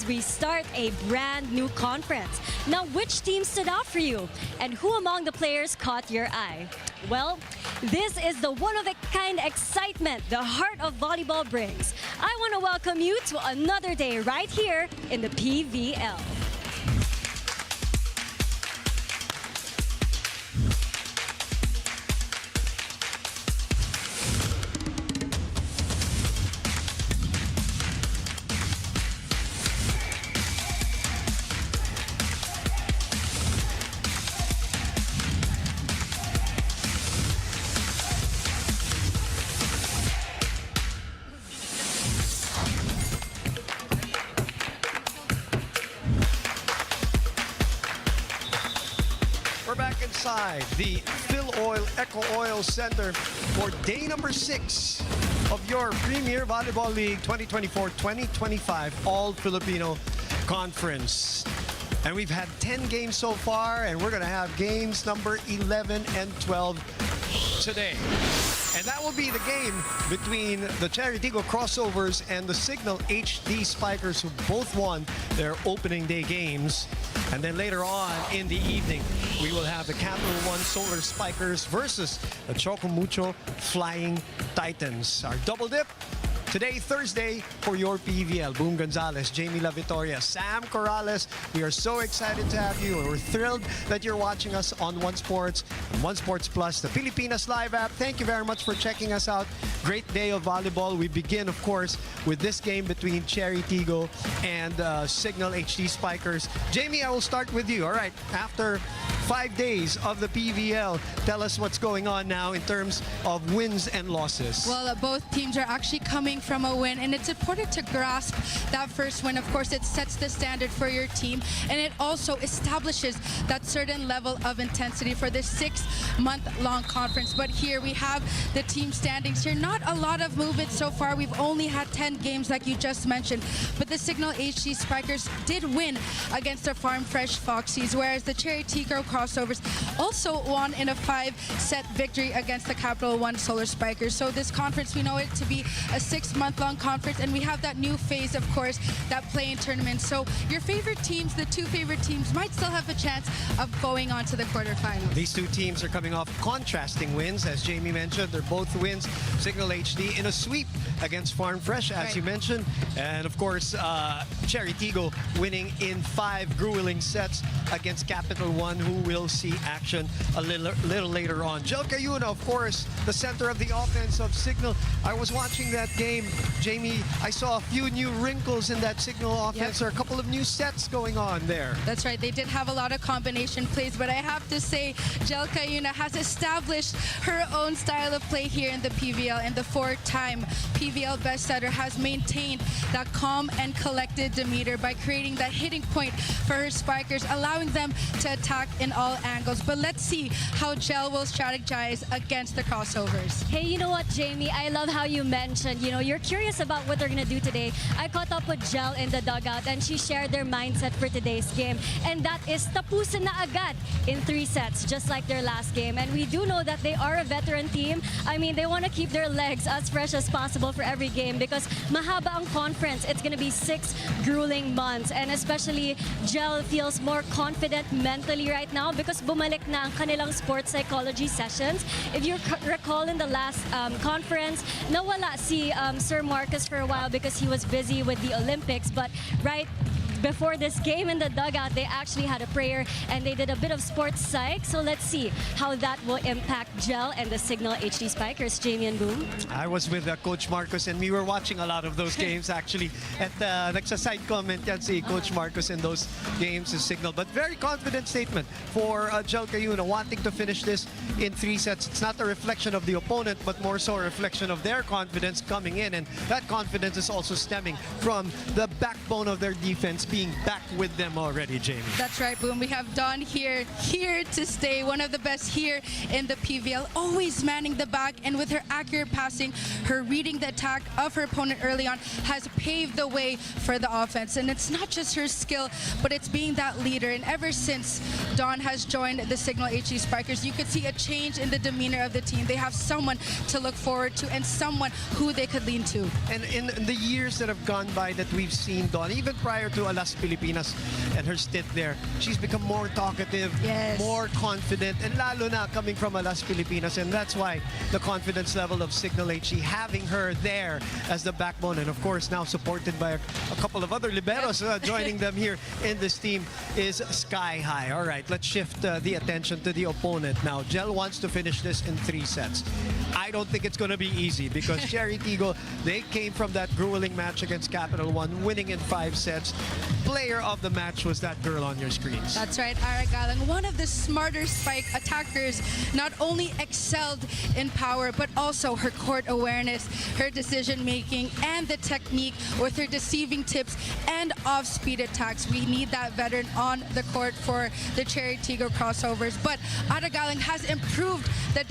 we start a brand new conference. Now, which team stood out for you? And who among the players caught your eye? Well, this is the one-of-a-kind excitement the heart of volleyball brings. I want to welcome you to another day right here in the PVL. We're back inside the Phil Oil Eco Oil Center for day number 6 of your Premier Volleyball League 2024-2025 All-Filipino Conference. And we've had 10 games so far, and we're going to have games number 11 and 12 today. And that will be the game between the Chery Tiggo Crossovers and the Cignal HD Spikers, who both won their opening day games. And then later on in the evening, we will have the Capital One Solar Spikers versus the Chocomucho Flying Titans. Our double dip today, Thursday, for your PVL. Boom Gonzalez, Jamie La Victoria, Sam Corrales. We are so excited to have you. We're thrilled that you're watching us on One Sports, One Sports Plus, the Pilipinas Live app. Thank you very much for checking us out. Great day of volleyball. We begin, of course, with this game between Chery Tiggo and Cignal HD Spikers. Jamie, I will start with you. All right, after 5 days of the PVL, tell us what's going on now in terms of wins and losses. Well, both teams are actually coming from a win, and it's important to grasp that first win. Of course, it sets the standard for your team, and it also establishes that certain level of intensity for this 6-month-long conference. But here we have the team standings here. Not a lot of movement so far. We've only had 10 games, like you just mentioned, but the Cignal HD Spikers did win against the Farm Fresh Foxies, whereas the Chery Tiggo Crossovers also won in a 5-set victory against the Capital One Solar Spikers. So this conference, we know it to be a 6-month-long conference, and we have that new phase, of course, that play-in tournament. So your favorite teams, the two favorite teams, might still have a chance of going on to the quarterfinals. These two teams are coming off contrasting wins, as Jamie mentioned. They're both wins. Cignal HD in a sweep against Farm Fresh, as you mentioned. And of course, Chery Tiggo winning in 5 grueling sets against Capital One, who will see action a little later on. Jel Cayuna, of course, the center of the offense of Cignal. I was watching that game, Jamie. I saw a few new wrinkles in that Cignal offense. There are a couple of new sets going on there. That's right. They did have a lot of combination plays, but I have to say, Jel Cayuna has established her own style of play here in the PVL, and the 4-time PVL bestsetter has maintained that calm and collected demeanor by creating that hitting point for her Spikers, allowing them to attack in all angles. But let's see how Jel will strategize against the Crossovers. Hey, you know what, Jamie? I love how you mentioned, you're curious about what they're going to do today. I caught up with Jel in the dugout, and she shared their mindset for today's game. And that is tapusin na agad in 3 sets, just like their last game. And we do know that they are a veteran team. I mean, they want to keep their legs as fresh as possible for every game because mahaba ang conference. It's going to be 6 grueling months. And especially, Jel feels more confident mentally right now because bumalik na ang kanilang sports psychology sessions. If you recall in the last conference, nawala si Sir Marcus for a while because he was busy with the Olympics. But right before this game in the dugout, they actually had a prayer and they did a bit of sports psych. So let's see how that will impact Jel and the Cignal HD Spikers. Jamie and Boom. I was with Coach Marcos, and we were watching a lot of those games actually. At nagsaside comment yan si Coach Marcos in those games in Cignal. But very confident statement for Jel Cayuna, wanting to finish this in 3 sets. It's not a reflection of the opponent, but more so a reflection of their confidence coming in. And that confidence is also stemming from the backbone of their defense being back with them already, Jamie. That's right, Boom. We have Dawn here to stay. One of the best here in the PVL, always manning the back, and with her accurate passing, her reading the attack of her opponent early on has paved the way for the offense. And it's not just her skill, but it's being that leader. And ever since Dawn has joined the Cignal HD Spikers, you could see a change in the demeanor of the team. They have someone to look forward to and someone who they could lean to. And in the years that have gone by that we've seen Dawn, even prior to Las Filipinas and her stint there, she's become more talkative, Yes. more confident, and lalo na coming from a Las Filipinas, and that's why the confidence level of Cignal HD, having her there as the backbone, and of course now supported by a couple of other liberos joining them here in this team, is sky high. All right, let's shift the attention to the opponent now. Jel wants to finish this in 3 sets. I don't think it's going to be easy because Chery Tiggo, they came from that grueling match against Capital One, winning in 5 sets. Player of the match was that girl on your screens. That's right, Ara Galang, one of the smarter spike attackers, not only excelled in power, but also her court awareness, her decision making, and the technique with her deceiving tips and off-speed attacks. We need that veteran on the court for the Chery Tiggo Crossovers. But Ara Galang has improved the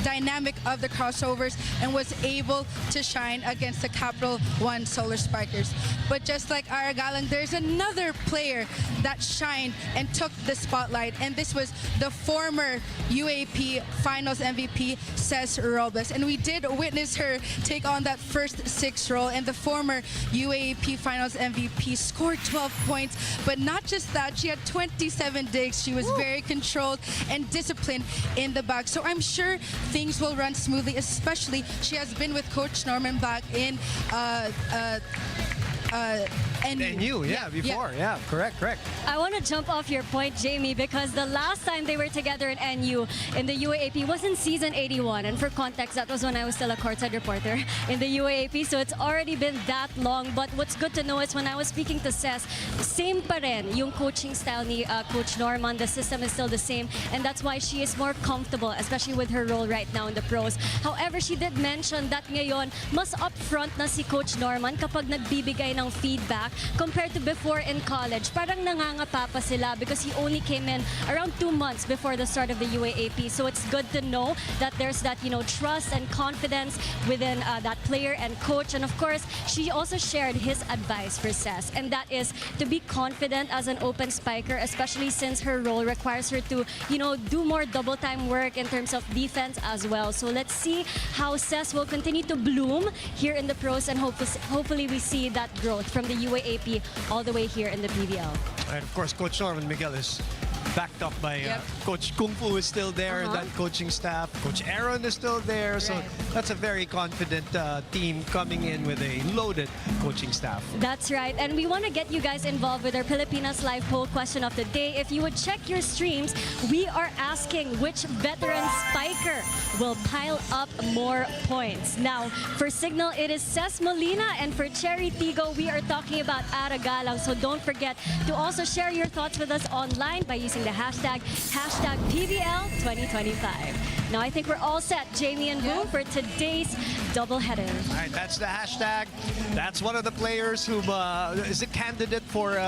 dynamic of the crossovers and was able to shine against the Capital One Solar Spikers. But just like Ara Galang, there's another player that shined and took the spotlight, and this was the former UAP Finals MVP, Ces Robles. And we did witness her take on that first 6 role, and the former UAP Finals MVP scored 12 points. But not just that, she had 27 digs. She was very controlled and disciplined in the back. So I'm sure things will run smoothly, especially she has been with Coach Norman back in NU, before. Yeah, correct. I want to jump off your point, Jamie, because the last time they were together in NU in the UAAP was in season 81. And for context, that was when I was still a courtside reporter in the UAAP. So it's already been that long. But what's good to know is when I was speaking to Ces, same pa rin yung coaching style ni Coach Norman. The system is still the same. And that's why she is more comfortable, especially with her role right now in the pros. However, she did mention that ngayon, mas upfront na si Coach Norman kapag nagbibigay ng feedback compared to before in college. Parang nangangapa pa sila because he only came in around 2 months before the start of the UAAP. So it's good to know that there's that, trust and confidence within that player and coach. And of course, she also shared his advice for Ces, and that is to be confident as an open spiker, especially since her role requires her to, do more double time work in terms of defense as well. So let's see how Ces will continue to bloom here in the pros, and hopefully we see that growth from the UAAP all the way here in the PVL. And of course, Coach Norman Miguel is backed up by Coach Kung Fu is still there in that coaching staff. Coach Aaron is still there. So that's a very confident team coming in with a loaded coaching staff. That's right. And we want to get you guys involved with our Pilipinas Live poll question of the day. If you would check your streams, we are asking which veteran spiker will pile up more points. Now, for Cignal, it is Ces Molina, and for Chery Tiggo, we are talking about Ara Galang. So don't forget to also share your thoughts with us online by using the hashtag PVL2025. Now I think we're all set, Jamie and Boom, for today's doubleheader. All right, that's the hashtag. That's one of the players who is a candidate for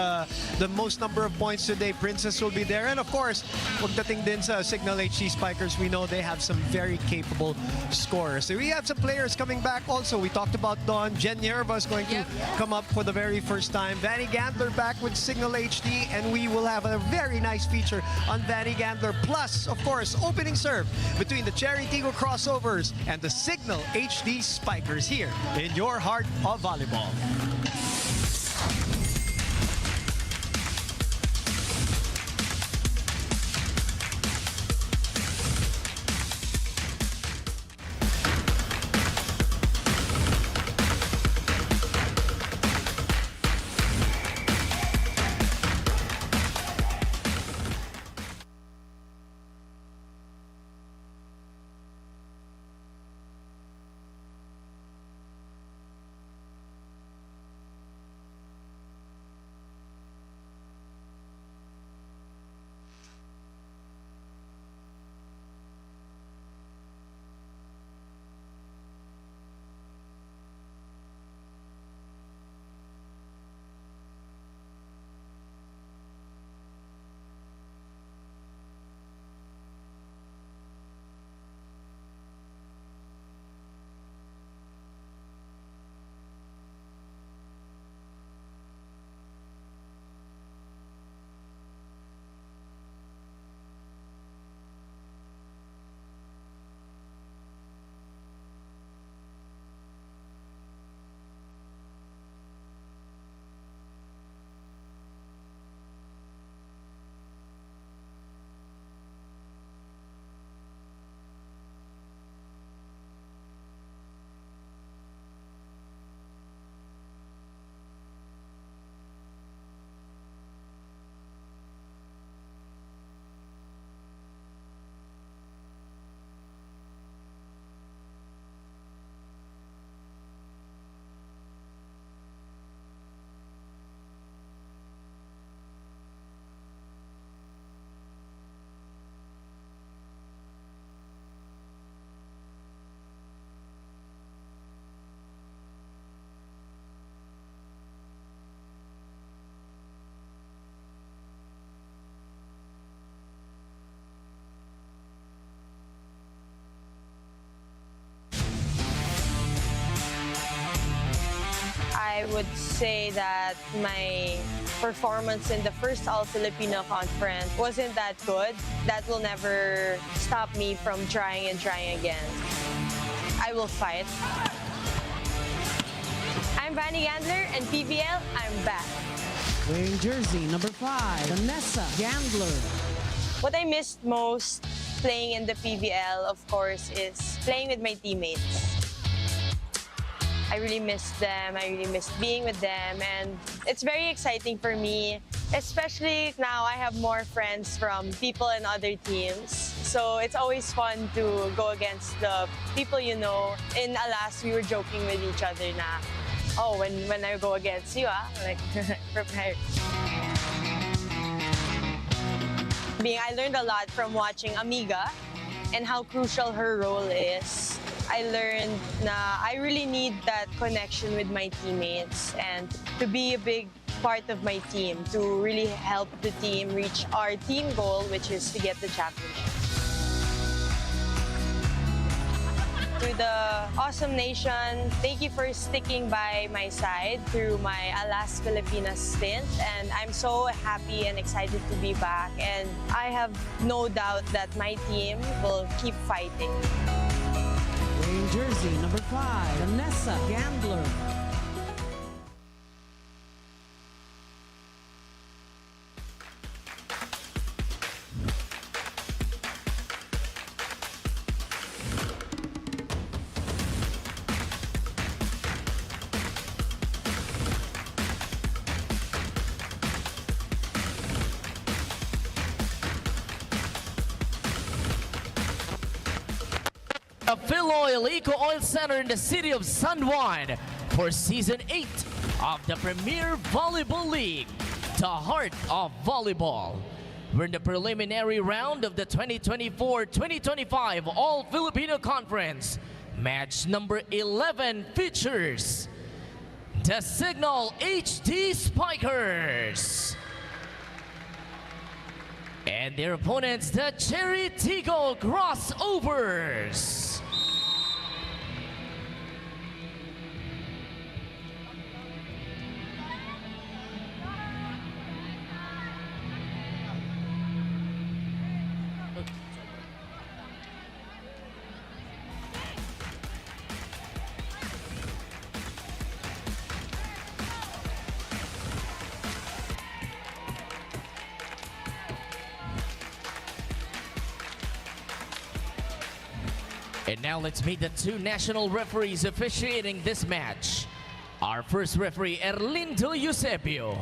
the most number of points today. Princess will be there. And of course, pagdating din sa Cignal HD Spikers, we know they have some very capable scorers. So we have some players coming back also. We talked about Dawn. Jen Yerva is going to come up for the very first time. Vanie Gandler back with Cignal HD, and we will have a very nice feature on Vanie Gandler. Plus, of course, opening serve between the Chery Tiggo Crossovers and the Cignal HD Spikers here in your heart of volleyball. would say that my performance in the first All-Filipino conference wasn't that good. That will never stop me from trying and trying again. I will fight. I'm Vanie Gandler, and PVL, I'm back. Wearing jersey number 5, Vanie Gandler. What I missed most playing in the PVL, of course, is playing with my teammates. I really missed them. I really missed being with them. And it's very exciting for me, especially now I have more friends from people in other teams. So it's always fun to go against the people you know. In Alas, we were joking with each other na, oh, when I go against you, like, prepare. I learned a lot from watching Amiga and how crucial her role is. I learned na I really need that connection with my teammates and to be a big part of my team, to really help the team reach our team goal, which is to get the championship. To the awesome nation, thank you for sticking by my side through my Alas Pilipinas stint, and I'm so happy and excited to be back, and I have no doubt that my team will keep fighting. Wearing jersey number 5, Vanie Gandler. The PhilOil Eco Oil Center in the city of San Juan for Season 8 of the Premier Volleyball League, the heart of volleyball. We're in the preliminary round of the 2024-2025 All-Filipino Conference. Match number 11 features the Cignal HD Spikers and their opponents, the Chery Tiggo Crossovers. And now let's meet the two national referees officiating this match. Our first referee, Erlindo Eusebio.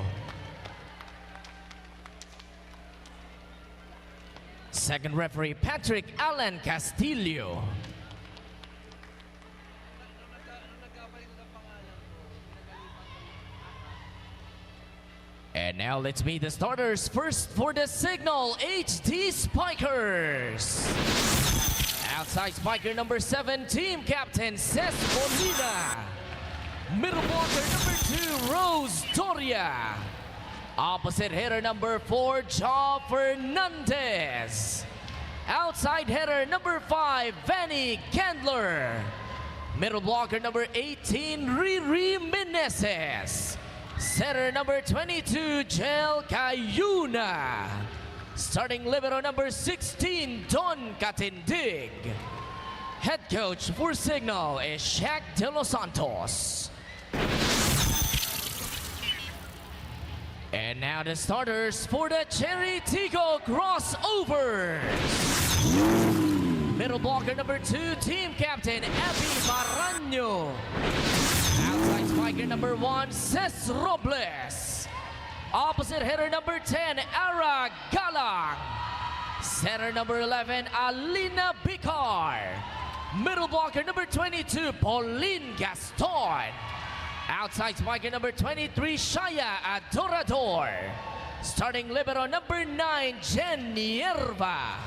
Second referee, Patrick Alan Castillo. And now let's meet the starters. First for the Cignal HD Spikers. Outside spiker number 7, team captain Cesc Molina. Middle blocker number 2, Rose Doria. Opposite hitter number 4, Ja Fernandez. Outside hitter number 5, Vanie Gandler. Middle blocker number 18, Riri Meneses. Center number 22, Jel Cayuna. Starting libero number 16, Don Catindig. Head coach for Cignal is Shaq De Los Santos. And now the starters for the Chery Tiggo Crossovers. Middle blocker number 2, team captain Abby Marano. Outside spiker number 1, Ces Robles. Opposite hitter number 10, Ara Galang. Center number 11, Alina Bicar. Middle blocker number 22, Pauline Gaston. Outside spiker number 23, Shaya Adorador. Starting libero number 9, Jen Nierva.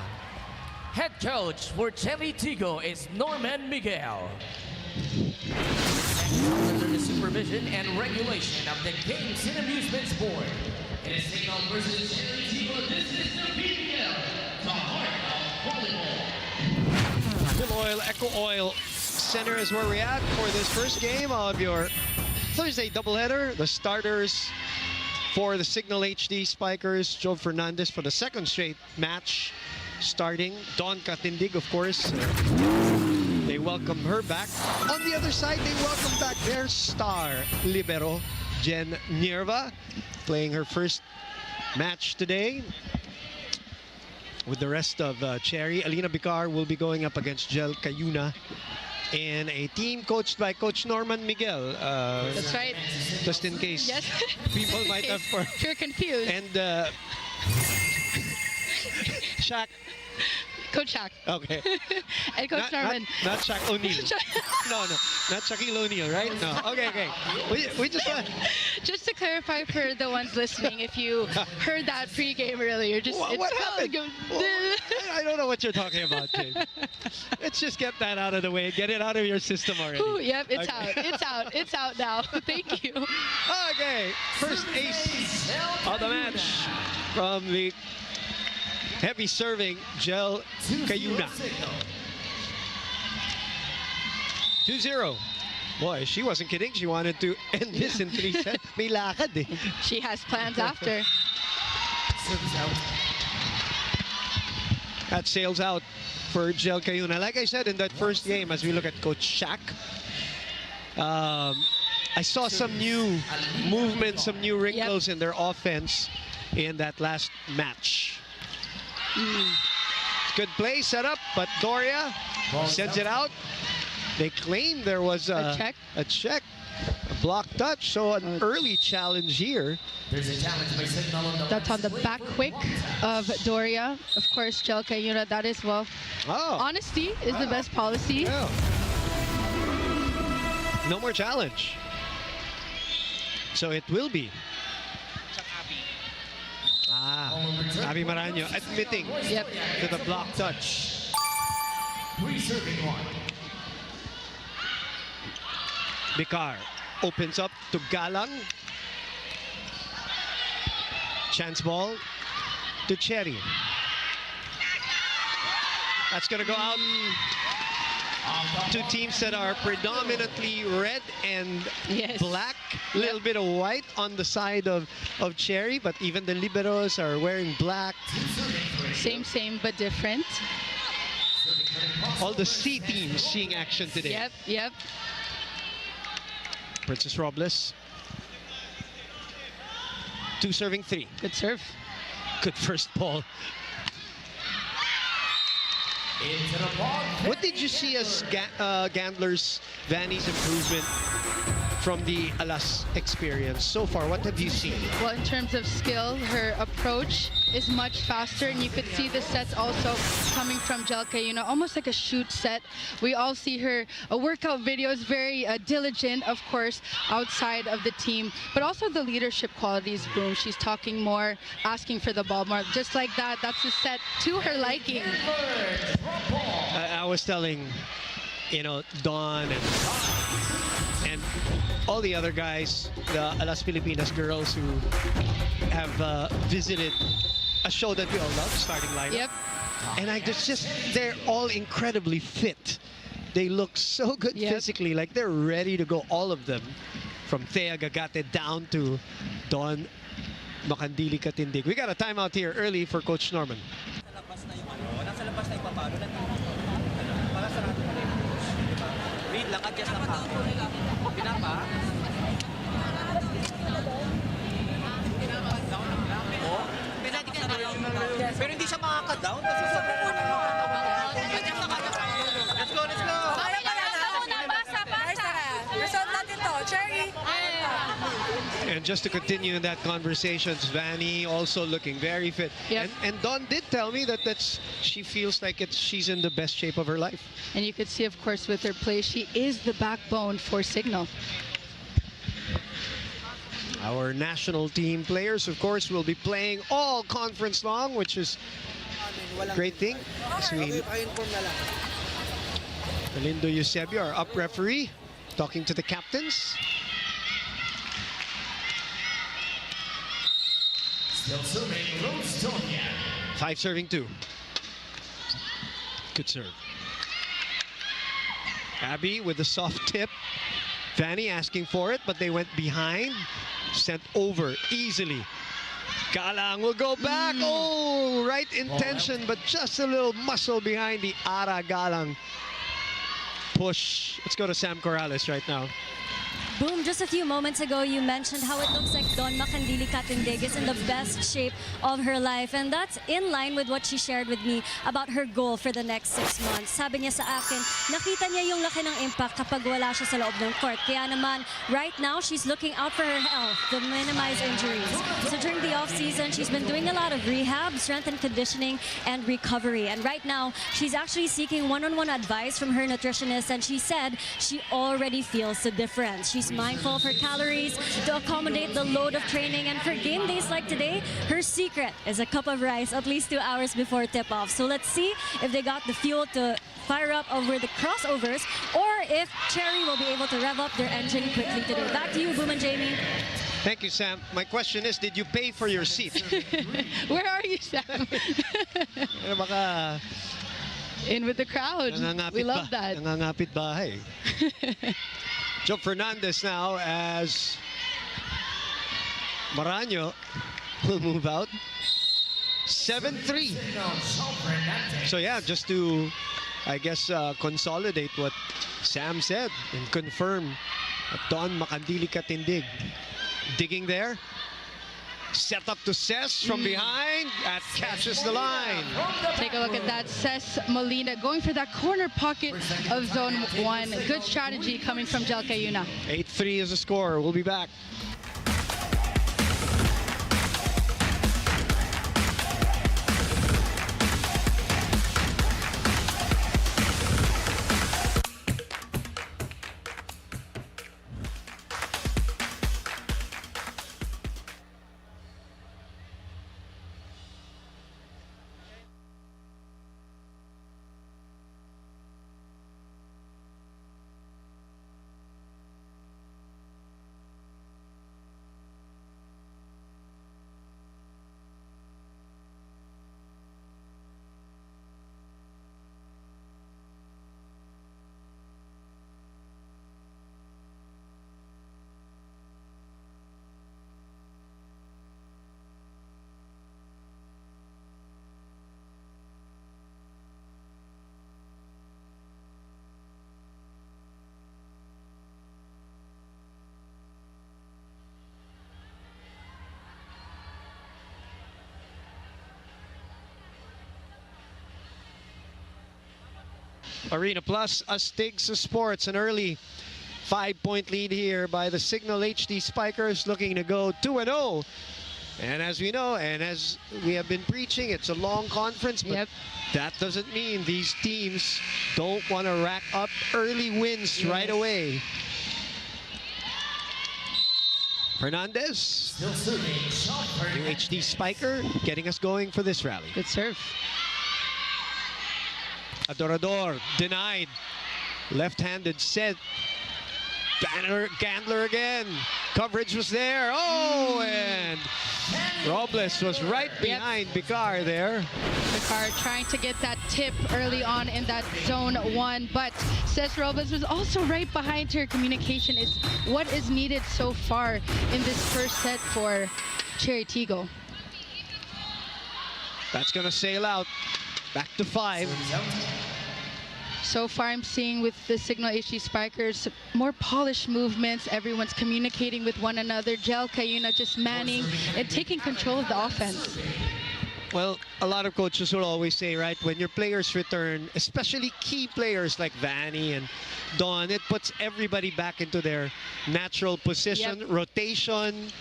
Head coach for Chery Tiggo is Norman Miguel. Under the supervision and regulation of the Games and Amusements Board, it is Cignal versus Chery Tiggo. This is the PVL, the heart of volleyball. PhilOil Eco Oil Center is where we're at for this first game of your Thursday doubleheader. The starters for the Cignal HD Spikers, Joe Fernandez for the second straight match, starting. Dawn Katindig, of course. They welcome her back. On the other side, they welcome back their star libero, Jen Nierva, playing her first match today. With the rest of Chery, Alina Bicar will be going up against Jel Cayuna in a team coached by Coach Norman Miguel. That's right. Just in case Yes. people might have... If you're confused. And Shaq. Coach Shaq. Okay. And Coach Norman. Not Shaq O'Neal. No, not Shaquille O'Neal, right? No. Okay. We just want... Just to clarify for the ones listening, if you heard that pregame earlier, just What happened? I don't know what you're talking about, Jay. Let's just get that out of the way. Get it out of your system already. Ooh, yep, it's Okay. out. It's out. It's out now. Thank you. Okay. First ace of the match from the heavy serving Jel Cayuna. 2-0. Boy, she wasn't kidding. She wanted to end this in 3 sets. May lakad eh. She has plans after. That sails out for Jel Cayuna. Like I said in that first game, as we look at Coach Shaq, I saw some new movement, some new wrinkles in their offense in that last match. Good play set up, but Doria sends it out. They claim there was a check, a block touch, so an early challenge here. There's a challenge by Cignal on the That's on the back quick of Doria. Of course, Jel Cayuna, that is, well, honesty is the best policy. Yeah. No more challenge. So it will be. Abby Maraño admitting to the block touch. Reserving one. Bicar opens up to Galang. Chance ball to Chery. That's going to go out to teams that are predominantly red and black. A little bit of white on the side of Chery, but even the liberos are wearing black. Same, but different. All the C teams seeing action today. Yep. Princess Robles. 2 serving 3. Good serve. Good first ball. What did you see as Gandler's, Vanie's improvement from the Alas experience so far? What have you seen? Well, in terms of skill, her approach is much faster, and you could see the sets also coming from Jel Cayuna, almost like a shoot set. We all see her workout videos, very diligent, of course, outside of the team, but also the leadership qualities boom. She's talking more, asking for the ball more. Just like that, that's a set to her liking. I was telling, Dawn and all the other guys, the Alas Filipinas girls who have visited a show that we all love, Starting Lineup. Yep. And they're all incredibly fit. They look so good physically, like they're ready to go, all of them. From Thea Gagate down to Dawn Makandili Katindig. We got a timeout here early for Coach Norman. Wait lang, adjust lang ako. Pinapa? Pero hindi siya makaka-down kasi sobrang adjust na kanya. Let's go! Result natin to, Chery. And just to continue in that conversation, Vanie also looking very fit. And Dawn did tell me that she feels like she's in the best shape of her life. And you could see, of course, with her play, she is the backbone for Cignal. Our national team players, of course, will be playing all conference long, which is a great thing. Lindo Eusebio, our up referee, talking to the captains. Still serving Rostonia. 5 serving 2. Good serve. Abby with the soft tip. Vanie asking for it, but they went behind. Sent over easily. Galang will go back. Oh, right intention, but just a little muscle behind the Ara Galang push. Let's go to Sam Corrales right now. Boom, just a few moments ago, you mentioned how it looks like Dawn Makandili Katindig is in the best shape of her life. And that's in line with what she shared with me about her goal for the next 6 months. Sabi niya sa akin, nakita niya yung laki ng impact kapag wala siya sa loob ng court. Kaya naman, right now, she's looking out for her health to minimize injuries. So during the off-season, she's been doing a lot of rehab, strength and conditioning, and recovery. And right now, she's actually seeking one-on-one advice from her nutritionist. And she said she already feels the difference. She's mindful of her calories to accommodate the load of training, and for game days like today, her secret is a cup of rice at least 2 hours before tip-off. So let's see if they got the fuel to fire up over the crossovers, or if Chery will be able to rev up their engine quickly today. Back to you, Boom and Jamie. Thank you, Sam. My question is, did you pay for your seat? Where are you, Sam? Baka In with the crowd. We love that. Nangangapit bahay. Joe Fernandez now as Maraño will move out. 7-3. So yeah, just to, I guess, consolidate what Sam said and confirm that Dawn Makandili Katindig digging there. Set up to Cess from behind. That catches the line. Take a look at that. Cess Molina going for that corner pocket of zone 1. Good strategy coming from Jel Cayuna. 8-3 is the score. We'll be back. Arena Plus, Astigsa Sports, an early 5-point lead here by the Cignal HD Spikers, looking to go 2-0. And as we know, and as we have been preaching, it's a long conference, but that doesn't mean these teams don't want to rack up early wins right away. Fernandez, new HD Spiker, getting us going for this rally. Good serve. Adorador denied. Left-handed set. Vanie Gandler again. Coverage was there. Oh, and Robles was right behind Bicar there. Bicar trying to get that tip early on in that zone 1, but Cess Robles was also right behind her. Communication is what is needed so far in this first set for Chery Tiggo. That's going to sail out. Back to 5. So far, I'm seeing with the Cignal HD Spikers more polished movements. Everyone's communicating with one another. Jel Cayuna just manning and taking control of the offense. Well, a lot of coaches will always say, right, when your players return, especially key players like Vanie and Dawn, it puts everybody back into their natural position, rotation.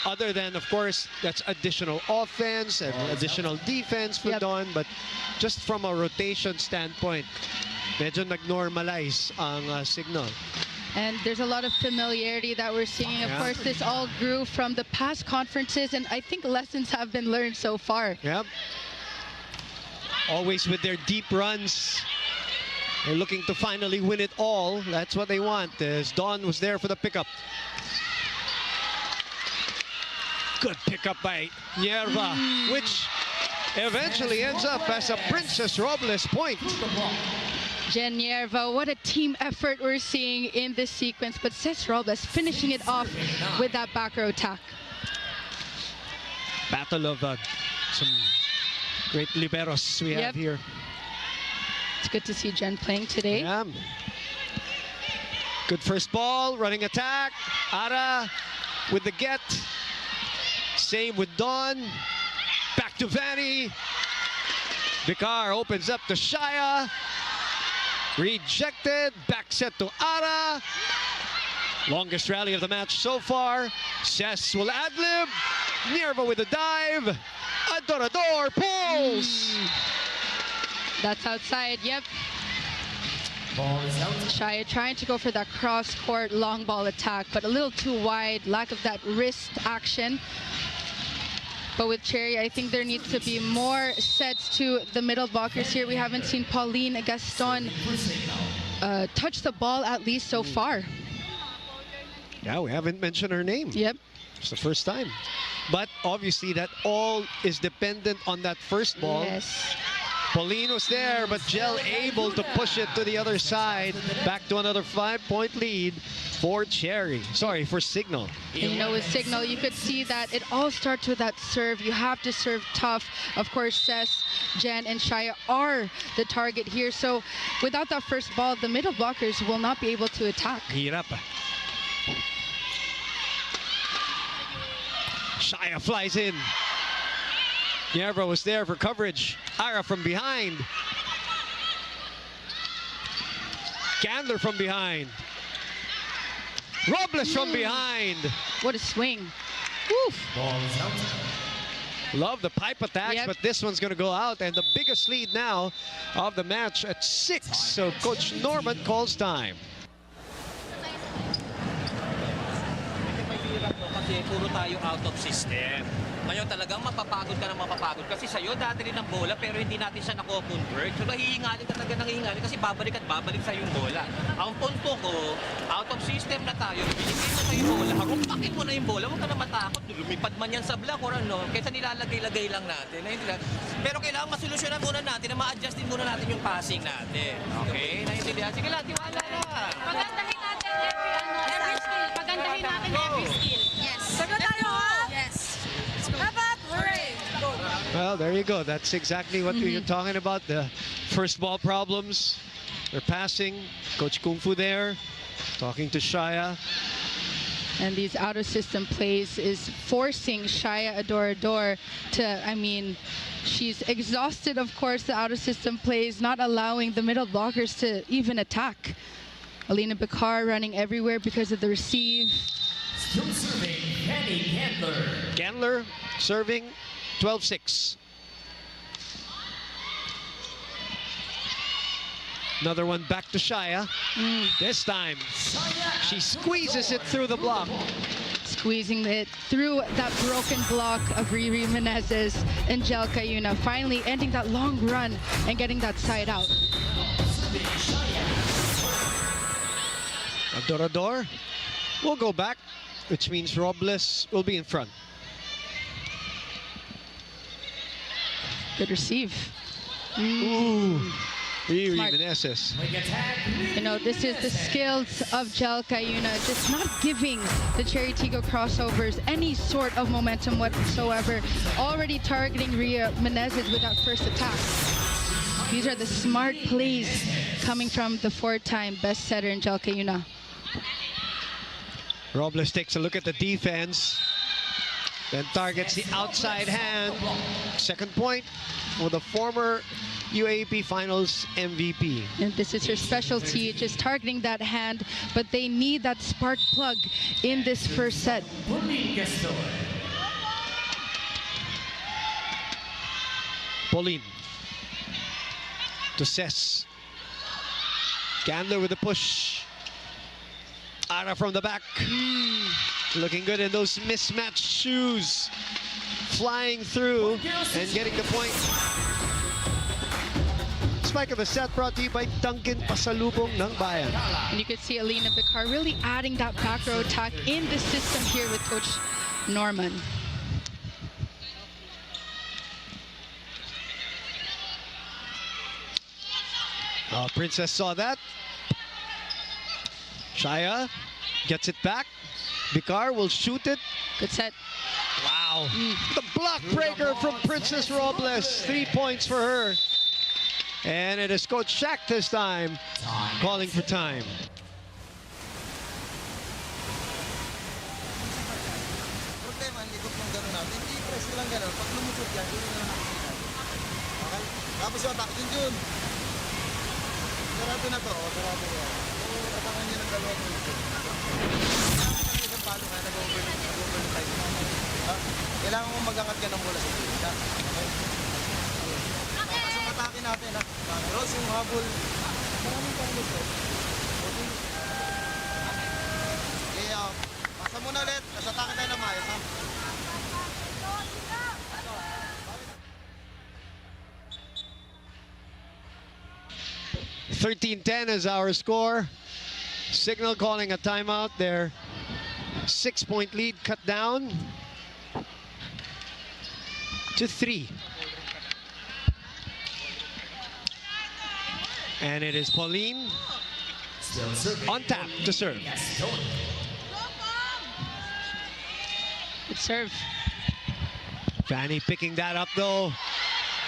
Other than, of course, that's additional offense and additional defense for Dawn, but just from a rotation standpoint, medyo nag-normalize ang Cignal. And there's a lot of familiarity that we're seeing. Of course, this all grew from the past conferences, and I think lessons have been learned so far. Yep. Always with their deep runs. They're looking to finally win it all. That's what they want, as Dawn was there for the pickup. Good pickup by Nierva, which eventually ends up as a Princess Robles point. Jen Nierva, what a team effort we're seeing in this sequence, but Cesc Robles finishing it off with that back row attack. Battle of some great liberos we have here. It's good to see Jen playing today. Yeah. Good first ball, running attack. Ara with the get. Same with Dawn. Back to Vanie. Vicar opens up to Shaya. Rejected. Back set to Ara. Longest rally of the match so far. Cesc will ad-lib. Nierva with a dive. Adorador pulls. That's outside, yep. Ball is out. Shaya trying to go for that cross-court long ball attack, but a little too wide, lack of that wrist action. But with Chery, I think there needs to be more sets to the middle blockers here. We haven't seen Pauline Gaston touch the ball at least so far. Yeah, we haven't mentioned her name. Yep. It's the first time. But obviously that all is dependent on that first ball. Yes. Pauline was there, but Gel able to push it to the other side. Back to another 5-point lead for Chery. Sorry, for Cignal. And you know, with Cignal, you could see that it all starts with that serve. You have to serve tough. Of course, Cesc, Jen, and Shaya are the target here. So without that first ball, the middle blockers will not be able to attack. Hirap. Shaya flies in. Nierva was there for coverage. Ara from behind. Gandler from behind. Robles from behind. What a swing. Woof. Ball is out. Love the pipe attacks, but this one's going to go out. And the biggest lead now of the match at 6. So Coach Norman calls time. Kasi puro tayo out of system. Ngayon talagang mapapagod ka na mapapagod kasi sa'yo dati rin ang bola pero hindi natin siya nako-convert. So nahihingalin ka talaga nangihingalin kasi babalik at babalik sa'yo yung bola. Ang punto ko, out of system na tayo, binigay mo sa'yo yung bola, harumpakin mo na yung bola, huwag ka na matakot. Lumipad man yan sa block or ano, kaysa nilalagay-lagay lang natin. Pero kailangan masolusyonan muna natin na ma-adjust din muna natin yung passing natin. Okay? Naintindihan? Sige lang, tiwala lang. Pagandahin natin every skill. Pagandahin natin every skill. Yes. Sagot tayo, ha? Yes. Dapat, hooray! Well, there you go. That's exactly what we were talking about. The first ball problems. They're passing. Coach Kung Fu there, talking to Shaya. And these out-of-system plays is forcing Shaya Adorador to, I mean, she's exhausted, of course, the out-of-system plays, not allowing the middle blockers to even attack. Alina Bakar running everywhere because of the receive. Still serving, Vanie Gandler. Gandler serving 12-6. Another one back to Shaya. This time, she squeezes it through the block. Squeezing it through that broken block of Riri Menezes and Jelka Yuna, finally ending that long run and getting that side out. Adorador will go back, which means Robles will be in front. Good receive. Ooh. Riri Smart. Menezes. You know, this is the skills of Jelka Yuna, just not giving the Chery Tiggo Crossovers any sort of momentum whatsoever. Already targeting Riri Menezes with that first attack. These are the smart plays coming from the 4-time best setter in Jelka Yuna. Robles takes a look at the defense, then targets the outside hand. Second point for the former UAAP Finals MVP. And this is her specialty, just targeting that hand, but they need that spark plug in this first set. Pauline to Cesc. Gandler with the push. Ara from the back. Looking good in those mismatched shoes. Flying through and getting the point. Spike of the set brought to you by Duncan Pasalubong ng Bayan. And you could see Alina Bakar really adding that back row attack in the system here with Coach Norman. Princess saw that. Shaya gets it back. Vicar will shoot it. Good set. Wow. The block breaker from Princess Robles. 3 points for her. And it is Coach Shaq this time calling for time. Problema, ang likot ng gano'n natin. Hindi press ko lang gano'n. Pag lumusot yan, yun na natin sinabi. Okay? Tapos yung attack, yun. Sarado na to. Sarado ko. So, abangan nyo ng dalawang minuto. Isang palo kaya nag-over ng time. Kailangan mo mag-angat ka ng bola sa team. Okay? Tapos yung atake natin, cross yung habol. Maraming panglos ko. Okay? Kaya, pasa muna ulit. Nasa atake tayo na maayos, ha? 13-10 is our score. Cignal calling a timeout. Their 6-point lead cut down to 3. And it is Pauline on tap to serve. Good serve. Vanie picking that up though.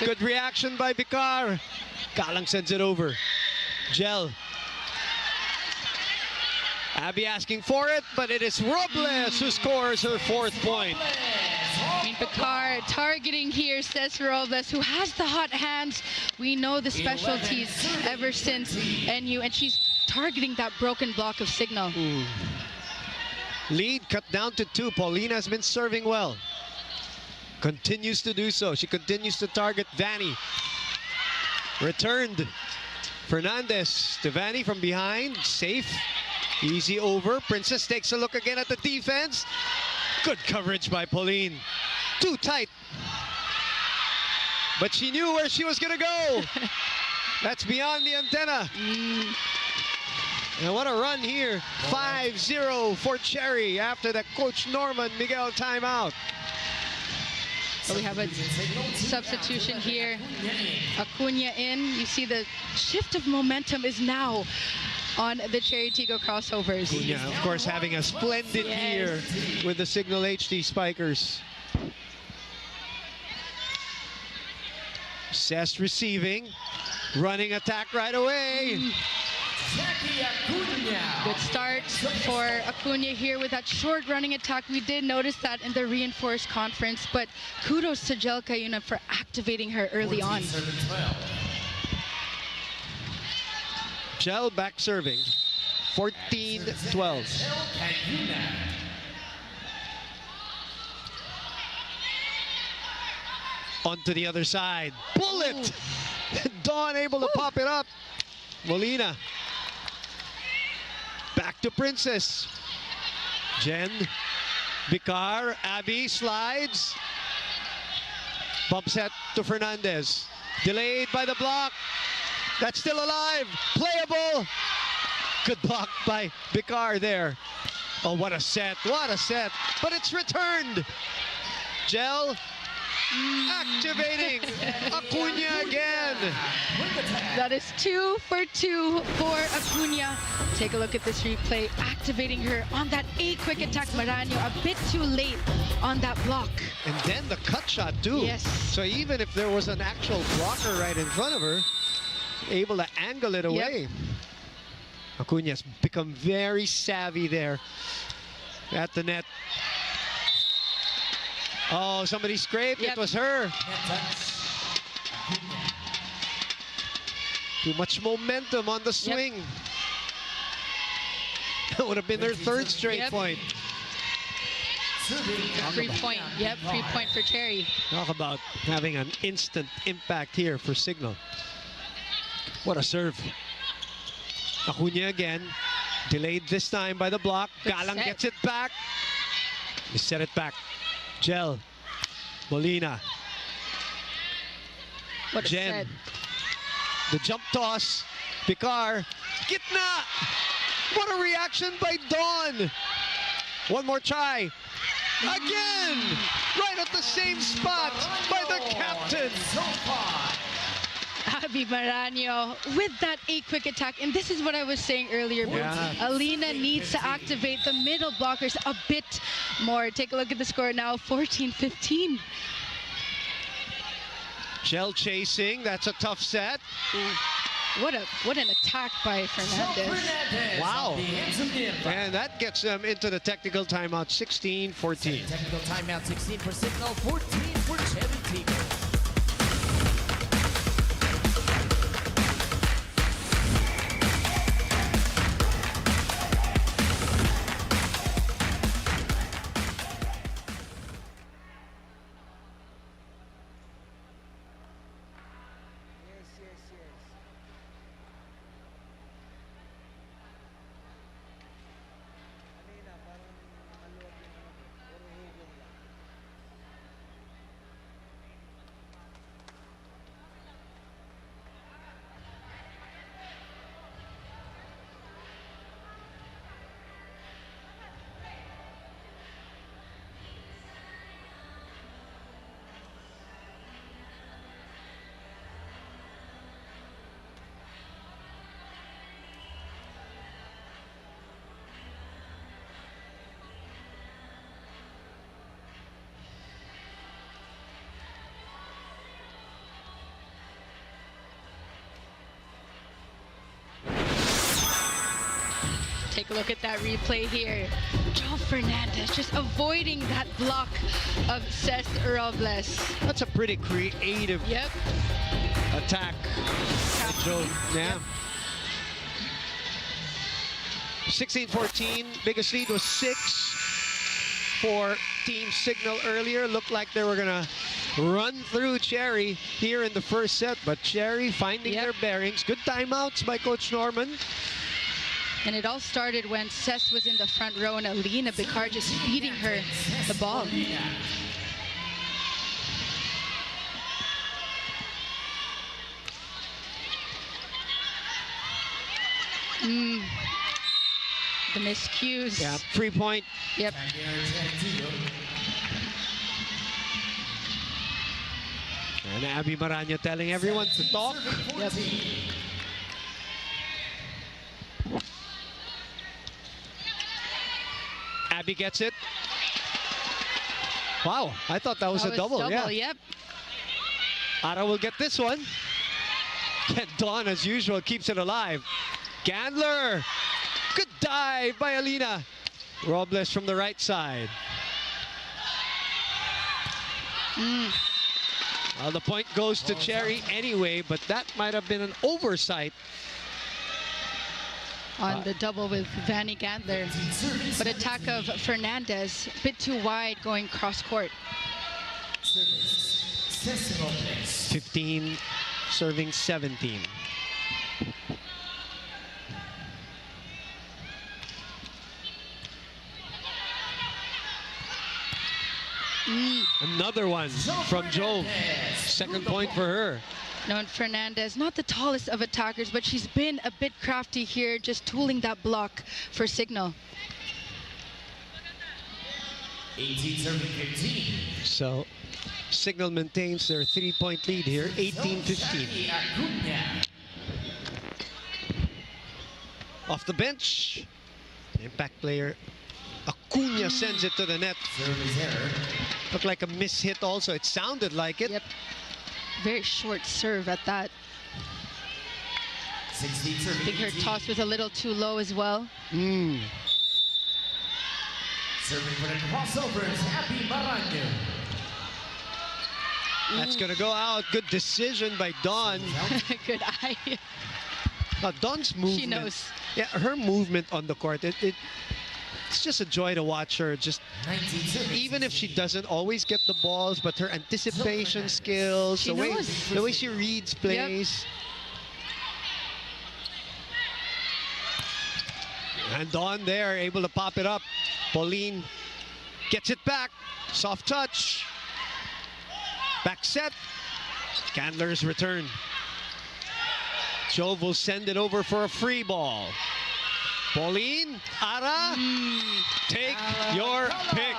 Good reaction by Vicar. Galang sends it over. Gel. Abby asking for it, but it is Robles who scores her 4th point. I mean, Vicar targeting here, says Robles, who has the hot hands. We know the specialties ever since NU, and she's targeting that broken block of Cignal. Lead cut down to 2. Paulina has been serving well. Continues to do so. She continues to target Vanie. Returned. Fernandez to Vanie from behind. Safe. Easy over. Princess takes a look again at the defense. Good coverage by Pauline. Too tight. But she knew where she was going to go. That's beyond the antenna. And what a run here. 5-0 for Chery after the Coach Norman Miguel timeout. So we have a substitution here. Acuna in. You see the shift of momentum is now on the Chery Tiggo Crossovers. Acuna, of course, having a splendid year with the Cignal HD Spikers. Cess receiving. Running attack right away. Good start for Acuna here with that short running attack. We did notice that in the reinforced conference, but kudos to Jel Cayuna for activating her early on. Gel back serving. 14-12. Onto the other side. Bullet! Dawn able to pop it up. Molina. Back to Princess. Jen. Vicar. Abby slides. Bump set to Fernandez. Delayed by the block. That's still alive. Playable. Good block by Vicar there. Oh, what a set. What a set. But it's returned. Gel activating Acuna again. That is 2 for 2 for Acuna. Take a look at this replay. Activating her on that quick attack. Maranyo a bit too late on that block. And then the cut shot too. Yes. So even if there was an actual blocker right in front of her, able to angle it away. Acuna's become very savvy there at the net. Oh, somebody scraped. It was her. Too much momentum on the swing. That would have been their 3rd straight point. Free point. Yep, free point for Chery. Talk about having an instant impact here for Cignal. What a serve. Acuna again. Delayed this time by the block. Galang gets it back. They set it back. Gel. Molina. What a Jen. set. The jump toss. Vicar. Gitna! What a reaction by Dawn. One more try. Again! Right at the same spot by the captain. Abby Maranyo with that quick attack. And this is what I was saying earlier. Yeah. Alina needs to activate the middle blockers a bit more. Take a look at the score now, 14-15. Shell chasing, that's a tough set. What an attack by Fernandez. Wow. And that gets them into the technical timeout, 16-14. Technical timeout, 16 for Cignal, 14 for Chery Tiggo. Take a look at that replay here. Joe Fernandez just avoiding that block of Seth Robles. That's a pretty creative attack. Joe, yeah. 16-14, biggest lead was 6 for Team Cignal earlier. Looked like they were gonna run through Chery here in the first set, but Chery finding their bearings. Good timeouts by Coach Norman. And it all started when Seth was in the front row and Alina Bicard just feeding her the ball. The miscues. Yeah, 3-point. Yep. And Abby Maranyo telling everyone to talk. Yep. Abby gets it. Wow, I thought that was a double. Yeah. Yep. Ara will get this one. And Dawn, as usual, keeps it alive. Gandler. Good dive by Alina. Robles from the right side. Well, the point goes to Chery anyway, but that might have been an oversight. On the double with Vanie Gandler. But attack of Fernandez, a bit too wide going cross court. 15 serving 17. Another one from Jove. Second point for her. No, and Fernandez, not the tallest of attackers, but she's been a bit crafty here, just tooling that block for Cignal. 18 serving 15. So Cignal maintains their 3-point lead here, 18-15. Off the bench, impact player Acuna sends it to the net. Looked like a miss hit also. It sounded like it. Yep. Very short serve at that. I think her toss was a little too low as well. Serving for the crossovers, Abby Maranyo. That's going to go out. Good decision by Dawn. Good eye. Now, Dawn's movement. She knows. Yeah, her movement on the court, it's just a joy to watch her. Just even if she doesn't always get the balls, but her anticipation skills, the way she reads plays. Yep. And Dawn there, able to pop it up. Pauline gets it back. Soft touch. Back set. Gandler's return. Jove will send it over for a free ball. Pauline, Ara, take your pick.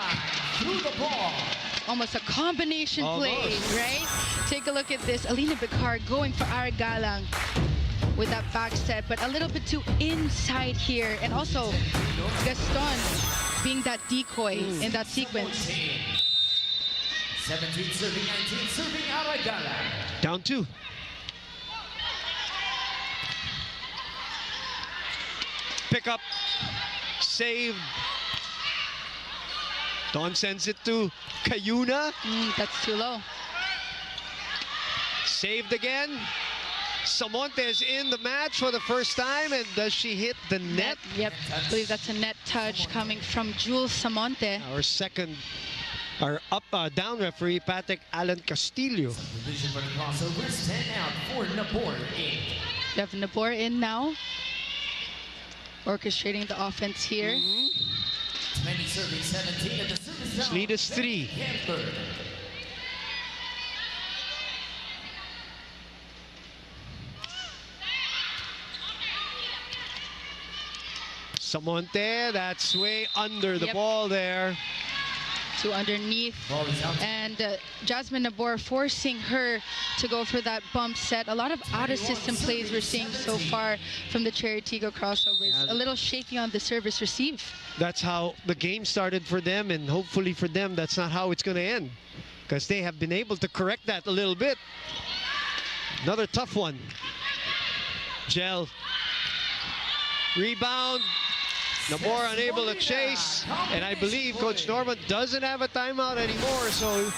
Through the ball. almost a combination play, Almost. right? Take a look at this. Alina Bicar going for Aragalang with that back set, but a little bit too inside here. And also Gaston being that decoy in that sequence. 17 serving, 19 serving Aragala. Down 2. Pick up. Save. Don sends it to Cayuna. That's too low. Saved again. Samonte is in the match for the first time, and does she hit the net? Yep, I believe that's a net touch coming from Jules Samonte. Our down referee, Patrick Alan Castillo. Division for the crossovers, 10 out for Nabor in. We have Nabor in now, orchestrating the offense here. 20 serving, 17 at the service zone. Lead is 3. Gandler. Samonte, that's way under the Yep. ball there. To underneath, Ball is out. and Jasmine Nabor forcing her to go for that bump set. A lot of out-of-system plays we're seeing so far from the Chery Tiggo Crossovers. A little shaky on the service receive. That's how the game started for them, and hopefully for them, that's not how it's going to end, because they have been able to correct that a little bit. Another tough one. Gel. Rebound. Nabor unable to chase, and I believe Coach Norman doesn't have a timeout anymore, so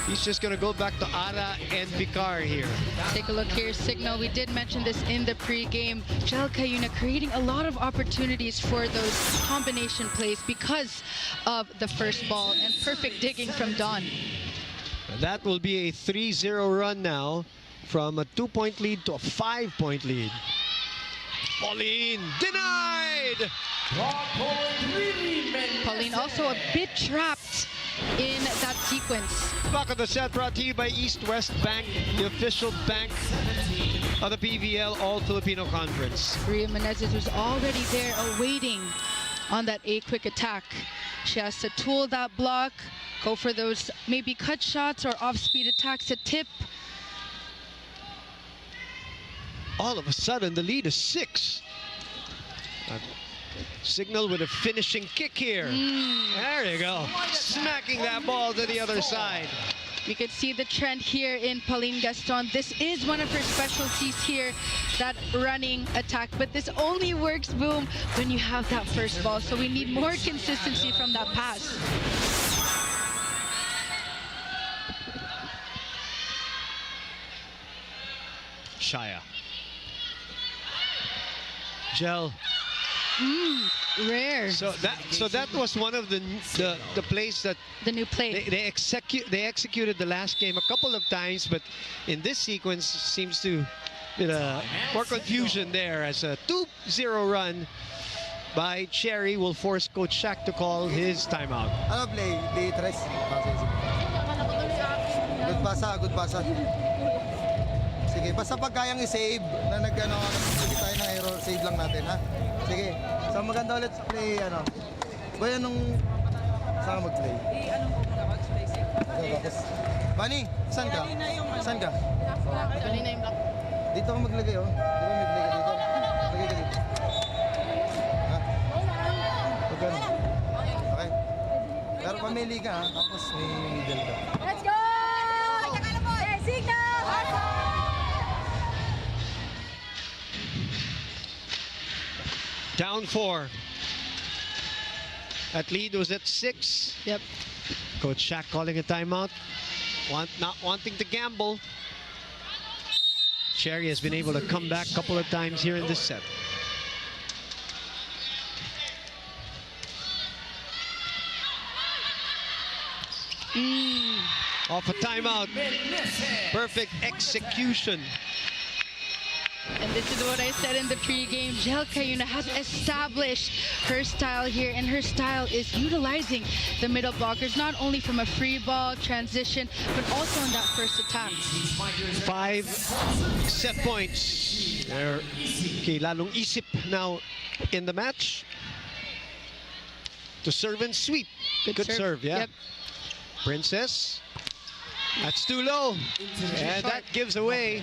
he's just going to go back to Ara and Bicar here. Take a look here, Cignal. We did mention this in the pre-game. Jel Cayuna creating a lot of opportunities for those combination plays because of the first ball, and perfect digging from Don. That will be a 3-0 run now, from a 2-point lead to a 5-point lead. Pauline denied! Pauline also a bit trapped in that sequence. Back of the set brought to you by East West Bank, the official bank of the PVL All-Filipino Conference. Ria Menezes was already there awaiting on that quick attack. She has to tool that block, go for those maybe cut shots or off-speed attacks, a tip. All of a sudden, the lead is 6. Cignal with a finishing kick here. There you go. Smacking that ball to the other side. We could see the trend here in Pauline Gaston. This is one of her specialties here, that running attack. But this only works, Boom, when you have that first ball. So we need more consistency from that pass. Shaya. Gel. Rare. So that was one of the plays that The new play. they executed the last game a couple of times, but in this sequence seems to be more confusion there, as a 2-0 run by Chery will force Coach Shaq to call his timeout. Ano play? Play 3. Good pasa. Sige, basta pag kayang i-save na hindi tayo ng error, save lang natin, ha? Sige. So maganda ulit play, Boy, saan ka mag-play? Vanie, saan ka? Saan ka? Dito ka maglagay, oh. Di ba may play ka dito? Lagay ka dito. Ha? Huwag ganun. Okay? Pero pamili ka, ha? Tapos may middle ka. Let's go! Signal! Down 4. That lead was at 6. Yep. Coach Shaq calling a timeout. Not wanting to gamble. Chery has been able to come back a couple of times here in this set. Off a timeout. Perfect execution. And this is what I said in the pregame. Jel Cayuna has established her style here, and her style is utilizing the middle blockers, not only from a free ball transition, but also in that first attack. 5 set points. There, okay, lalong isip now in the match. To serve and sweep. Good serve, yeah. Yep. Princess. That's too low. And that gives away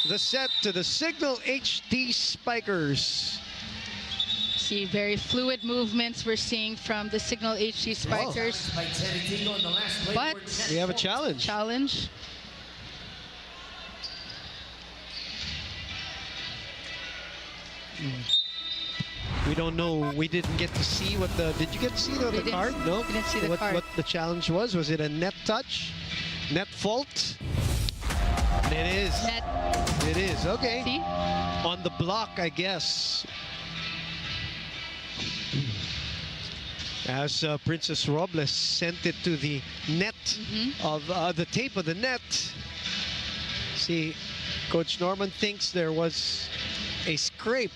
the set to the Cignal HD Spikers. See, very fluid movements we're seeing from the Cignal HD Spikers. But we have a challenge. We don't know. We didn't get to see what the. Did you get to see the card? No. We didn't see the card. What the challenge was? Was it a net touch? Net fault? It is. Net. It is. Okay. See? On the block, I guess. As Princess Robles sent it to the net of the tape of the net. See, Coach Norman thinks there was a scrape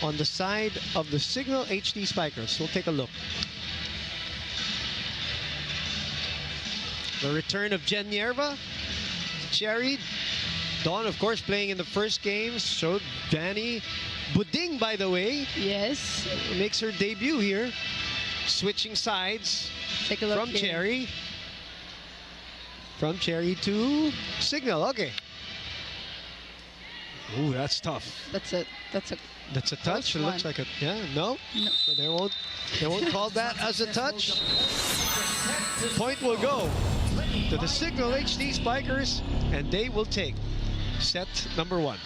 on the side of the Cignal HD Spikers. We'll take a look. The return of Jen Yerva, Chery. Dawn, of course, playing in the first games. Showed Vanie Buding, by the way. Yes. Makes her debut here. Switching sides. Take a look from here. Chery. From Chery to Cignal. Okay. Ooh, that's tough. That's a touch. It looks like a no. So they won't call that as a touch. Point will go to the Cignal HD Spikers, and they will take set number 1.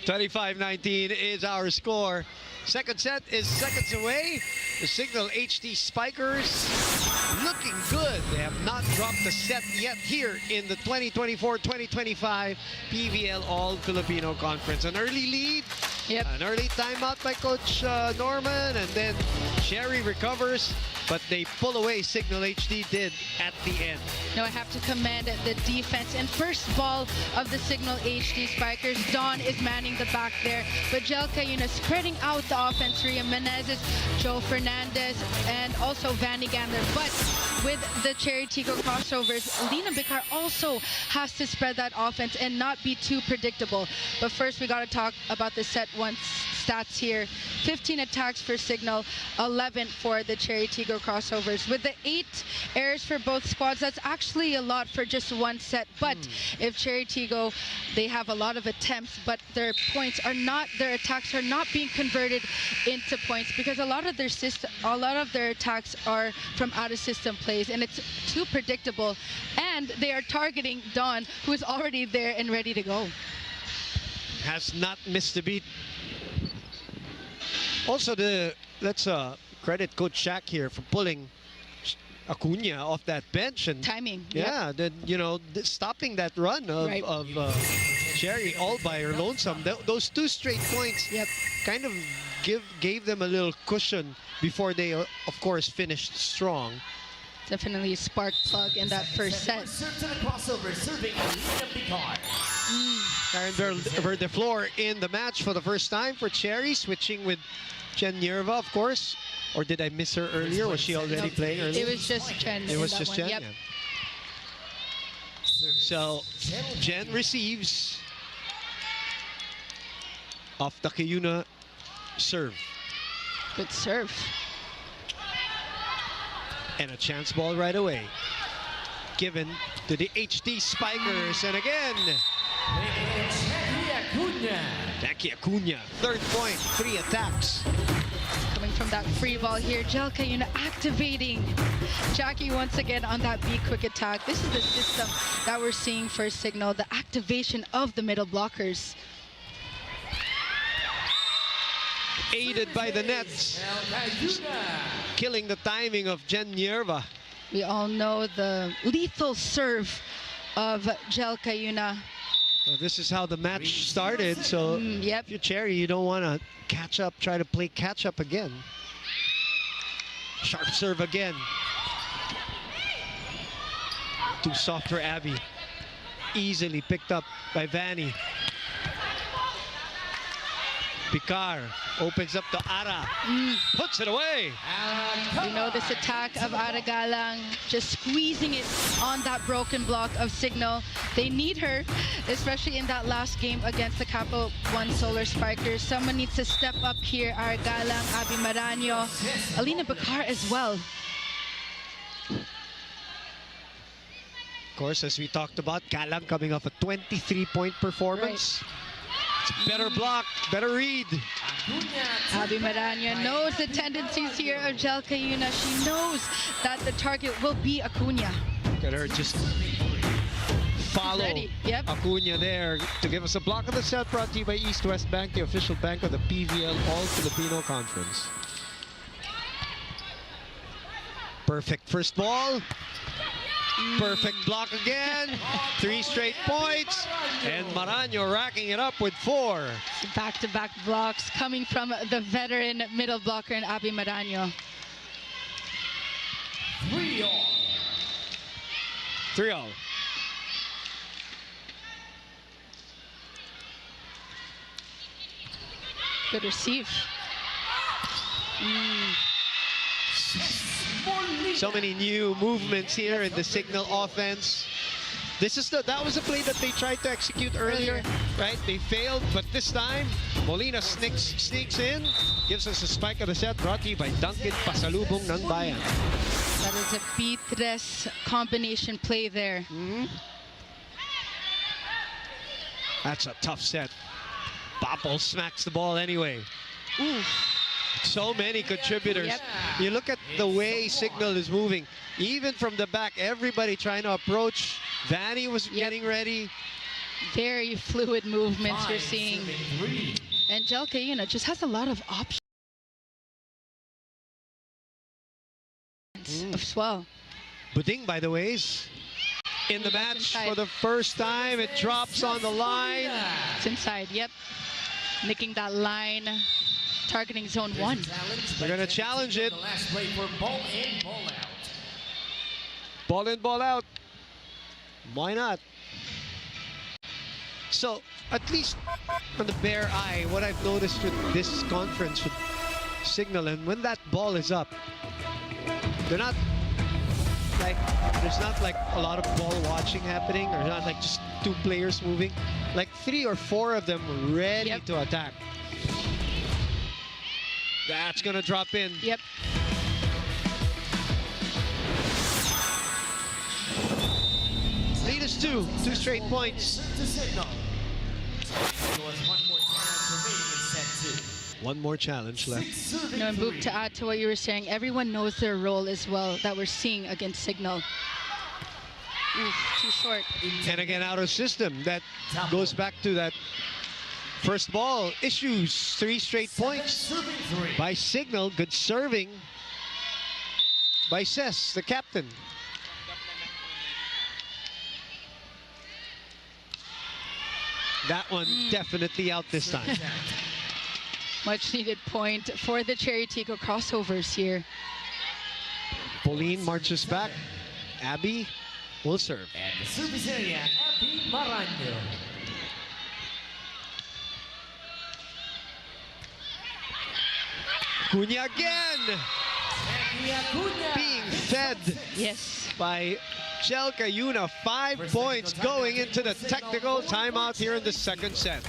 $25-19 is our score. Second set is seconds away. The Cignal HD Spikers looking good. They have not dropped a set yet here in the 2024-2025 PVL All-Filipino Conference. An early lead, an early timeout by Coach Norman, and then Chery recovers, but they pull away. Cignal HD did at the end. Now I have to commend the defense. And first ball of the Cignal HD Spikers, Dawn is manning the back there, but Jelka, spreading out the offense. Ria Menezes, Joe Fernandez, and also Vanie Gandler. But with the Chery Tiggo Crossovers, Lina Bicar also has to spread that offense and not be too predictable. But first, we got to talk about the set 1 stats here. 15 attacks for Cignal, 11 for the Chery Tiggo Crossovers. With the 8 errors for both squads, that's actually a lot for just one set. But if Chery Tiggo, they have a lot of attempts, but their attacks are not being converted into points, because a lot of their attacks are from out of system plays, and it's too predictable. And they are targeting Dawn, who is already there and ready to go. Has not missed a beat. Also, let's credit Coach Shaq here for pulling Acuna off that bench and timing. Yeah, stopping that run of Chery all by her lonesome. Those 2 straight points kind of gave them a little cushion before they, of course, finished strong. Definitely a spark plug in that first set. Serve to the crossover, serving Karen Verdeflor in the match for the first time for Chery, switching with Jen Nierva, of course. Or did I miss her earlier? Was she already playing earlier? It was just Jen. It was just Jen? Yep. Yeah. So, Jen receives off the Kiyuna serve. Good serve. And a chance ball right away. Given to the HD Spikers. And again, Jackie Acuna. 3rd point, 3 attacks. Coming from that free ball here, Jel Kayuna activating Jackie once again on that B quick attack. This is the system that we're seeing for Cignal, the activation of the middle blockers. Aided by the nets, killing the timing of Jen Nierva. We all know the lethal serve of Jel Kayuna. Well, this is how the match started, so if you're Chery, you don't want to catch up, try to play catch up again. Sharp serve again. Too soft for Abby. Easily picked up by Vanie. Picard opens up to Ara. Puts it away. We know this attack of Ara Galang, just squeezing it on that broken block of Cignal. They need her, especially in that last game against the Capo 1 Solar Spikers. Someone needs to step up here. Ara Galang, Abby Maranyo, Alina Picard as well. Of course, as we talked about, Galang coming off a 23-point performance. Right. It's better block, better read. Abby Maranyo knows the tendencies here of Jel Kayuna. She knows that the target will be Acuna. Look at her just follow Acuna there to give us a block of the set, brought to you by East West Bank, the official bank of the PVL All-Filipino Conference. Perfect first ball. Perfect block again. 3 straight points. And Maranyo racking it up with 4. Back-to-back blocks coming from the veteran middle blocker in Abby Maranyo. 3-0. Good receive. So many new movements here in the Cignal offense. That was a play that they tried to execute earlier, right? They failed, but this time, Molina sneaks in, gives us a spike of the set, brought to you by Dunkin' Pasalubong ng Bayan. That is a B3 combination play there. That's a tough set. Popple smacks the ball anyway. So many contributors. You look at the way Cignal is moving. Even from the back, everybody trying to approach. Vanie was getting ready. Very fluid movements you're seeing. And Jel Kayuna just has a lot of options as well. Buding, by the way, is in the match for the first time. It drops on the line. It's inside, nicking that line. Targeting zone 1. They're going to challenge it. The last play for ball in, ball out. Ball in, ball out. Why not? So, at least on the bare eye, what I've noticed with this conference with Cignal, and when that ball is up, they're not like, there's not like a lot of ball watching happening, or not like just 2 players moving. Like 3 or 4 of them ready to attack. That's gonna drop in. Lead us 2 straight points. One more challenge left. And Boop, to add to what you were saying, everyone knows their role as well that we're seeing against Cignal. Too short. And again, out of system. That goes back to that first ball issues. 3 straight points by Cignal. Good serving by Ses, the captain. That one definitely out this time. Much needed point for the Chery Tiggo Crossovers here. Pauline marches back. Abby will serve. And the service area, Abby Marano. Cunha again! Being fed Yes. by Jel Cayuna. 5 points going into the technical timeout here in the second set.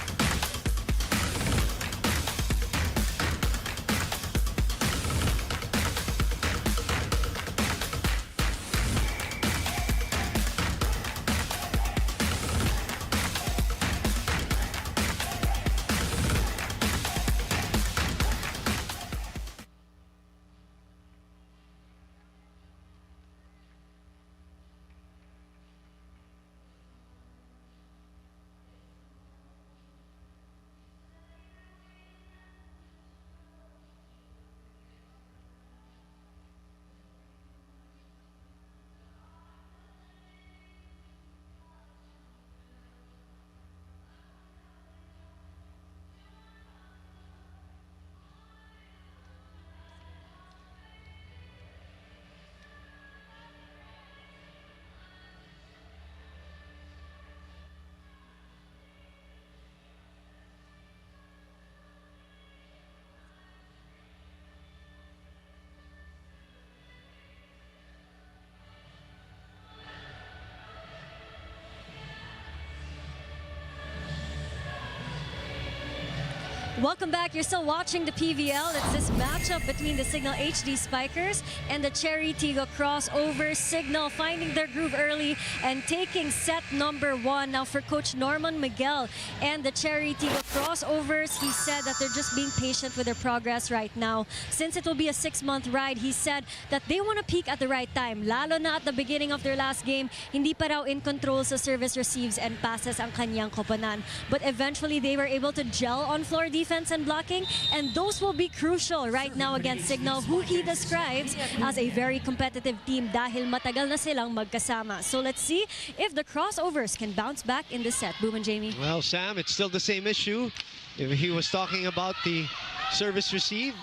Welcome back. You're still watching the PVL. It's this matchup between the Cignal HD Spikers and the Chery Tiggo Crossovers. Cignal finding their groove early and taking set number 1. Now for Coach Norman Miguel and the Chery Tiggo Crossovers, he said that they're just being patient with their progress right now. Since it will be a 6-month ride, he said that they want to peak at the right time. Lalo na at the beginning of their last game, hindi pa raw in control sa service receives and passes ang kanyang koponan. But eventually, they were able to gel on floor defense and blocking, and those will be crucial right now against Cignal, who he describes as a very competitive team dahil matagal na silang magkasama. So let's see if the Crossovers can bounce back in this set. Boom and Jamie. Well, Sam, it's still the same issue. If he was talking about the service receive,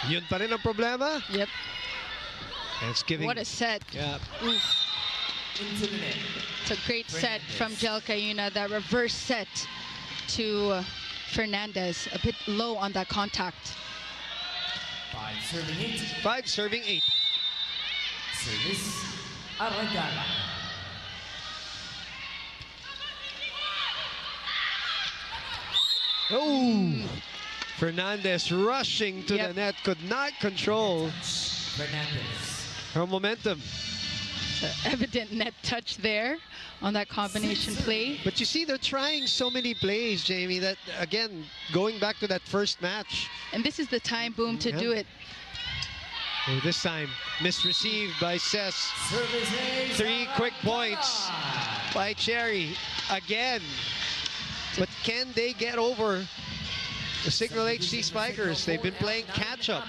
yun pa rin ang problema. Yep. And it's giving. What a set. Yeah. Into the net. It's a great set from Jel Cayuna. That reverse set to Fernandez, a bit low on that contact. 5 serving 8. 5 serving 8. Service, Aragala. Oh! Fernandez rushing to the net, could not control Fernandez. her momentum. Evident net touch there on that combination play. But you see, they're trying so many plays, Jamie, that, again, going back to that first match. And this is the time, Boom, to do it. Oh, this time, misreceived by Cess. Service 3 quick points by Chery again. But can they get over the Cignal HD Spikers? They've been playing catch-up.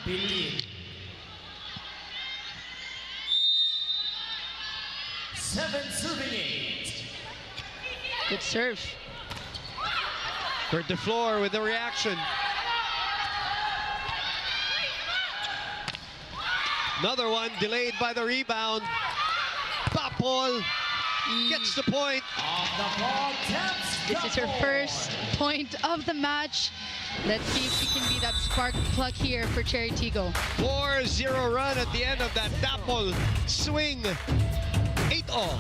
7 serving 8. Good serve. Heard the floor with the reaction. Another one delayed by the rebound. Papol gets the point. Off the ball, taps. This is her first point of the match. Let's see if she can be that spark plug here for Chery Tiggo. 4-0 run at the end of that Dapol swing. 8-all.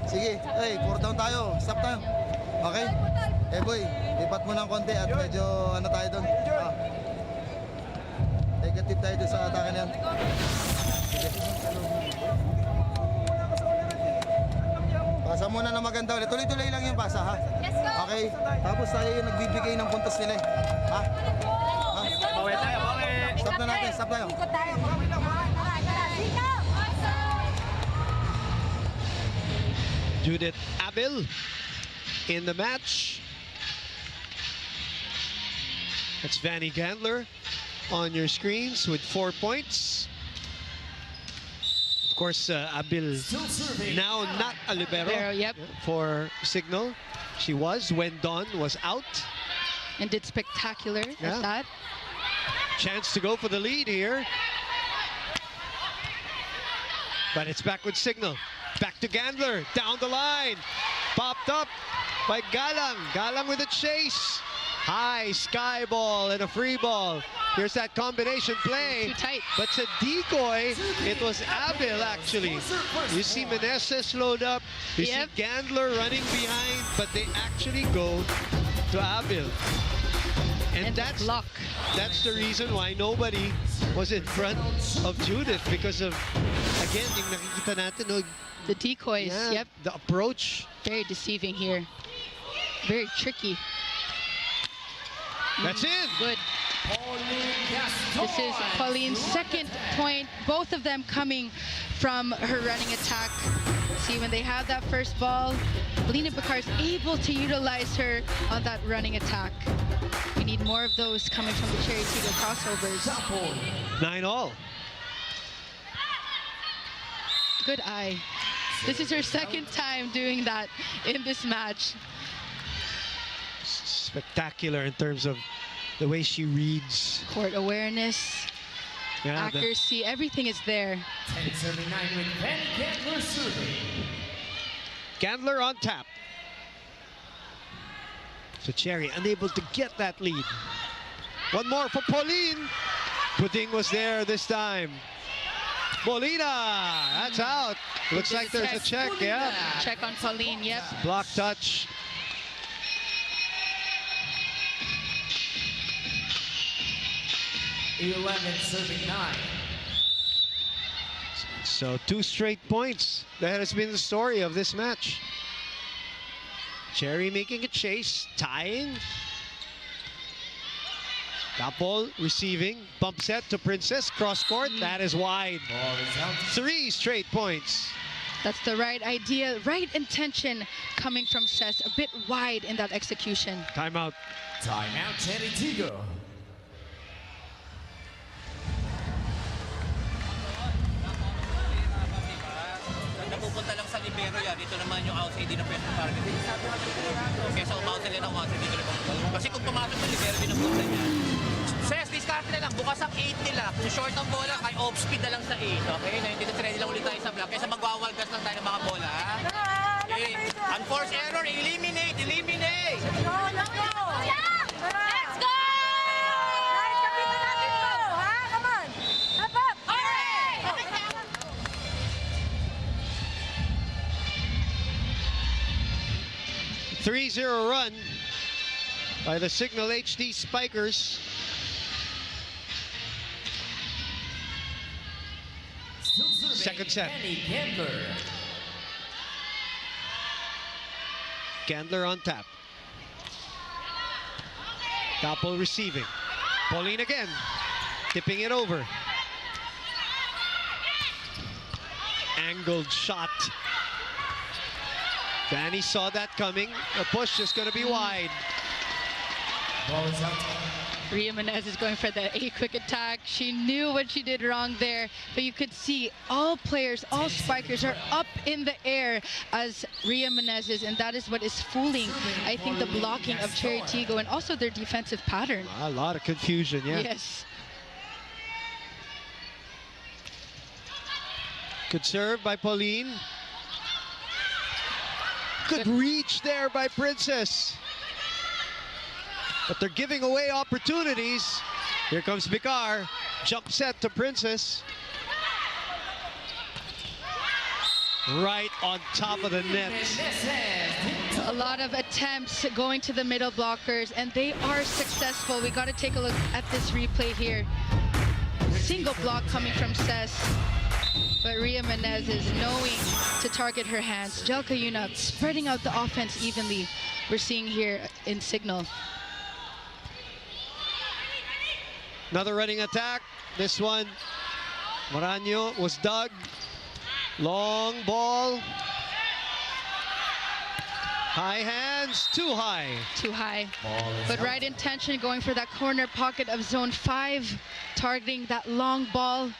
Sige, hey, 4 down tayo. Stop tayo. Okay? Eh boy, lipat mo ng konti at medyo ano tayo doon. Negative tayo doon sa atake na yan. Pasa muna na maganda ulit. Tuloy-tuloy lang yung pasa, ha? Okay? Tapos tayo yung nagbibigay ng puntos nila, eh. Ha? Bawi tayo, bawi. Stop na natin, stop tayo. Judith Abel in the match. That's Vanie Gandler on your screens with 4 points. Of course, Abil now not a libero Yep. for Cignal. She was when Don was out. And did spectacular Yeah. at that. Chance to go for the lead here. But it's back with Cignal. Back to Gandler, down the line. Popped up by Galang. Galang with a chase. High sky ball and a free ball. Here's that combination play. Too tight. But it's a decoy. It was Abil actually. You see Meneses slowed up. You Yep. see Gandler running behind, but they actually go to Abil. And that's luck. That's the reason why nobody was in front of Judith, because of, again, yung nakikita natin, no, The decoys, yeah, yep. the approach. Very deceiving here. Very tricky. That's in. Good. This is Pauline's second point. Both of them coming from her running attack. See, when they have that first ball, Lena Bacar is able to utilize her on that running attack. We need more of those coming from the Chery Tiggo Crossovers. 9-all. Good eye. This is her second time doing that in this match. Spectacular in terms of the way she reads. Court awareness, Yeah, the- accuracy, everything is there. 10-9 with Vanie Gandler serving. Gandler on tap. So Chery unable to get that lead. One more for Pauline. Pudding was there this time. Molina, that's out. Looks like there's a check, yeah. Check on Pauline, yep. Block touch. Serving 9. So 2 straight points. That has been the story of this match. Chery making a chase, tying. Tapol receiving, bump set to Princess, cross court, that is wide. Ball is out. 3 straight points. That's the right idea, right intention coming from Cess. A bit wide in that execution. Timeout. Timeout, Chery Tiggo. Napupunta lang sa libero yan. Ito naman yung outside, hindi na pwede target. Kesa umoutside yan ang outside, dito na. Kasi kung pumasok sa libero, binapunta niya. Ses, discard na lang. Bukas ang 8 nila. Kung short ang bola, kay off speed na lang sa 8. Okay? Ngayon dito ready lang ulit tayo sa block. Kesa magwawalgas lang tayo ng mga bola. Ha? Okay. Unforced error, eliminate! Eliminate! Let's go! Let's go! Let's go! Guys, kapitan natin to! Ha? Come on! Up, up! Hooray! 3-0 run by the Cignal HD Spikers. Second set. Vanie Gandler. Gandler on tap. Tapol receiving. Pauline again, tipping it over. Angled shot. Vanie saw that coming. A push is going to be wide. Ball is out. Ria Menez is going for the A quick attack. She knew what she did wrong there, but you could see all players, all spikers are up in the air as Ria Menez is, and that is what is fooling, I think, the blocking of Chery Tiggo and also their defensive pattern. A lot of confusion, yeah. Yes. Good serve by Pauline. Good reach there by Princess. But they're giving away opportunities. Here comes Bacar. Jump set to Princess. Right on top of the net. A lot of attempts going to the middle blockers, and they are successful. We got to take a look at this replay here. Single block coming from Cess, but Ria Menez is knowing to target her hands. Jelka Yuna spreading out the offense evenly. We're seeing here in Cignal. Another running attack. This one, Moraño was dug. Long ball. High hands, too high. Too high. But right intention, going for that corner pocket of zone 5, targeting that long ball.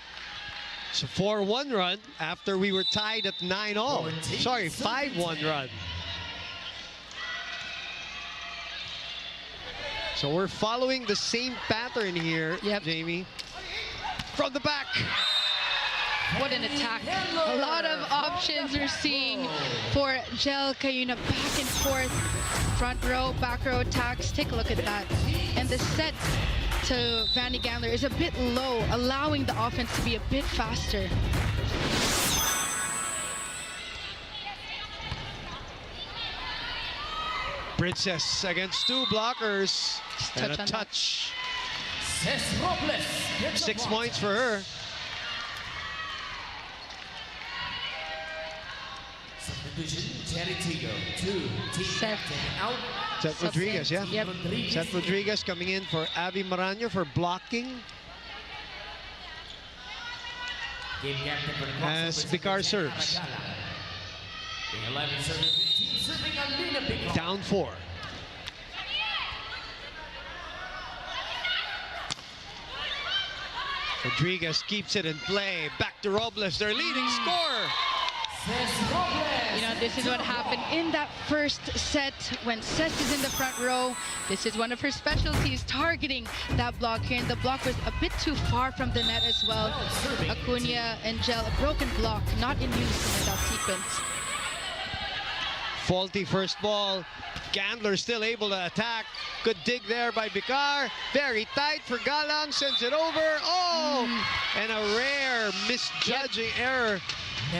It's a 4-1 run after we were tied at 9-all. Sorry, 5-1 run. So we're following the same pattern here, Jamie. From the back. What an attack. A lot of options we're seeing for Jel Cayuna. Back and forth, front row, back row attacks. Take a look at that. And the set to Vanie Gandler is a bit low, allowing the offense to be a bit faster. Princess against 2 blockers. And a touch. 6 points for her. Chery Tiggo, 2, team captain out. Seth Rodriguez, yeah. Yep. Seth Rodriguez coming in for Abby Maraño for blocking. Game captain for the As Picar serves. The 11 serving Alina Picar. Down 4. Rodriguez keeps it in play. Back to Robles, their leading scorer. You know, this is what happened in that first set when Cess is in the front row. This is one of her specialties, targeting that block here. And the block was a bit too far from the net as well. Acuna and Jel, a broken block, not in unison in that sequence. Faulty first ball. Gandler still able to attack. Good dig there by Picar. Very tight for Galang. Sends it over. Oh! And a rare misjudging error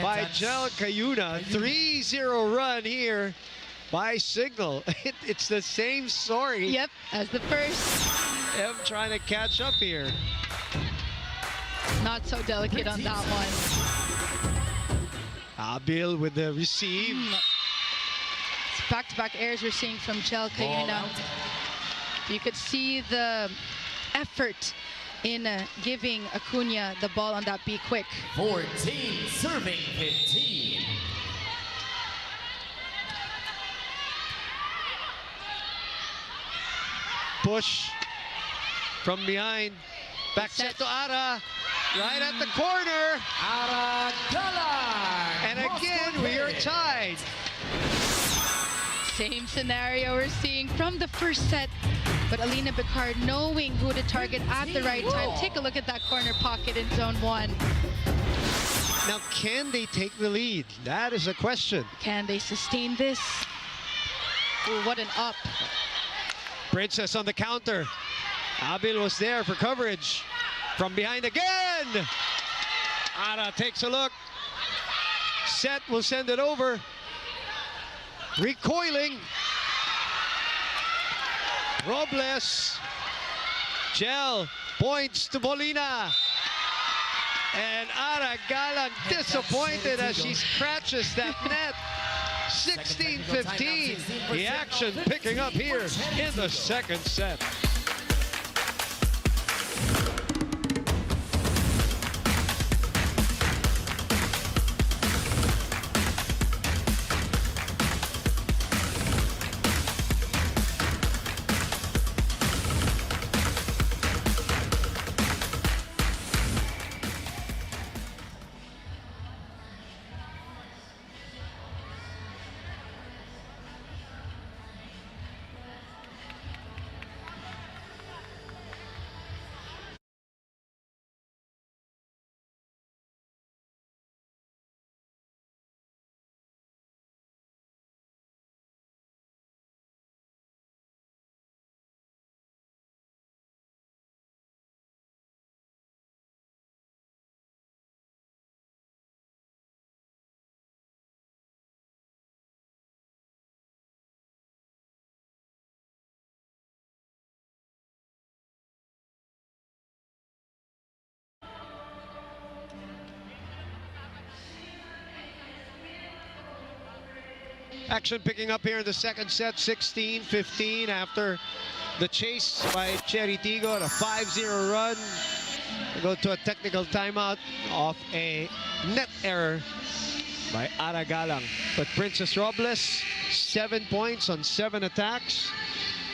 by Jel Cayuna. 3-0 run here by Cignal. It's the same story. Yep, as the first. M trying to catch up here. Not so delicate on that one. Abil with the receive. Back-to-back errors we're seeing from Jel Cayuna. You could see the effort in giving Acuna the ball on that be quick. 14 serving 15. Push from behind. Back set to Ara. Right at the corner. Ara Gandler. And again, we are tied. Same scenario we're seeing from the first set. But Alina Picard knowing who to target at the right time. Take a look at that corner pocket in zone 1. Now, can they take the lead? That is a question. Can they sustain this? Ooh, what an up. Princess on the counter. Abil was there for coverage. From behind again. Ara takes a look. Set will send it over. Recoiling. Robles. Jel points to Molina. And Ara Galang disappointed as she scratches that net. 16-15. The action picking up here in the second set. Action picking up here in the second set, 16-15 after the chase by Chery Tiggo at a 5-0 run. They go to a technical timeout off a net error by Ara Galang. But Princess Robles, 7 points on 7 attacks.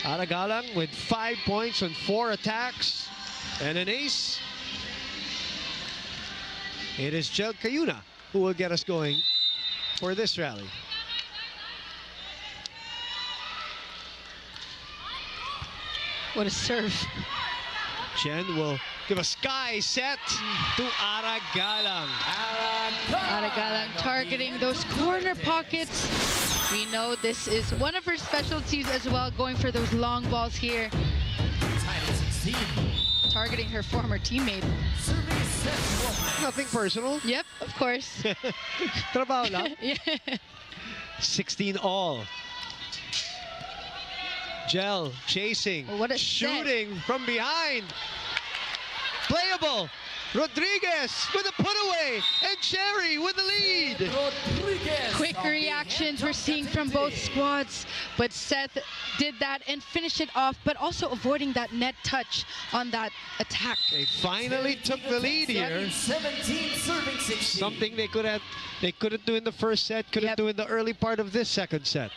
Ara Galang with 5 points on 4 attacks and an ace. It is Jel Cayuna who will get us going for this rally. What a serve. Chen will give a sky set to Ara Galang. Ara Galang targeting those corner pockets. We know this is one of her specialties as well, going for those long balls here. Targeting her former teammate. Nothing personal. Yep, of course. Trabaho lang. Yeah. 16 all. Jel chasing, What a shooting from behind. Playable. Rodriguez with a put away, and Chery with the lead. Quick reactions we're seeing from both squads, but Seth did that and finished it off, but also avoiding that net touch on that attack. They finally took the lead here. 17 serving 16. Something they couldn't do in the first set, couldn't do in the early part of this second set.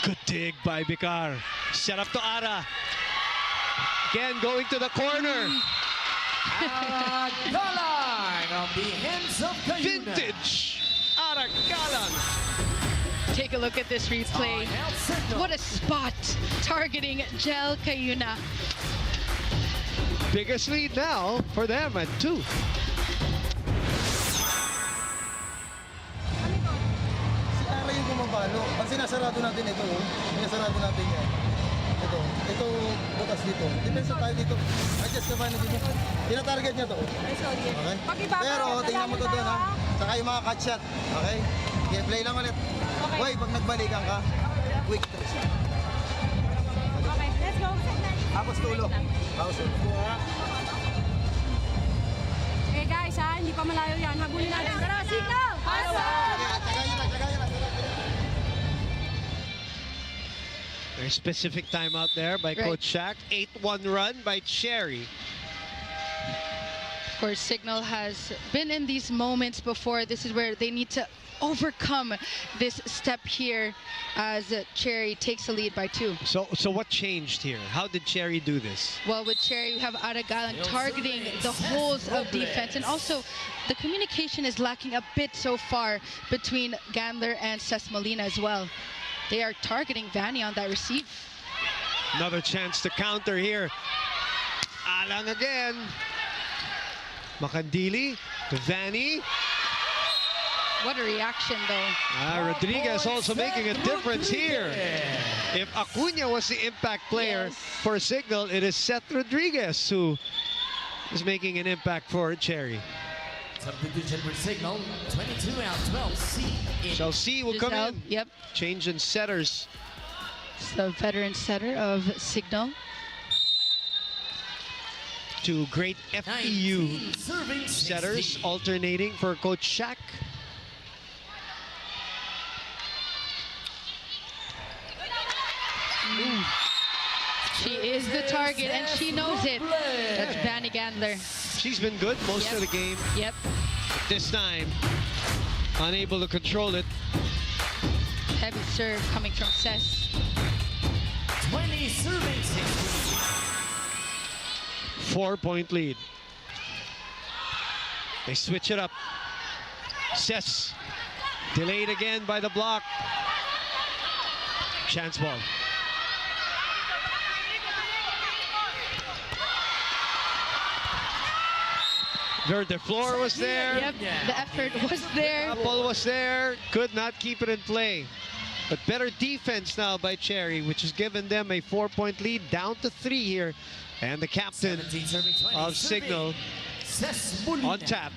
Good dig by Bicar. Set up to Ara. Again, going to the corner. Ara Galang on the hands of Cayuna. Vintage Ara Galang. Take a look at this replay. What a spot targeting Jel Cayuna. Biggest lead now for them at 2. Si Ara yung bumabalo. Pag sinasarado natin ito, sinasarado natin yan. Ito butas dito. Depensa tayo dito. Adjust naman dito. Tinatarget niya to. Okay? Pero tingnan mo to doon ha. Saka yung mga cut shot. Okay? Okay, play lang ulit. Wait, pag nagbalikan ka, quick touch. Okay, let's go. Tapos tulo. Tapos tulo. Okay guys ha, hindi pa malayo yan. Habulin natin. Tara, Cignal! Tagayin lang. Very specific timeout there by Coach Shaq. 8-1 run by Chery. Of course, Cignal has been in these moments before. This is where they need to overcome this step here as Chery takes the lead by 2. So what changed here? How did Chery do this? Well, with Chery, we have Ara Galang targeting the holes of defense, and also the communication is lacking a bit so far between Gandler and Cesc Molina as well. They are targeting Vanie on that receive. Another chance to counter here. Alang again. Makandili to Vanie. What a reaction, though. Rodriguez also making a difference here. If Acuna was the impact player for Cignal, it is Seth Rodriguez who is making an impact for Chery. Substitution for Cignal, 22 out 12. C will come in. Yep. Change in setters. It's the veteran setter of Cignal. 2 great FEU serving setters alternating for Coach Shaq. She is the target, and she knows it. That's Vanie Gandler. She's been good most of the game. Yep. This time, unable to control it. Heavy serve coming from Cesc. 20 serving 16. 4-point lead. They switch it up. Cesc delayed again by the block. Chance ball. The floor was there. Yep, the effort was there. Apple was there. Could not keep it in play. But better defense now by Chery, which has given them a 4-point lead, down to 3 here. And the captain of Cignal on tap.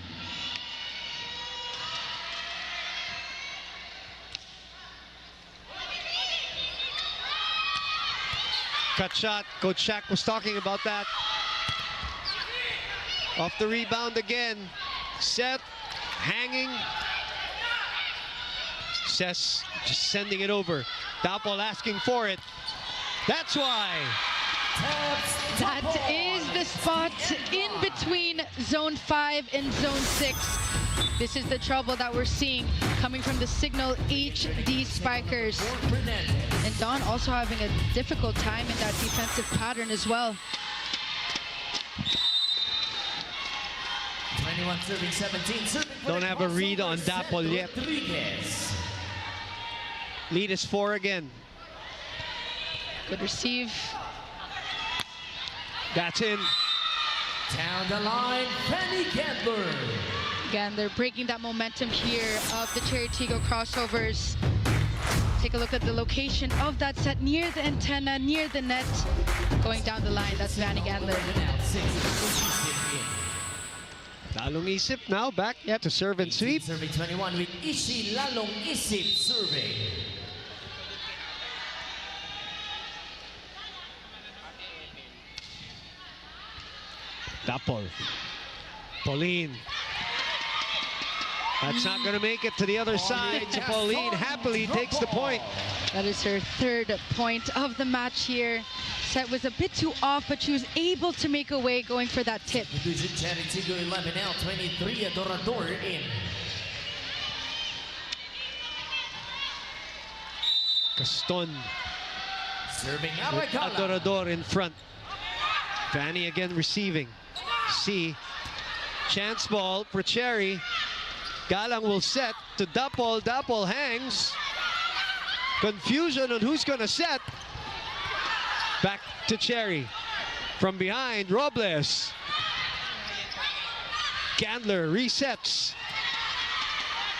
Cut shot. Coach Shaq was talking about that. Off the rebound again. Seth hanging. Cesc just sending it over. Dapol asking for it. That's why. That is the spot in between Zone 5 and Zone 6. This is the trouble that we're seeing coming from the Cignal HD Spikers. And Don also having a difficult time in that defensive pattern as well. 21 serving 17. Serving for Don't the have a read crossover on set, Dapol yet. Rodriguez. Lead is 4 again. Good receive. That's in. Down the line, Vanie Gandler. Again, they're breaking that momentum here of the Chery Tiggo Crossovers. Take a look at the location of that set near the antenna, near the net. Going down the line, that's Vanie Gandler. Lalong isip now back to serve and sweep. Serving 21 with Ishi Lalong Isip serving. Dapol. Pauline. That's not going to make it to the other side. Pauline happily takes the point. That is her third point of the match here. Set was a bit too off, but she was able to make a way going for that tip. Division Chery Tiggo 11 L 23 Adorador in. Caston. Serving With Aragala. Adorador in front. Vanie again receiving. C. Chance ball for Chery. Galang will set to Dapol. Dapol hangs. Confusion on who's going to set. Back to Chery. From behind, Robles. Gandler resets.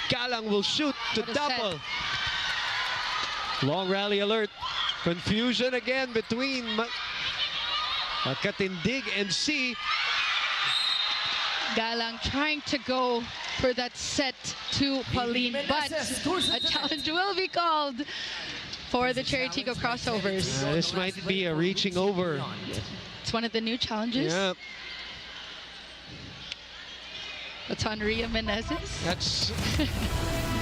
Galang will shoot to What a Dapol. Long rally alert. Confusion again between Katindig and C. Galang trying to go for that set to Pauline, but a challenge will be called for the Chery Tiggo Crossovers. This might be a reaching over. It's one of the new challenges. Yeah, That's on Ria Menezes. that's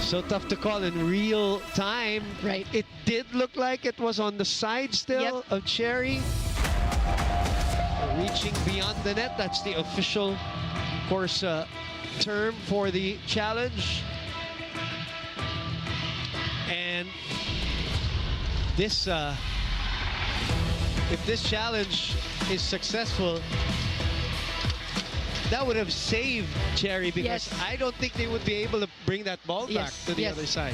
so tough to call in real time. Right. It did look like it was on the side still of Chery. Reaching beyond the net. That's the official, of course, term for the challenge. And this, if this challenge is successful, that would have saved Chery, because Yes. I don't think they would be able to bring that ball back Yes, to the yes. other side.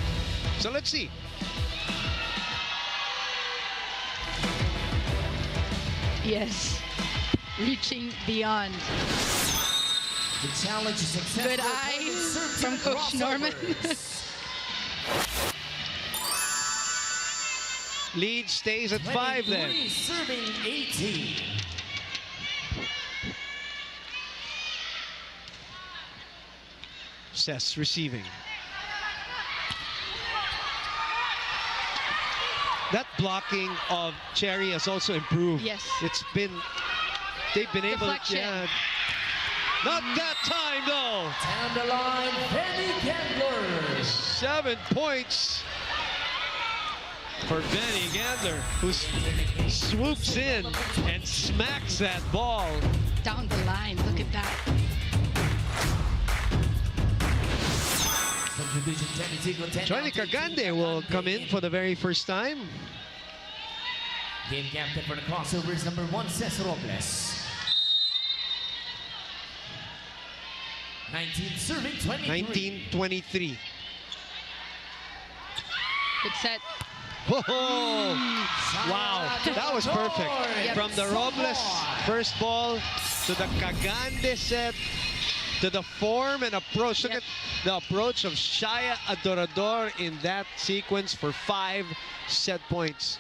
So let's see. Yes. Reaching beyond. The challenge is successful. Good eye from Coach Norman. Lead stays at 5 then. 23 serving 18. Sess receiving. That blocking of Chery has also improved. Yes. It's been, they've been able to, Deflection. not that time though. Down the line, Vanie Gandler. 7 points for Vanie Gandler, who swoops in and smacks that ball. Down the line, look at that. Subdivision Chery Tiggo 10 Chery Cagande will come in for the very first time. Game captain for the crossovers, number 1, Cesar Robles. 19 serving 23. 19-23. Good set. Whoa! Wow, that was perfect. Yep. From the Robles first ball to the Cagande set to the form and approach. Look Yep. at the approach of Shaya Adorador in that sequence for 5 set points.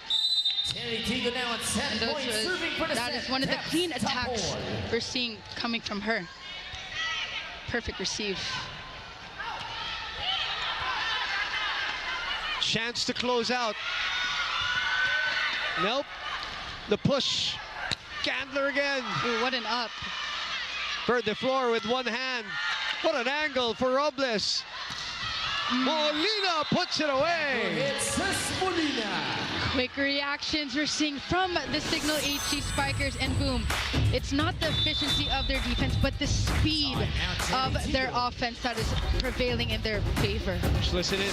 Chery Tiggo now at 7 Those points, was- serving for the that set. is one of the That's clean top attacks board. we're seeing coming from her. Perfect receive. Chance to close out. Nope. The push. Gandler again. Ooh, what an up. Bird the floor with one hand. What an angle for Robles. Molina puts it away. It's Molina. Quick reactions we're seeing from the Cignal HD Spikers, and boom. It's not the efficiency of their defense, but the speed of their offense that is prevailing in their favor. Just listen in.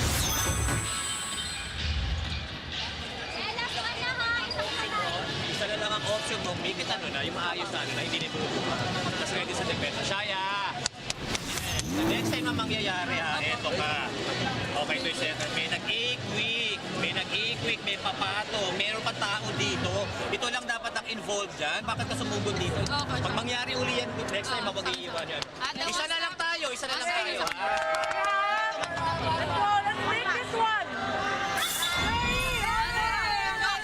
Isa na lang ang option mo, make it ano na, yung maayos na ano na, hindi nito. Tapos ready sa depensa. Shaya! Next time ang mangyayari ha, eto ka. Okay, to second. May nag-i-quick, may papato, meron pa tao dito. Ito lang dapat ang involved dyan. Bakit ka sumugod dito? Pag mangyari uli yan, next time mag-iiwan yan. Isa na lang tayo, ha? Let's take this one.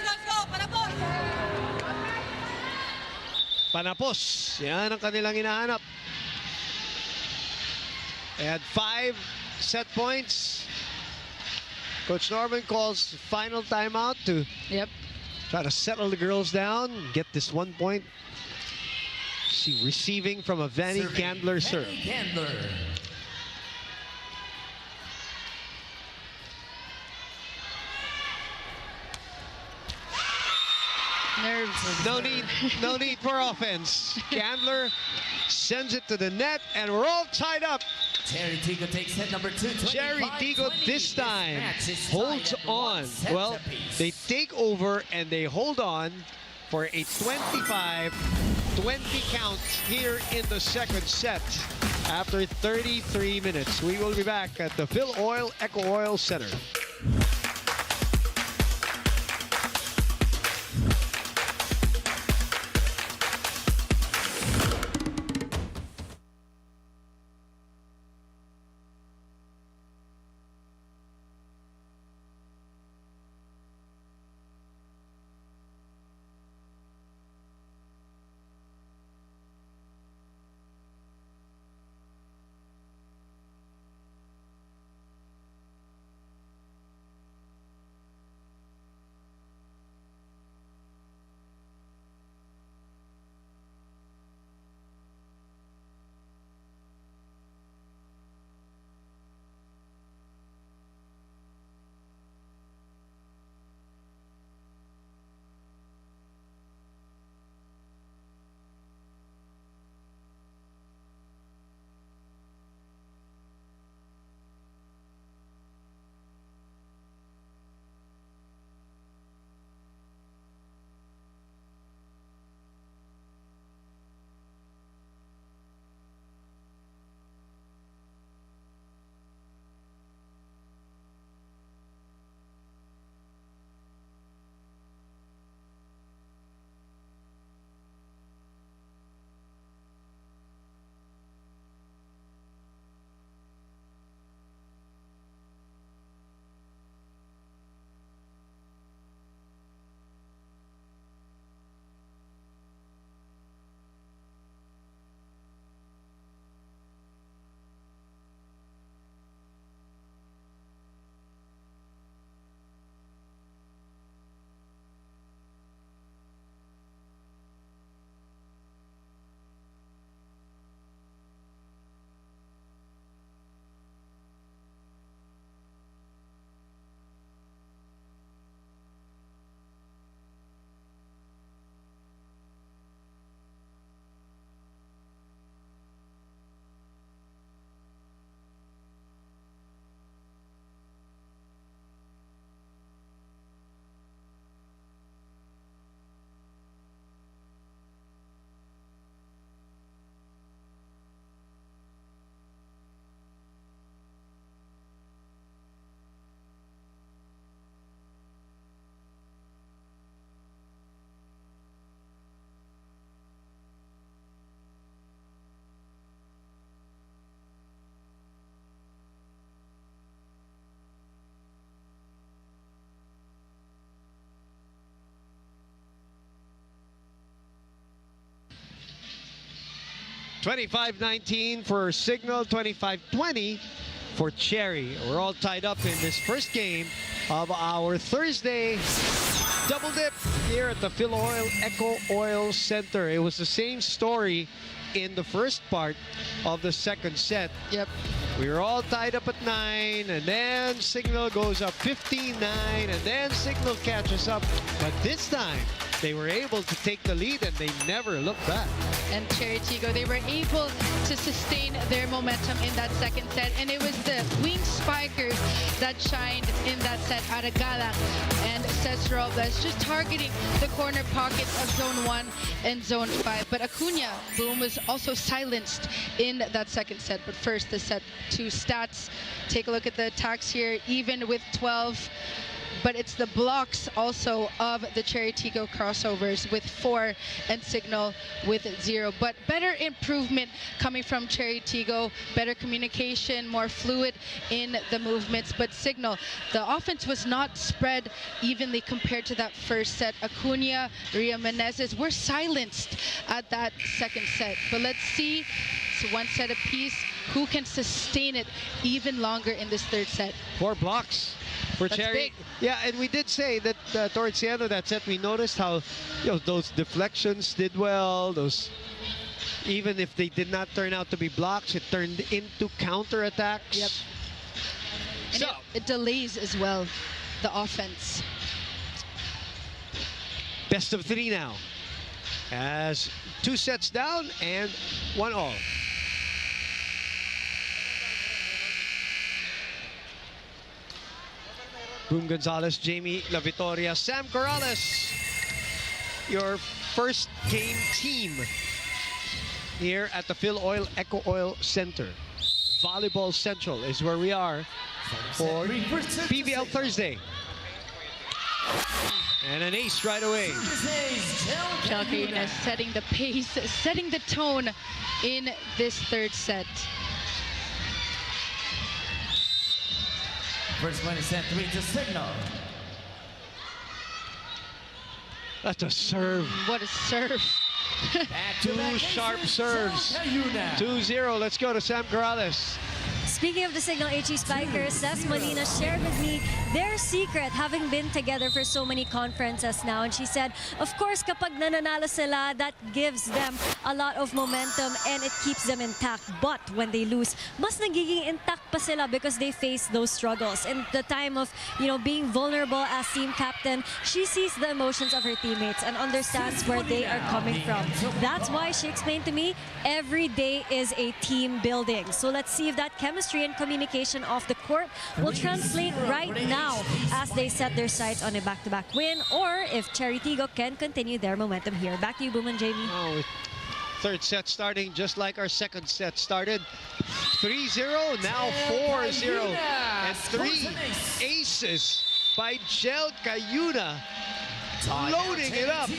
Let's go. Panapos. Panapos. Yan ang kanilang hinahanap. They had 5 set points. Coach Norman calls final timeout to try to settle the girls down, get this 1 point. She receiving from a Vanie Gandler serve. Vanie Gandler. No need for offense. Gandler sends it to the net, and we're all tied up. Chery Tiggo takes set number 2. Chery Tiggo this time holds on. Well, they take over and they hold on for a 25-20 count here in the second set after 33 minutes. We will be back at the Phil Oil Eco Oil Center. $25-19 for Cignal, $25-20 for Chery. We're all tied up in this first game of our Thursday double dip here at the Phil Oil Eco Oil Center. It was the same story in the first part of the second set. We were all tied up at 9, and then Cignal goes up 15-9, and then Cignal catches up. But this time, they were able to take the lead, and they never looked back. And Chery Tiggo, they were able to sustain their momentum in that second set, and it was the wing spikers that shined in that set. Aragala and Cesc Robles just targeting the corner pockets of Zone 1 and Zone 5. But Acuna, boom, was also silenced in that second set. But first, the set 2 stats. Take a look at the attacks here, even with 12. But it's the blocks also of the Chery Tiggo Crossovers with 4 and Cignal with 0. But better improvement coming from Chery Tiggo, better communication, more fluid in the movements. But Cignal, the offense was not spread evenly compared to that first set. Acuna, Ria Menezes were silenced at that second set. But let's see, it's 1 set apiece. Who can sustain it even longer in this third set? 4 blocks for That's Chery. big. Yeah, and we did say that towards the end of that set, we noticed how those deflections did well. Those, even if they did not turn out to be blocks, it turned into counterattacks. Yep. And So it delays as well the offense. best of 3 now, as 2 sets down and 1 all. Boom Gonzalez, Jamie La Victoria, Sam Corrales, your first game team here at the Phil Oil Eco Oil Center. Volleyball Central is where we are for PVL Thursday. And an ace right away. Chalcarina setting the pace, setting the tone in this third set. First point is set 3 to Cignal. That's a serve. What a serve. Two sharp serves. 2-0. Let's go to Sam Corrales. Speaking of the Cignal HD Spikers, Cesc Molina shared with me their secret, having been together for so many conferences now. And she said, of course, kapag nananalo sila, that gives them a lot of momentum and it keeps them intact. But when they lose, mas nagiging intact pa sila because they face those struggles. In the time of, being vulnerable as team captain, she sees the emotions of her teammates and understands where they are coming from. That's why she explained to me, every day is a team building. So let's see if that chemistry and communication off the court will translate right now as they set their sights on a back-to-back win, or if Chery Tiggo can continue their momentum here. Back to you, Boom and Jamie. Oh, third set starting just like our second set started. 3-0, now 4-0. And 3 aces by Jel Cayuna, loading it up.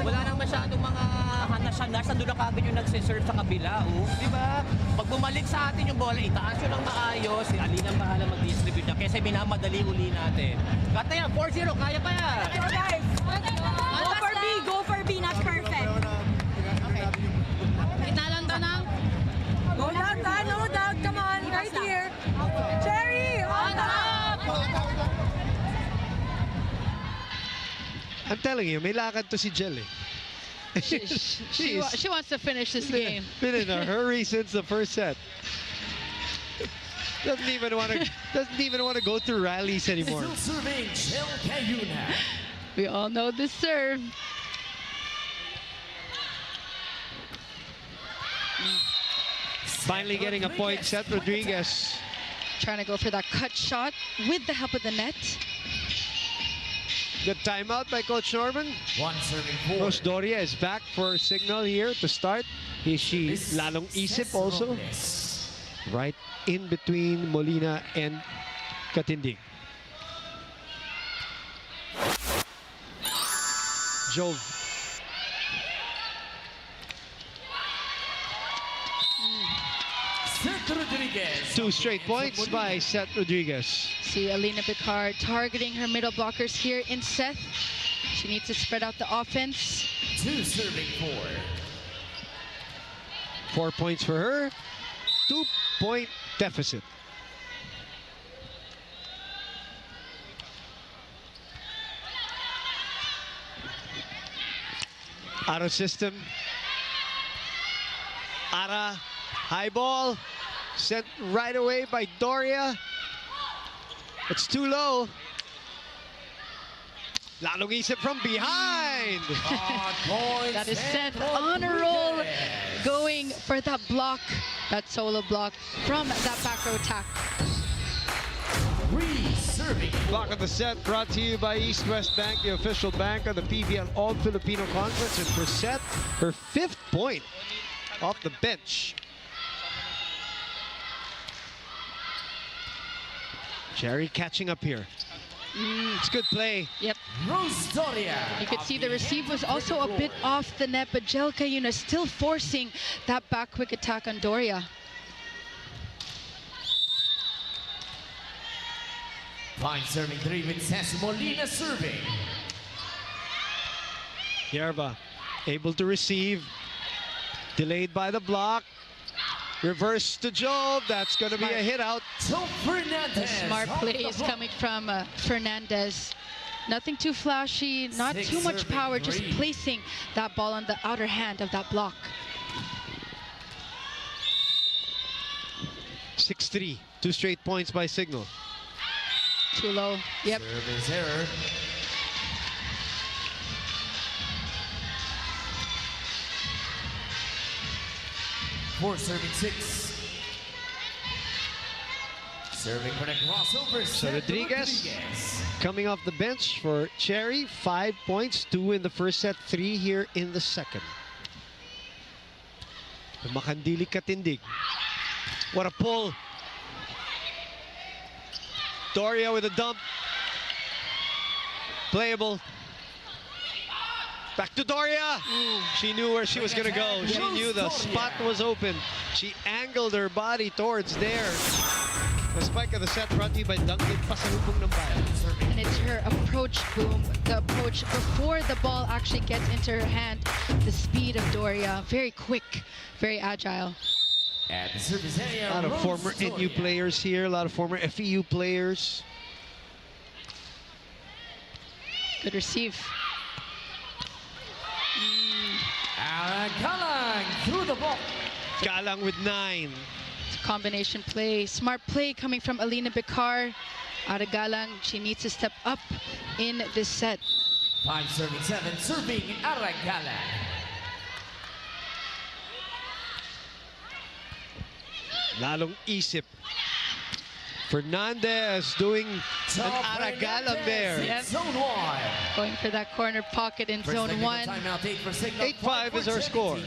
Wala nang masyadong mga hanas-hanas. Nandun na kagad yung nagsiserve sa kabila. Oh. Di ba? Pag bumalik sa atin yung bola, itaas yun ang maayos. Si Ali nang bahala mag-distribute niya. Kesa minamadali uli natin. Kata yan, 4-0. Kaya pa yan. Go guys! Go for B! Go for B! Not perfect. Okay. Italanda na. Go down, no doubt. Come on, right here. Chery! On top! I'm telling you, may lakad to si Jel eh. She wants to finish this game. Been in a hurry since the first set. Doesn't even want to go through rallies anymore. Still serving Jel Cayuna. We all know the serve. Finally getting a point, Seth Rodriguez. Trying to go for that cut shot with the help of the net. Good timeout by Coach Norman. 1 serving 4. Coach Doria is back for Cignal here to start. She lalong isip also. Right in between Molina and Katinding. Jove. Seth Rodriguez. 2 straight points by Seth Rodriguez. See Alina Picard targeting her middle blockers here in Seth. She needs to spread out the offense. 2 serving 4. 4 points for her. 2-point deficit. Out of system. Ara, high ball. Sent right away by Doria. It's too low. Lalong isip from behind. That is Seth on a roll. going for that block, that solo block from that back row attack. Serving. Block of the set brought to you by East West Bank, the official bank of the PVL All-Filipino Conference. And for set, her 5th point off the bench. Chery catching up here. It's good play. Yep. Rose Doria. You could see the receive was also a bit off the net, but Jel Cayuna still forcing that back quick attack on Doria. Fine serving 3 with Ceci Molina serving. Yerba able to receive. Delayed by the block. Reverse to Job. That's going to be a hit out. So Fernandez. The smart play is coming from Fernandez. Nothing too flashy, not too much power, just placing that ball on the outer hand of that block. 6-3. 2 straight points by Cignal. Too low. Yep. Service error. For serving 6. Serving for the crossover. So Rodriguez coming off the bench for Chery. 5 points, 2 in the first set, 3 here in the second. Makandili katindig. What a pull. Doria with a dump. Playable. Back to Doria. She knew where she was going to go. She knew the spot was open. She angled her body towards there. The spike of the set brought to you by Duncan Pasalubong ng Bayan. And it's her approach boom, the approach before the ball actually gets into her hand. The speed of Doria, very quick, very agile. At the service area, A lot of Rose former Doria. NU players here, a lot of former FEU players. Good receive. Galang through the ball. Galang with 9. It's a combination play, smart play coming from Alina Bicar. Galang, she needs to step up in this set. Fine serving 7, serving Aragala. Lalong isip. Fernandez doing an Aragalang there. Yep. Zone 1. Going for that corner pocket in First zone technical 1. Timeout take for Cignal. 8-5 is our score.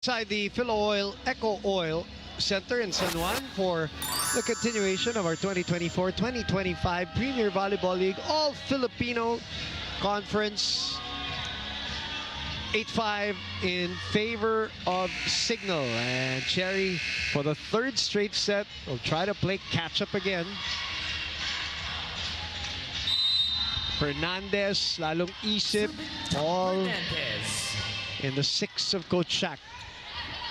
Inside the Phil Oil Eco Oil Center in San Juan for the continuation of our 2024-2025 Premier Volleyball League All-Filipino Conference. 8-5 in favor of Cignal, and Chery for the 3rd straight set will try to play catch-up again. Fernandez, lalong isip, all in the 6 of Coach Shaq.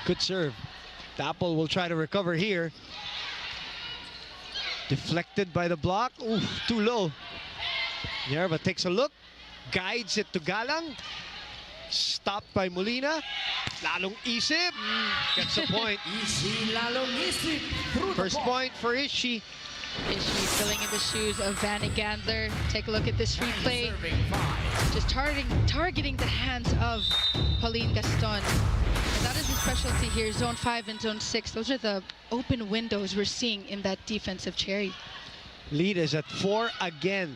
Good serve. Dapple will try to recover here. Deflected by the block. Ooh, too low. Yerba takes a look. Guides it to Galang. Stopped by Molina. Lalong isip. Gets the point. First point for Ishi. Ishi filling in the shoes of Vanie Gandler. Take a look at this replay. Just targeting the hands of Pauline Gaston. And that is the specialty here, zone 5 and zone 6. Those are the open windows we're seeing in that defense of Chery. Lead is at 4 again.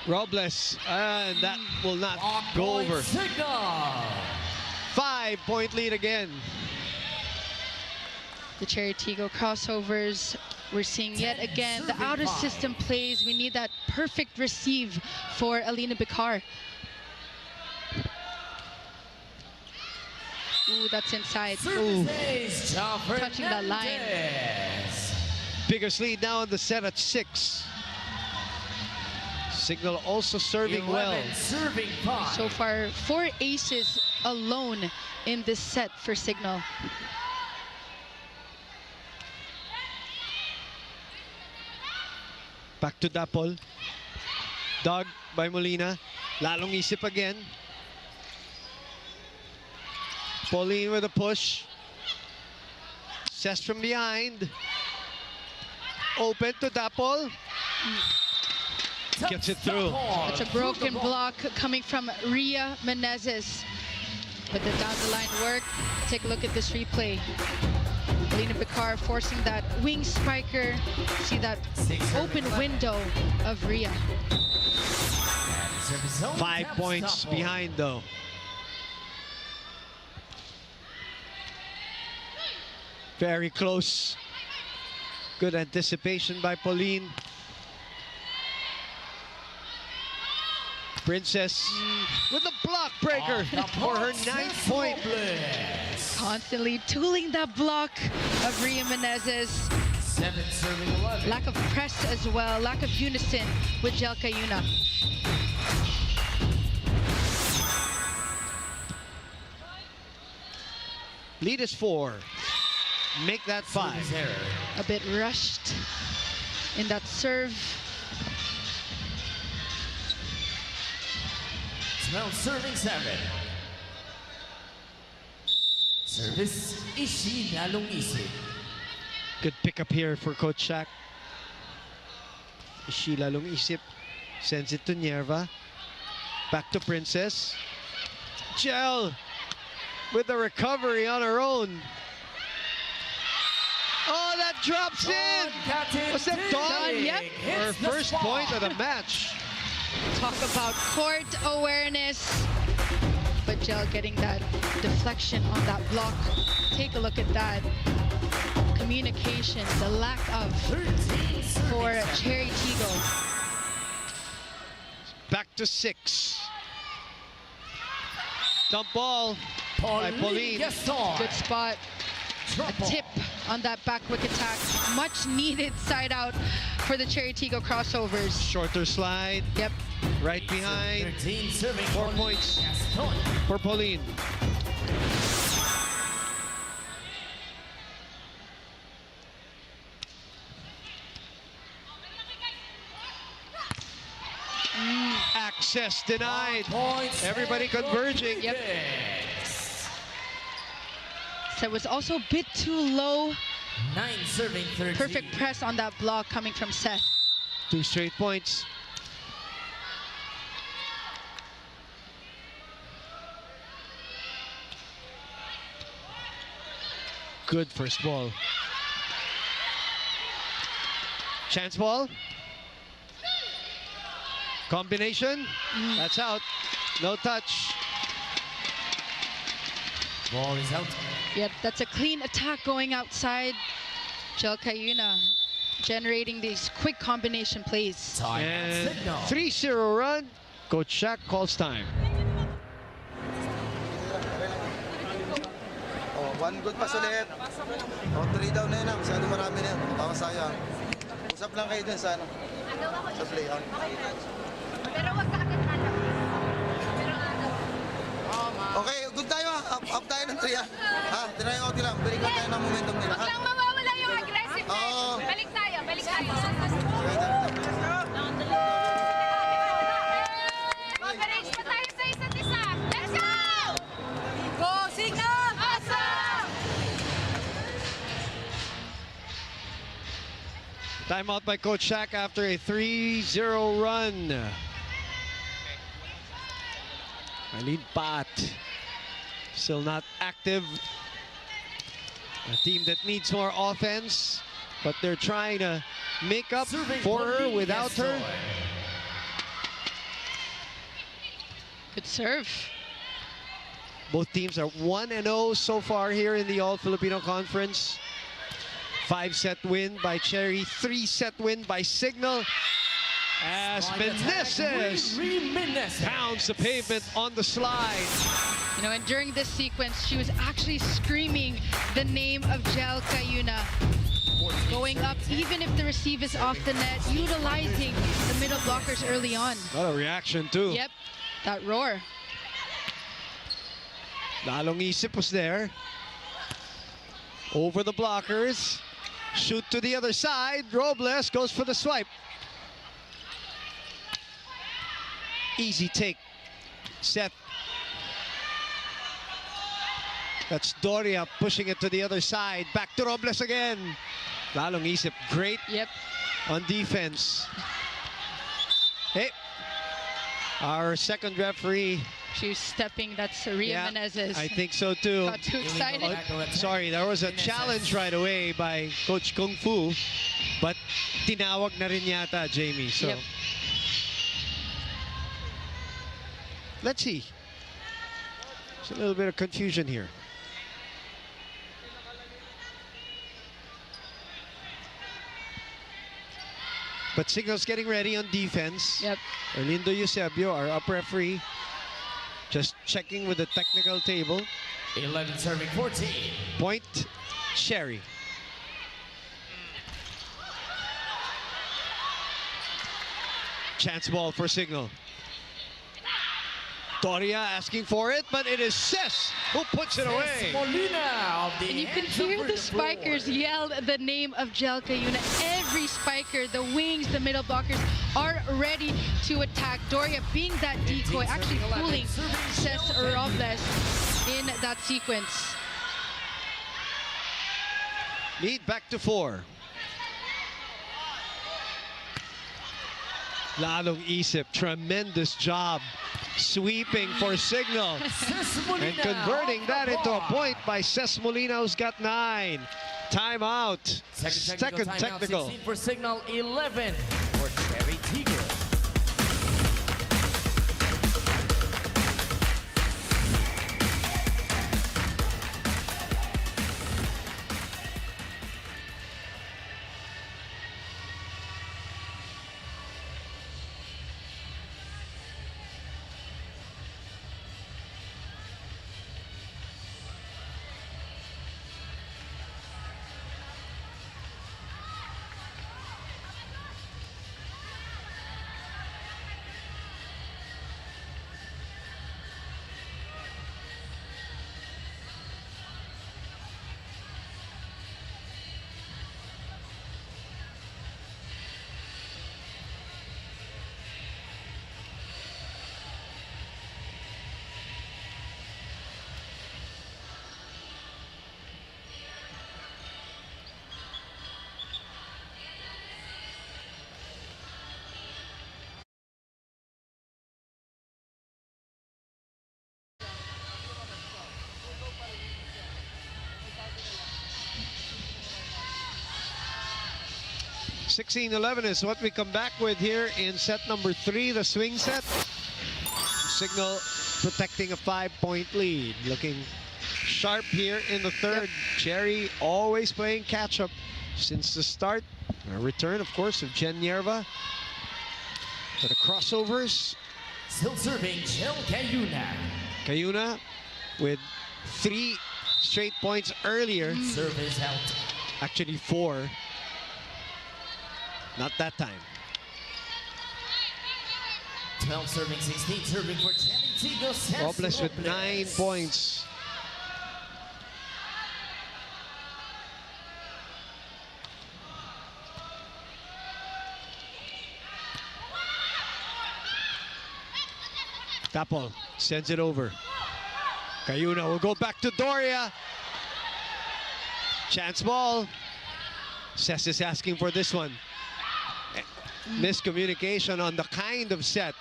Robles, and that will not go over. Cignal. 5-point lead again. The Chery Tiggo Crossovers, we're seeing yet again the outer system plays. We need that perfect receive for Alina Bicar. Ooh, that's inside. Ooh. Touching that line. Biggest lead now in the set at 6. Cignal also serving well. Serving 5. So far, 4 aces alone in this set for Cignal. Back to Dapol. Dug by Molina. Lalong isip again. Pauline with a push. Cess from behind. Open to Dapol. Gets it through. It's a broken block coming from Ria Menezes. But the down the line work. Take a look at this replay. Alina Bicar forcing that wing spiker. See that open window of Ria. 5 points behind though. Very close. Good anticipation by Pauline. Princess with a block breaker for her 9th point. Constantly tooling that block of Ria Menezes. 7 serving 11. Lack of press as well, lack of unison with Jelka Yuna. Lead is 4. Make that 5. A bit rushed in that serve. Smell serving 7. Service Ishi lalong isip. Good pickup here for Coach Shaq. Ishi lalong isip. Sends it to Nierva. Back to Princess. Gel with the recovery on her own. Oh, that drops in! Was that Dawn? Yep. Her first point of the match. Talk about court awareness. But Gel getting that deflection on that block. Take a look at that. Communication, the lack of for Chery Tiggo. Back to 6. Dump ball by Pauline. Good spot. A tip on that back wick attack. Much needed side out for the Chery Tiggo Crossovers. Shorter slide. Yep. Right behind. 4 points for Pauline. Access denied. Everybody converging. Yep. So it was also a bit too low. 9 serving 13. Perfect press on that block coming from Seth. 2 straight points. Good first ball. Chance ball. Combination. That's out. No touch. Ball is out. Yep, that's a clean attack going outside. Jelka Yuna generating these quick combination plays. And 3-0 run. Coach Shaq calls time. Oh, 1 good pass ulit. Oh, 3 down na yun. Masyado marami na yun. Baka sayang. Usap lang kayo dun sa ano. Sa play. Pero wag ka agad na lang. Okay, good tayo ha. Up tayo ng 3 ha. Ha, try out lang. Balikan tayo ng momentum nila. Wag lang mawawala yung aggressiveness. Oo. Balik tayo, balik tayo. Coverage pa tayo sa isa't isa. Let's go! Go, Cignal! Awesome! Timeout by Coach Shaq after a 3-0 run. Eileen Pat still not active. A team that needs more offense, but they're trying to make up Serving for her Vanie without her? Gandler. Good serve. Both teams are 1-0 so far here in the All-Filipino Conference. 5-set win by Chery, 3-set win by Cignal. As Meneses pounds the pavement on the slide. You know, and during this sequence, she was actually screaming the name of Jel Cayuna. Going up, even if the receive is off the net, utilizing the middle blockers early on. What a reaction too. Yep, that roar. Lalong isip was there. Over the blockers. Shoot to the other side. Robles goes for the swipe. Easy take. Seth. That's Doria pushing it to the other side. Back to Robles again. Lalong isip. Great on defense. Hey. Our second referee. She was stepping, that's Ria Meneses. I think so too. Got too excited. Sorry, there was a challenge right away by Coach Kung Fu, but tinawag na rin yata Jamie. So let's see. There's a little bit of confusion here. But Cignal's getting ready on defense. Yep. Erlindo Eusebio, our up referee, just checking with the technical table. 11 serving 14. Point, Chery. Chance ball for Cignal. Doria asking for it, but it is Ses who puts it away. And you can hear the spikers yell the name of Jel Cayuna. Every spiker, the wings, the middle blockers are ready to attack. Doria being that decoy, actually fooling Ses Robles in that sequence. Lead back to 4. Lalong isip, tremendous job sweeping for Cignal and converting that into a point by Ses Molina, who's got 9. Timeout. Second technical. 16 for Cignal, 11 for Chery Tiggo. (16-11) is what we come back with here in set number 3, the swing set. Cignal protecting a 5-point lead. Looking sharp here in the third. Chery always playing catch-up since the start. A return, of course, of Jen Yerva for the crossovers. Still serving Jel Cayuna. Cayuna with 3 straight points earlier. Service out. Actually 4. Not that time. 12 serving 16, serving for Chery Tiggo. Robles with 9 points. Tapol sends it over. Cayuna will go back to Doria. Chance ball. Ses is asking for this one. Miscommunication on the kind of set.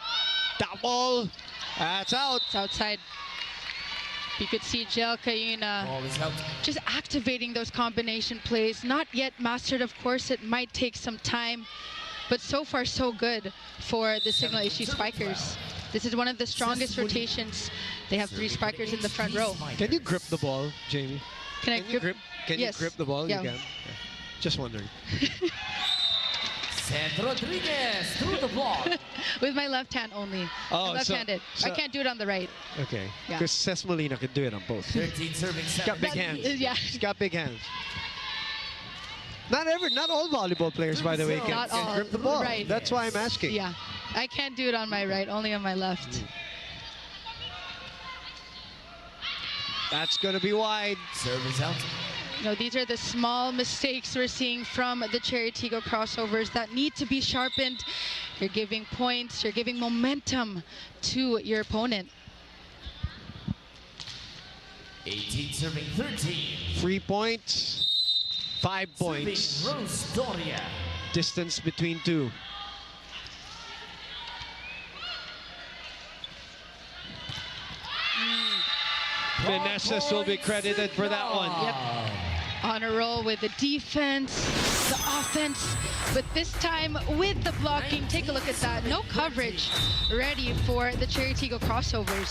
Tapol. That's out. It's outside. You could see Gel Cayuna Ball is out. just activating those combination plays. Not yet mastered, of course. It might take some time, but so far so good for the Cignal HD Spikers. This is one of the strongest rotations. They have 3 Spikers in the front row. Can you grip the ball, Jamie? Can I Can you grip? Can Yes. you grip the ball? Yeah. You can. Yeah. Just wondering. Seth Rodriguez through the block. With my left hand only. Oh, I'm left-handed. so- I can't do it on the right. Okay. Yeah. Because Cesc Molina can do it on both. 13 serving He's got big seven. hands. Yeah. He's got big hands. Not all volleyball players, by the way, Not can all, grip the ball. right. That's why I'm asking. Yeah. I can't do it on my right, only on my left. That's going to be wide. Service out. No, these are the small mistakes we're seeing from the Chery Tiggo Crossovers that need to be sharpened. You're giving points, you're giving momentum to your opponent. 18 serving 13. 3 points. 5 points. Serving Rose Doria. Distance between two. Meneses will be credited for that one. Yep. On a roll with the defense, the offense, but this time with the blocking. Take a look at that. No coverage ready for the Chery Tiggo Crossovers.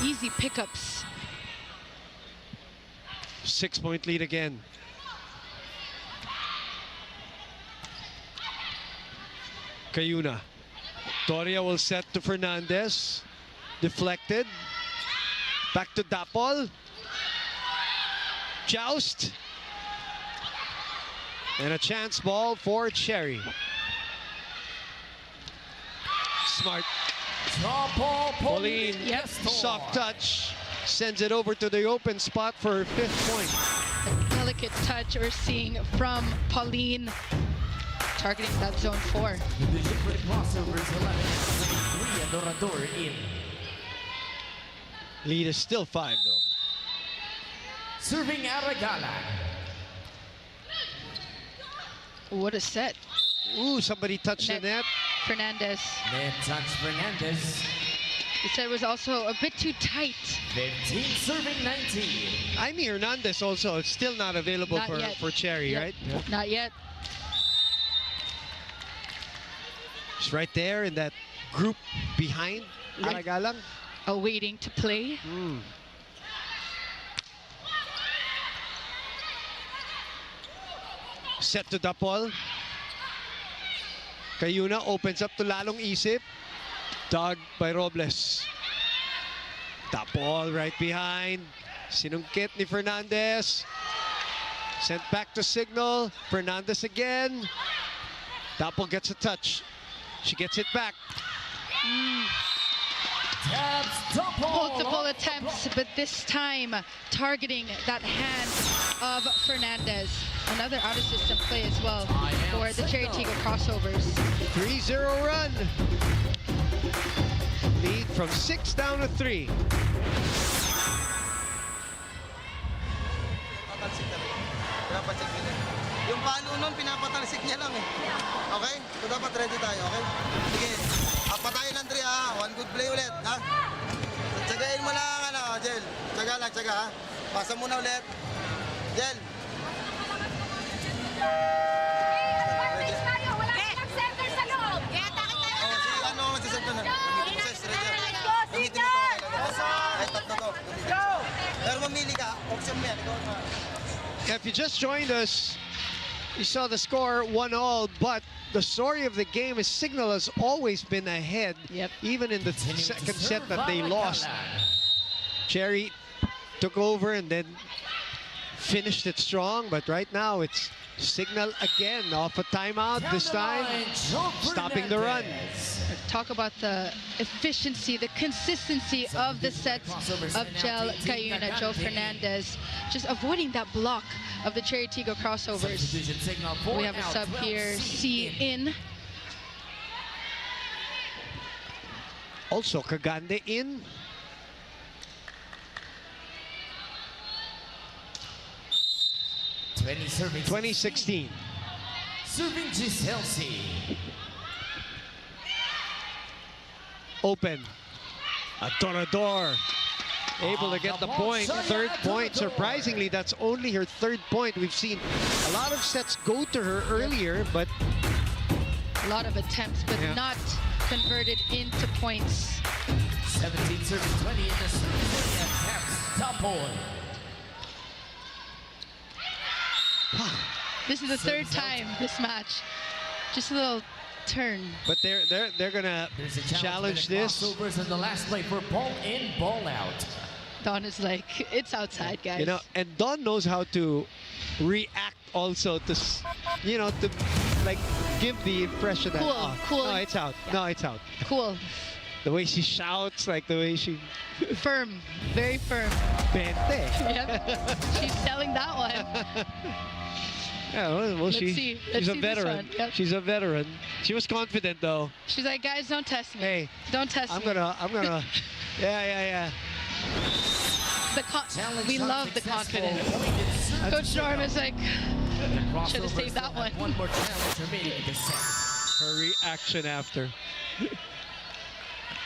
Easy pickups. 6-point lead again. Cayuna. Doria will set to Fernandez. Deflected. Back to Dapol. Joust. And a chance ball for Chery. Smart. Top ball, Pauline, Yep. soft touch. Sends it over to the open spot for her 5th point. A delicate touch we're seeing from Pauline, targeting that zone 4. Division for the Crossovers 11. 3 Adorador in. Lead is still 5 though. Serving Aragala. What a set. Ooh, somebody touched the net. Fernandez. Net touch Fernandez. The set was also a bit too tight. 15 serving 19. Jaime Hernandez also still not available Not yet. for Chery, Yep. right? Not yet. She's right there in that group behind Right. Aragalang. Awaiting to play. Set to Dapol. Cayuna opens up to Lalong Isip. Dug by Robles. Dapol right behind. Sinungkit ni Fernandez. Sent back to Cignal. Fernandez again. Dapol gets a touch. She gets it back. Tabs double. Multiple attempts, but this time targeting that hand of Fernandez. Another out-of-system play as well for the Chery Tiggo Crossovers. 3-0 run. Lead from 6 down to 3. Pinapatalsik na rin. Pinapatalsik nila. Yung palo nun, pinapatalsik niya lang eh. Okay? So dapat ready tayo, okay? Sige. Patayin lang 3 ha. One good play ulit, ha? Tsagain mo lang, ano, Jel. Tsaga lang, tsaga ha. Pasa muna ulit. Jel. Ready? Wala kang center sa loob. Kaya atake tayo. Oh, si ano, masisento na. Gamitin mo, ready? Gamitin mo to. Ay, tatlo to. Pero mamili ka. Option mo yan. Ikaw na. If you just joined us, you saw the score 1-all, but the story of the game is Cignal has always been ahead, Yep. even in the second set that they lost. Chery took over and then finished it strong, but right now it's Cignal again off a timeout this time, stopping the run. Talk about the efficiency, the consistency of the sets of Gel Cayuna, Joe Fernandez, just avoiding that block of the Chery Tiggo Crossovers. We have a sub here, C in. Also, Kagande in. Serving 2016. Serving Giselle. Open. Adorador able to get the point. Third point. Surprisingly, that's only her third point. We've seen a lot of sets go to her earlier, but A lot of attempts, but not converted into points. 17 serving 20 in the service area. Caps top point. This is the third time this match. Just a little turn. but they're gonna There's a challenge this. Crossovers in the last play for ball in, ball out. Dawn is like, it's outside, guys. You know, and Don knows how to react also to, to like give the impression that Cool. no, it's out. No, it's out. Cool. The way she shouts, like the way she Firm. Very firm. Pente. Yep. She's selling that one. Yeah, well, Let's see. she's Let's a see this veteran. one. Yep. She's a veteran. She was confident though. She's like, guys, don't test me. Hey, Don't test I'm me. gonna. Yeah. We love the confidence. Coach Norm is like, should have saved that one. One more challenge remaining in this set. Her reaction after.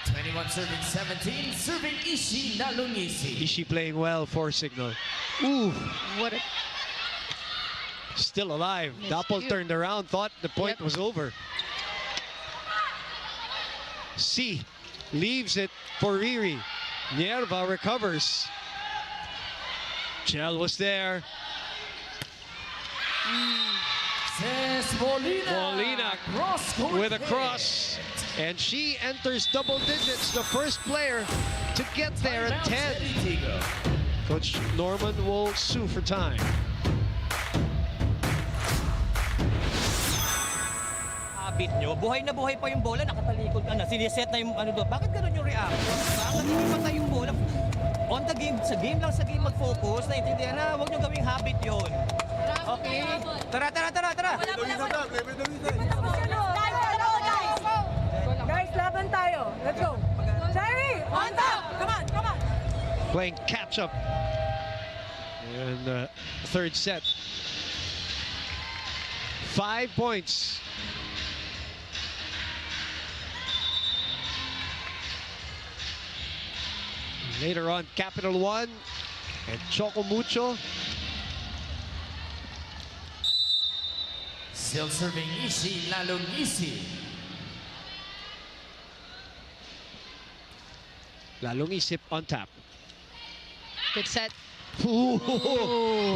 21 serving 17, serving Ishii Nalungisi. Is she playing well for Cignal? Ooh, What a still alive. Missed Doppel cue. turned around, thought the point Yep. was over. C leaves it for Riri. Nierva recovers. Chel was there. Says Molina cross With a cross. And she enters double digits, the first player to get there at 10. Chery Tiggo. Coach Norman will sue for time. Habit nyo, buhay na buhay pa yung bola, nakatalikod ka na, siniset na yung ano doon. Bakit ganun yung reaction? Bakit hindi patay yung bola? On the game, sa game lang sa game mag-focus, naintindihan na, huwag nyo gawing habit yon. Okay. Tara. Guys, laban tayo. Let's go. Chery, on top. Come on. Playing catch up in the third set. 5 points. Later on, Capital One and Choco Mucho. Still serving Ishii Nalungisi. Lalong isip on tap. good set. Ooh,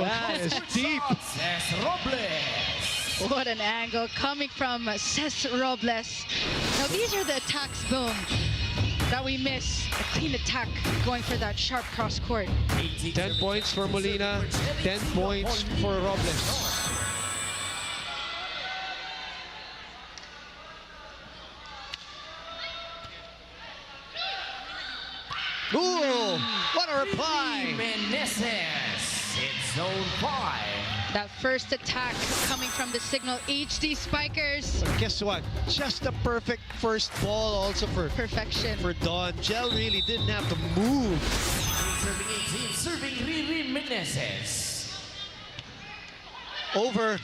that is deep. Says Robles. What an angle coming from Ces Robles. Now these are the attacks, boom, that we miss. A clean attack going for that sharp cross court. 10 points for Molina, 10 points for Robles. Ooh, what a reply! Meneses in zone 5. That first attack coming from the Cignal HD Spikers. But guess what? Just a perfect first ball also for Perfection. Dawn. Gel really didn't have to move. Serving 18, serving Riri Meneses. Over.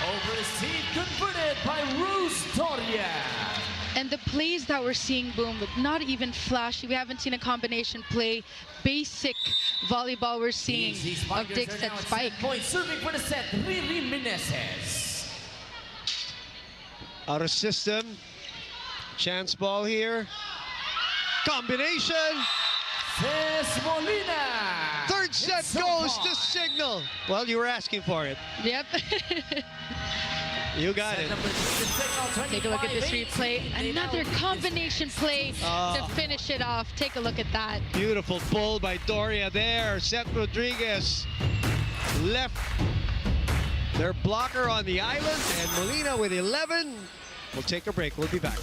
Over his team, converted by Rose Doria. And the plays that we're seeing, boom, but not even flashy. We haven't seen a combination play. Basic volleyball we're seeing of Dixon Spike. Point serving for the set, Riri Meneses. Out of system. Chance ball here. Combination. Says Molina. Third set It's so goes far. to Cignal. Well, you were asking for it. Yep. You got Set it. number 3 to Cignal, Take a look at this 25-8. replay. They now Another lead this combination play Oh. to finish it off. Take a look at that. Beautiful pull by Doria there. Seth Rodriguez left their blocker on the island, and Molina with 11. We'll take a break. We'll be back.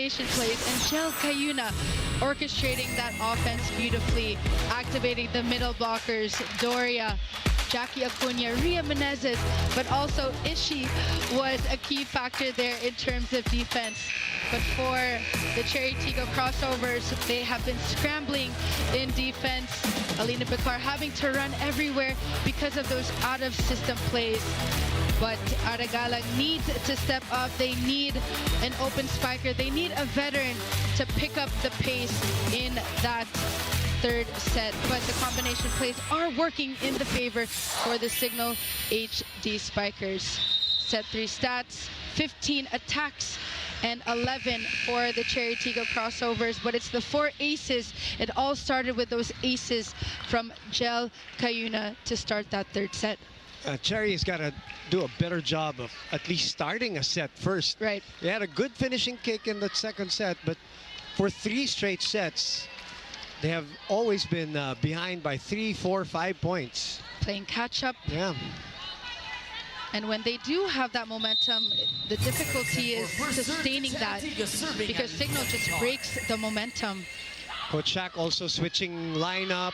combination plays, and Jel Cayuna orchestrating that offense beautifully, activating the middle blockers, Doria, Jackie Acuna, Ria Menezes, but also Ishi was a key factor there in terms of defense. But for the Chery Tiggo Crossovers, they have been scrambling in defense. Alina Picar having to run everywhere because of those out-of-system plays. But Aragala needs to step up. They need an open spiker. They need a veteran to pick up the pace in that third set. But the combination plays are working in the favor for the Cignal HD Spikers. Set 3 stats, 15 attacks, and 11 for the Chery Tiggo Crossovers, but it's the 4 aces. It all started with those aces from Jel Cayuna to start that third set. Chery's got to do a better job of at least starting a set first. Right. They had a good finishing kick in the second set, but for 3 straight sets, they have always been behind by 3, 4, 5 points. Playing catch up. Yeah. And when they do have that momentum, the difficulty is sustaining that, because Cignal just breaks the momentum. Coach Shaq also switching lineup,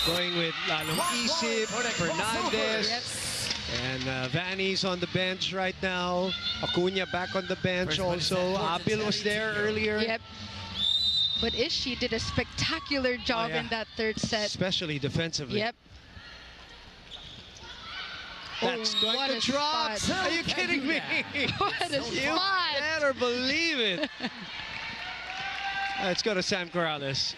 going with Lalong Isip, Fernandez, and Vanie's on the bench right now. Acuna back on the bench also. Abil was there earlier. Yep. But Ishi did a spectacular job in that third set. Especially defensively. Yep. That's going to drop. Are you kidding me? What a You spot! better believe it. Let's go to Sam Corrales.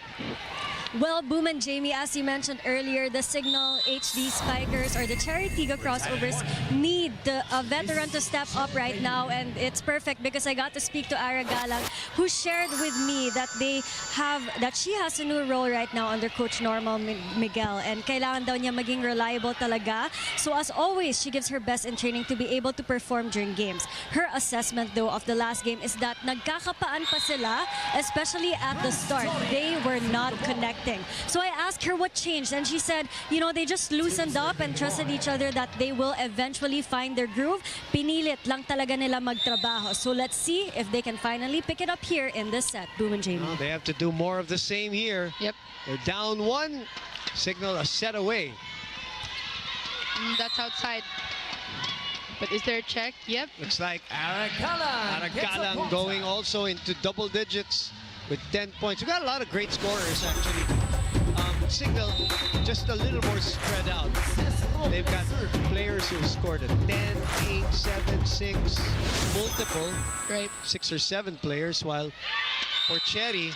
Well, Boom and Jamie, as you mentioned earlier, the Cignal HD Spikers or the Chery Tiggo Crossovers need a veteran to step up right now, and it's perfect because I got to speak to Ara Galang, who shared with me that she has a new role right now under Coach Normal Miguel, and kailangan daw niya maging reliable talaga. So as always, she gives her best in training to be able to perform during games. Her assessment though of the last game is that nagkakapaan pa sila, especially at the start. They were not connected. So I asked her what changed, and she said, you know, they just loosened up and trusted each other that they will eventually find their groove. Pinilit lang talaga nila magtrabaho. So let's see if they can finally pick it up here in this set. Boom and Jamie. Well, they have to do more of the same here. Yep. They're down 1. Cignal a set away. That's outside. But is there a check? Yep. Looks like Aragalang going also into double digits with 10 points. We've got a lot of great scorers, actually. Cignal just a little more spread out. They've got players who scored a 10, 8, 7, 6, multiple. Right. 6 or 7 players, while for Chery,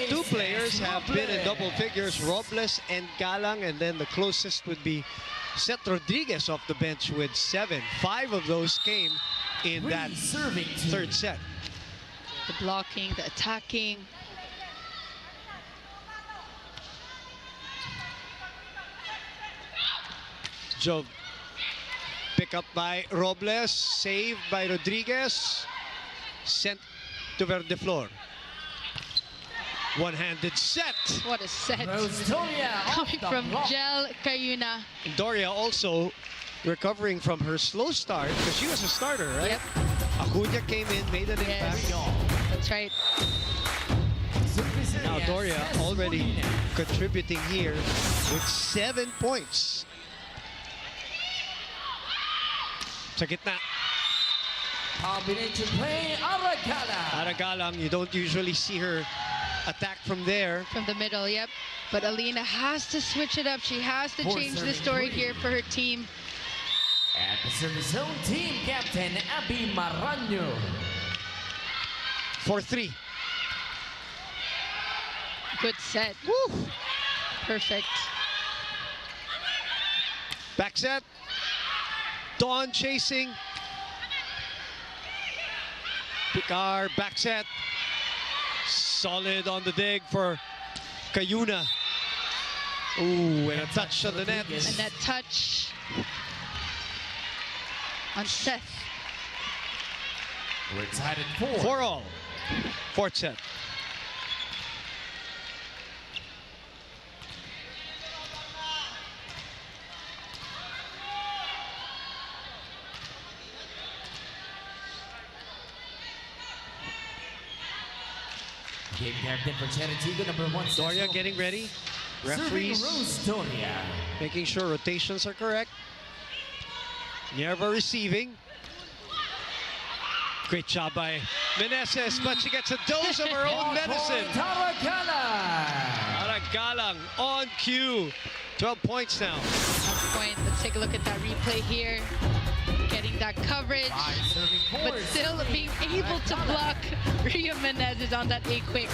2 players have been in double figures, Robles and Galang, and then the closest would be Seth Rodriguez off the bench with 7. 5 of those came in that third set. The blocking, the attacking. Job pick up by Robles, saved by Rodriguez, sent to Verdeflor. One-handed set. What a set. Doria Coming from Jel Cayuna. Doria also recovering from her slow start, because she was a starter, right? Yep. Acuna came in, made an impact. That's right. Now Doria already contributing here with 7 points. Sa gitna. Combination play, Aragalang, you don't usually see her attack from there. From the middle, yep. But Alina has to switch it up. She has to change the story here for her team. At the service zone, team captain Abby Maranyo. 4-3. Good set. Woo! Perfect. Back set. Dawn chasing. Picar back set. Solid on the dig for Cayuna. Ooh, and a touch on the net. And that touch on Seth. We're tied at 4. 4-all. Fourth set. Game captain for Chery Tiggo, number 1. Doria getting ready. Referees Rose Doria. making sure rotations are correct. Nerva receiving. Great job by Meneses, but she gets a dose of her own medicine. Galang on cue. 12 points now. Point. Let's take a look at that replay here. Getting that coverage, but still being able to block Ria Menezes on that A-quick.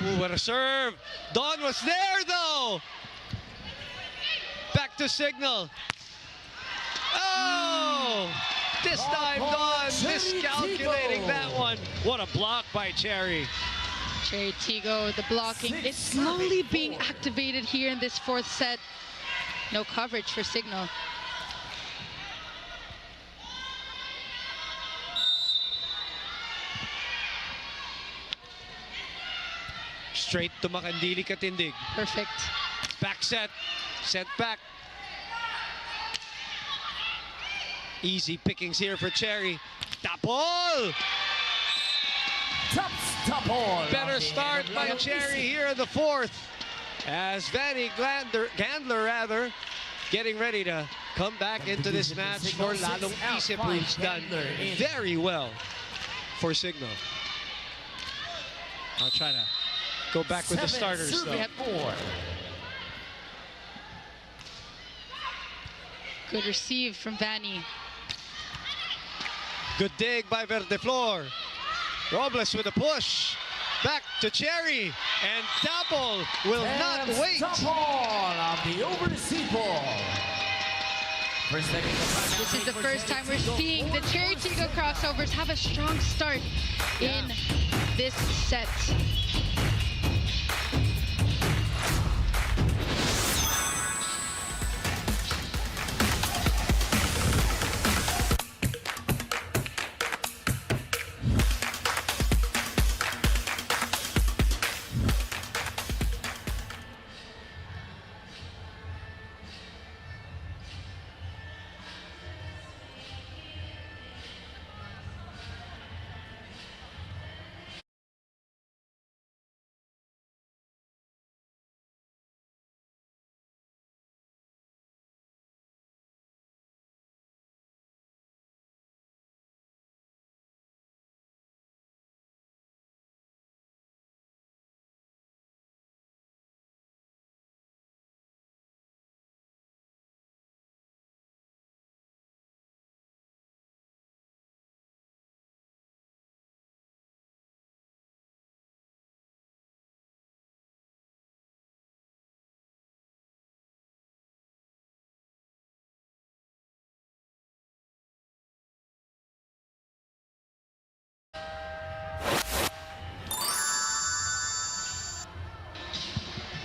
Ooh, what a serve. Dawn was there, though. Back to Cignal. Oh! This time, Dawn miscalculating that one. What a block by Chery. Chery Tiggo, the blocking is slowly being activated here in this 4th set. No coverage for Cignal. Straight to Makandili Katindig. Perfect. Back set. Set back. Easy pickings here for Chery. Tapol! Better start by Chery here in the 4th. As Vanie Gandler getting ready to come back into this match for lalong isip, who's done very well for Cignal. I'll try to go back with the starters, though. Good receive from Vanie. Good dig by Verdeflor. Robles with a push. Back to Chery. And Tapol will not wait. Of the overseas ball. This is the first time we're seeing the Chery Tiggo Crossovers have a strong start in this set.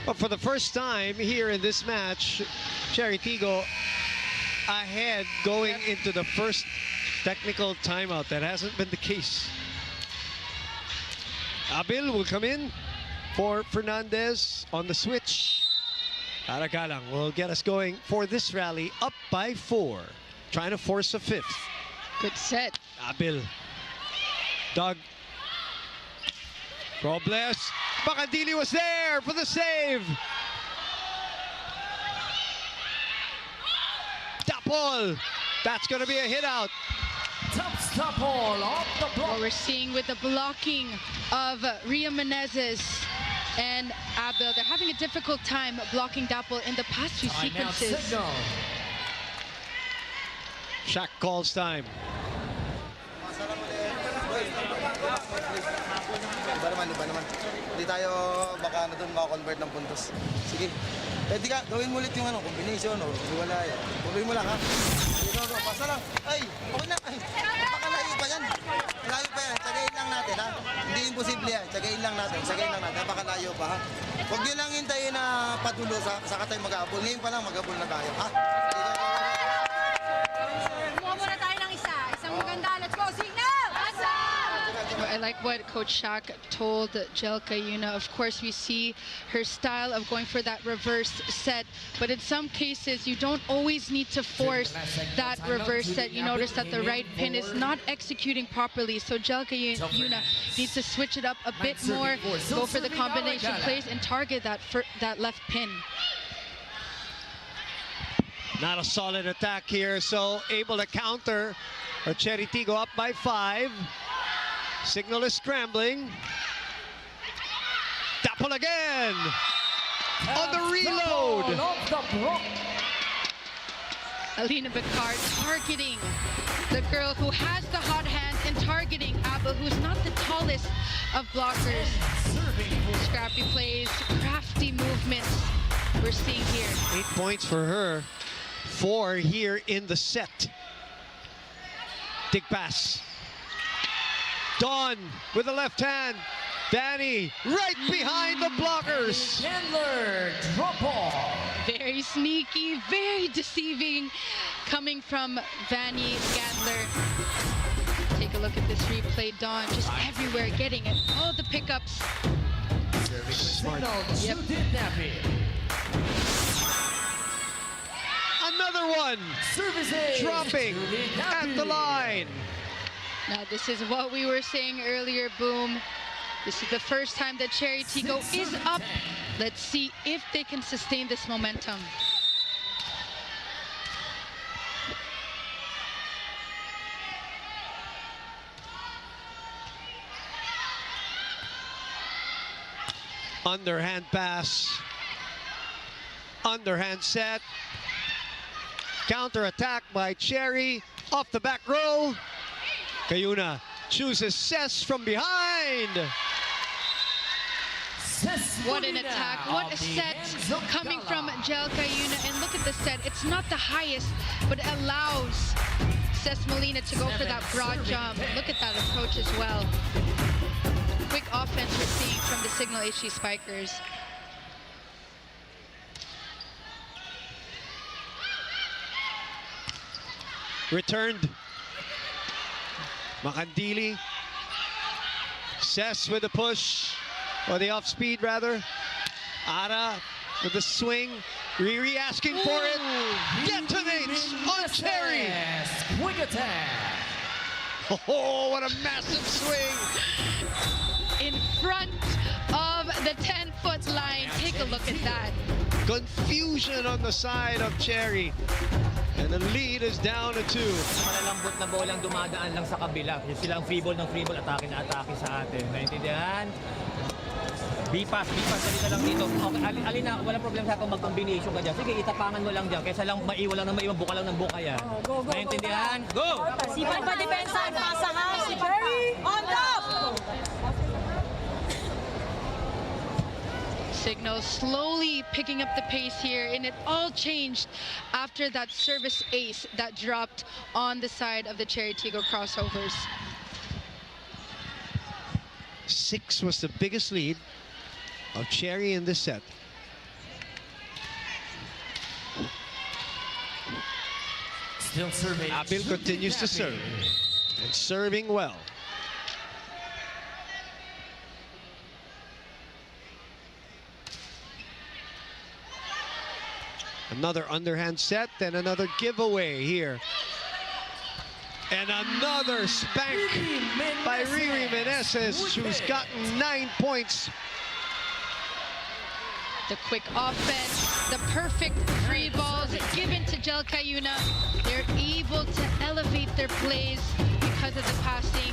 But for the first time here in this match, Chery Tiggo ahead going into the first technical timeout. That hasn't been the case. Abil will come in for Fernandez on the switch. Aragalang will get us going for this rally, up by 4. Trying to force a 5th. Good set. Abil. Doug. Robles. Makandili was there for the save. Tapol. That's going to be a hit out. Tapol off the block. What we're seeing with the blocking of Ria Menezes and Abil, they're having a difficult time blocking Tapol in the past few sequences. Shaq calls time. Iba naman. Hindi tayo baka na doon makakonvert ng puntos. Sige. Pwede ka, gawin mo ulit yung combination o hiwalay. Tuloy mo lang, ha? Sige, go, pasa lang. Ay, okay na. Ay, napakalayo pa yan. Layo pa yan. Tsagayin lang natin, ha? Hindi imposible yan. Tsagayin lang natin. Napakalayo pa, ha? Huwag nyo lang hintayin na padulo saka tayo mag-aabol. Ngayon pa lang mag-aabol na tayo, ha? Kumuha muna tayo ng isa. Isang maganda. Let's go, Cignal! I like what Coach Shaq told Jelka Yuna. Of course, we see her style of going for that reverse set, but in some cases, you don't always need to force that reverse set. You notice that the right pin is not executing properly, so Jelka Yuna needs to switch it up a bit more, go for the combination plays, and target that left pin. Not a solid attack here, so able to counter. Chery Tiggo up by 5. Cignal is scrambling. Tapon again! On the reload! Alina Bacard targeting the girl who has the hot hand and targeting Abel, who's not the tallest of blockers. Scrappy plays, crafty movements we're seeing here. 8 points for her. 4 here in the set. Dig pass. Dawn with the left hand. Vanie right behind the blockers. Gandler, drop ball. Very sneaky, very deceiving coming from Vanie Gandler. Take a look at this replay. Dawn just everywhere, getting it. All the pickups. Smart. Yep. Another one. Dropping at the line. Now this is what we were saying earlier, Boom. This is the first time that Chery Tiggo is up. Let's see if they can sustain this momentum. Underhand pass. Underhand set. Counter attack by Chery. Off the back row. Kayuna chooses Cess from behind. What an attack, what a set coming from Jelka Yuna. And look at the set, it's not the highest, but it allows Cess Molina to go for that broad jump. Look at that approach as well. Quick offense we're seeing from the Cignal HD Spikers. Returned. Makandili. Cess with the push, or the off speed rather. Ara with the swing. Riri asking for it. Detonates on Chery. Quick attack. Oh, what a massive swing. In front of the 10-foot line. Take a look at that. Confusion on the side of Chery. And the lead is down to 2. Malalambot na bolang dumadaan lang sa kabila. Yung silang free ball ng free ball, atake na atake sa atin. Naintindihan? B-pass, dali na lang dito. Okay, Alina, walang problem sa kung mag-combination ka dyan. Sige, itapangan mo lang dyan. Kaysa lang maiwan lang ng maiwan, buka lang ng buka yan. Naintindihan? Go! Sipan pa depensa, pasa ha. Si Chery, on top! Cignal slowly picking up the pace here, and it all changed after that service ace that dropped on the side of the Chery Tiggo Crossovers. 6 was the biggest lead of Chery in this set. Still serving. Abil continues to serve, and serving well. Another underhand set, and another giveaway here. And another spank by Riri Meneses, who's gotten 9 points. The quick offense, the perfect free balls given to Jelka Yuna. They're able to elevate their plays because of the passing.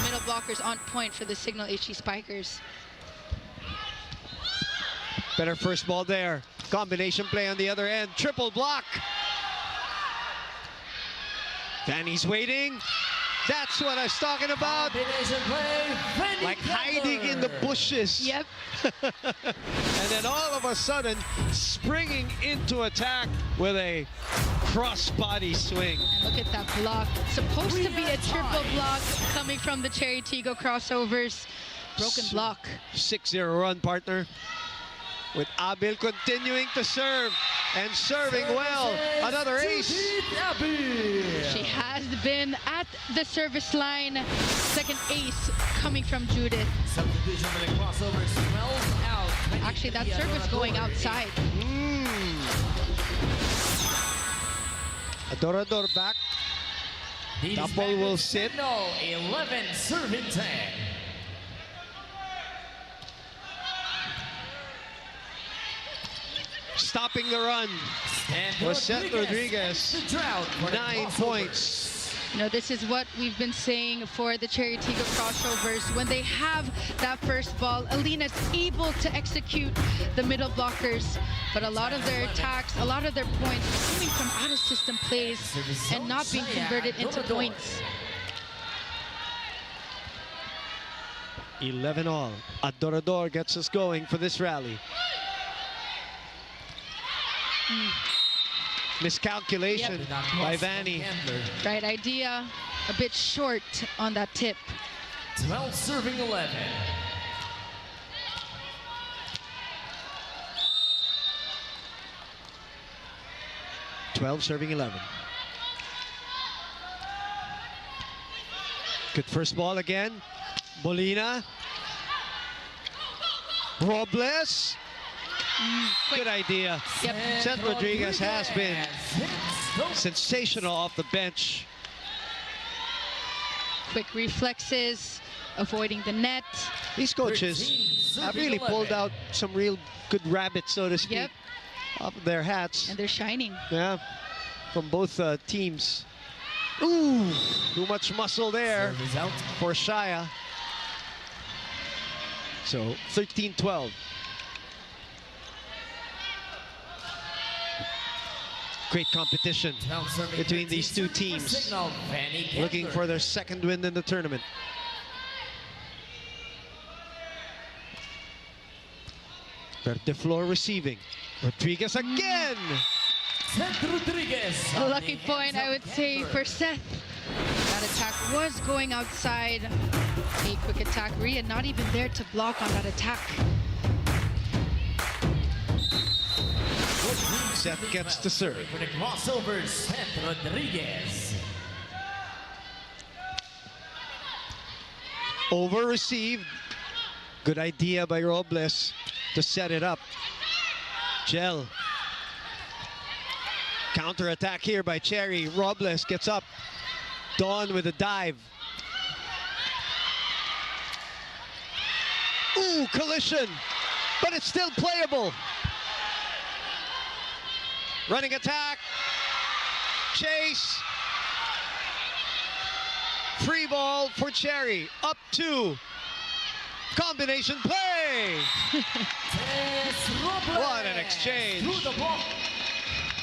Middle blockers on point for the Cignal HD Spikers. Better first ball there. Combination play on the other end. Triple block. Vanie's waiting. That's what I was talking about. Like hiding in the bushes. Yep. And then all of a sudden, springing into attack with a cross-body swing. And look at that block. Supposed to be a triple block coming from the Chery Tiggo Crossovers. Broken block. 6-0 run, partner. With Abil continuing to serve and serving well. Another ace. She has been at the service line. Second ace coming from Judith. Subdivision with a crossover, 12 out. Actually, that service going outside. Adorador back. That ball will sit. Cignal 11 serving 10. Stopping the run was Seth Rodriguez. 9 points. You know, this is what we've been saying for the Chery Tiggo Crossovers. When they have that first ball, Alina's able to execute the middle blockers, but a lot of their attacks, a lot of their points coming from out-of-system plays and not being converted into points. 11 all. Adorador gets us going for this rally. Miscalculation by Vanie. Right idea, a bit short on that tip. 12 serving 11. Serving 11. Good first ball again. Molina. Robles. Good idea. Yep. Seth Rodriguez has been sensational off the bench. Quick reflexes, avoiding the net. These coaches have really pulled out some real good rabbits, so to speak, Yep. off of their hats. And they're shining. Yeah, from both teams. Ooh, too much muscle there Serve is out. for Shaya. So 13-12. Great competition 12 serving between 13 these two serving for teams. Cignal, Vanie Gandler. Looking for their second win in the tournament. Verdeflor receiving. Rodriguez again! Seth Rodriguez. A lucky point, I would say, for Seth. That attack was going outside. A quick attack, Rhea not even there to block on that attack. Seth gets to serve. For the crossover, Seth Rodriguez. Over received. Good idea by Robles to set it up. Gel. Counter attack here by Chery. Robles gets up. Dawn with a dive. Ooh, collision. But it's still playable. Running attack. Chase. Free ball for Chery. Up 2. Combination play. What an exchange.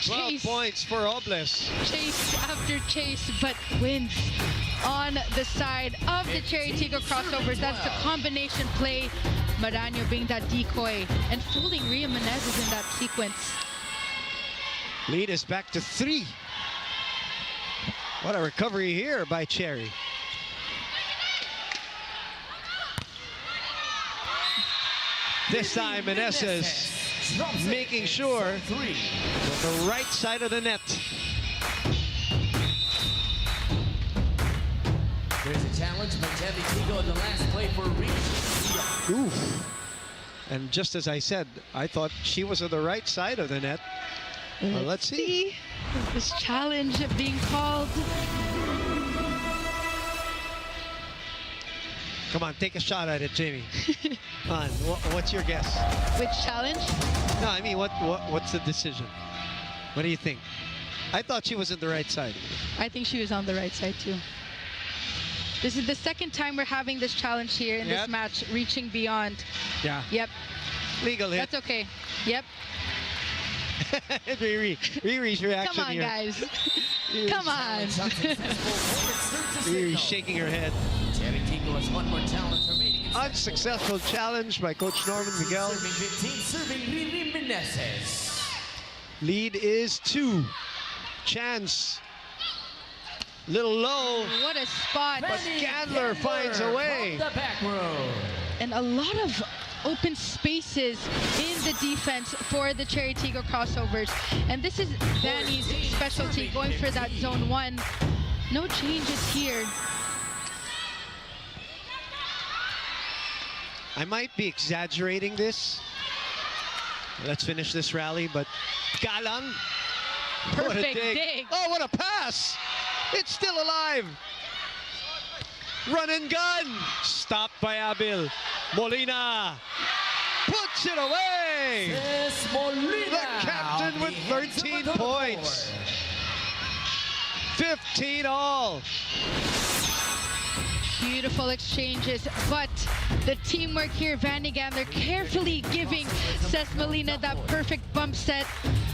12 Chase. points for Robles. Chase after chase, but wins on the side of the Chery Tiggo Crossovers. That's the combination play. Marano being that decoy and fooling Rhea Menezes in that sequence. Lead is back to 3. What a recovery here by Chery. This time Menezes making sure with the right side of the net. There's a challenge by Chery Tiggo in the last play for reach. Oof. And just as I said, I thought she was on the right side of the net. Well, let's see. This challenge being called. Come on, take a shot at it, Jamie. Come on, what's your guess? Which challenge? No, I mean, what's the decision? What do you think? I thought she was on the right side. I think she was on the right side too. This is the second time we're having this challenge here in this match, reaching beyond. Yeah. Yep. Legal hit. That's okay. Yep. Riri's reaction Come on, here. guys. Come on. Riri's shaking her head. Chery Tiggo has one more challenge remaining. Unsuccessful challenge by Coach Norman Miguel. Serving 15, serving Riri Menezes. Lead is 2. Chance. Little low. What a spot. But Gandler finds a way. From the back row. And a lot of open spaces in the defense for the Chery Tiggo Crossovers. And this is Vanie's specialty, going for that zone 1. No changes here. I might be exaggerating this. Let's finish this rally, but Galang. What a Perfect dig. dig. Oh, what a pass! It's still alive. Run and gun. Stopped by Abil. Molina puts it away. It's Molina. The captain with 13 points. 15 all. Beautiful exchanges, but the teamwork here, Vanie Gandler carefully giving Cesc Molina that perfect bump set.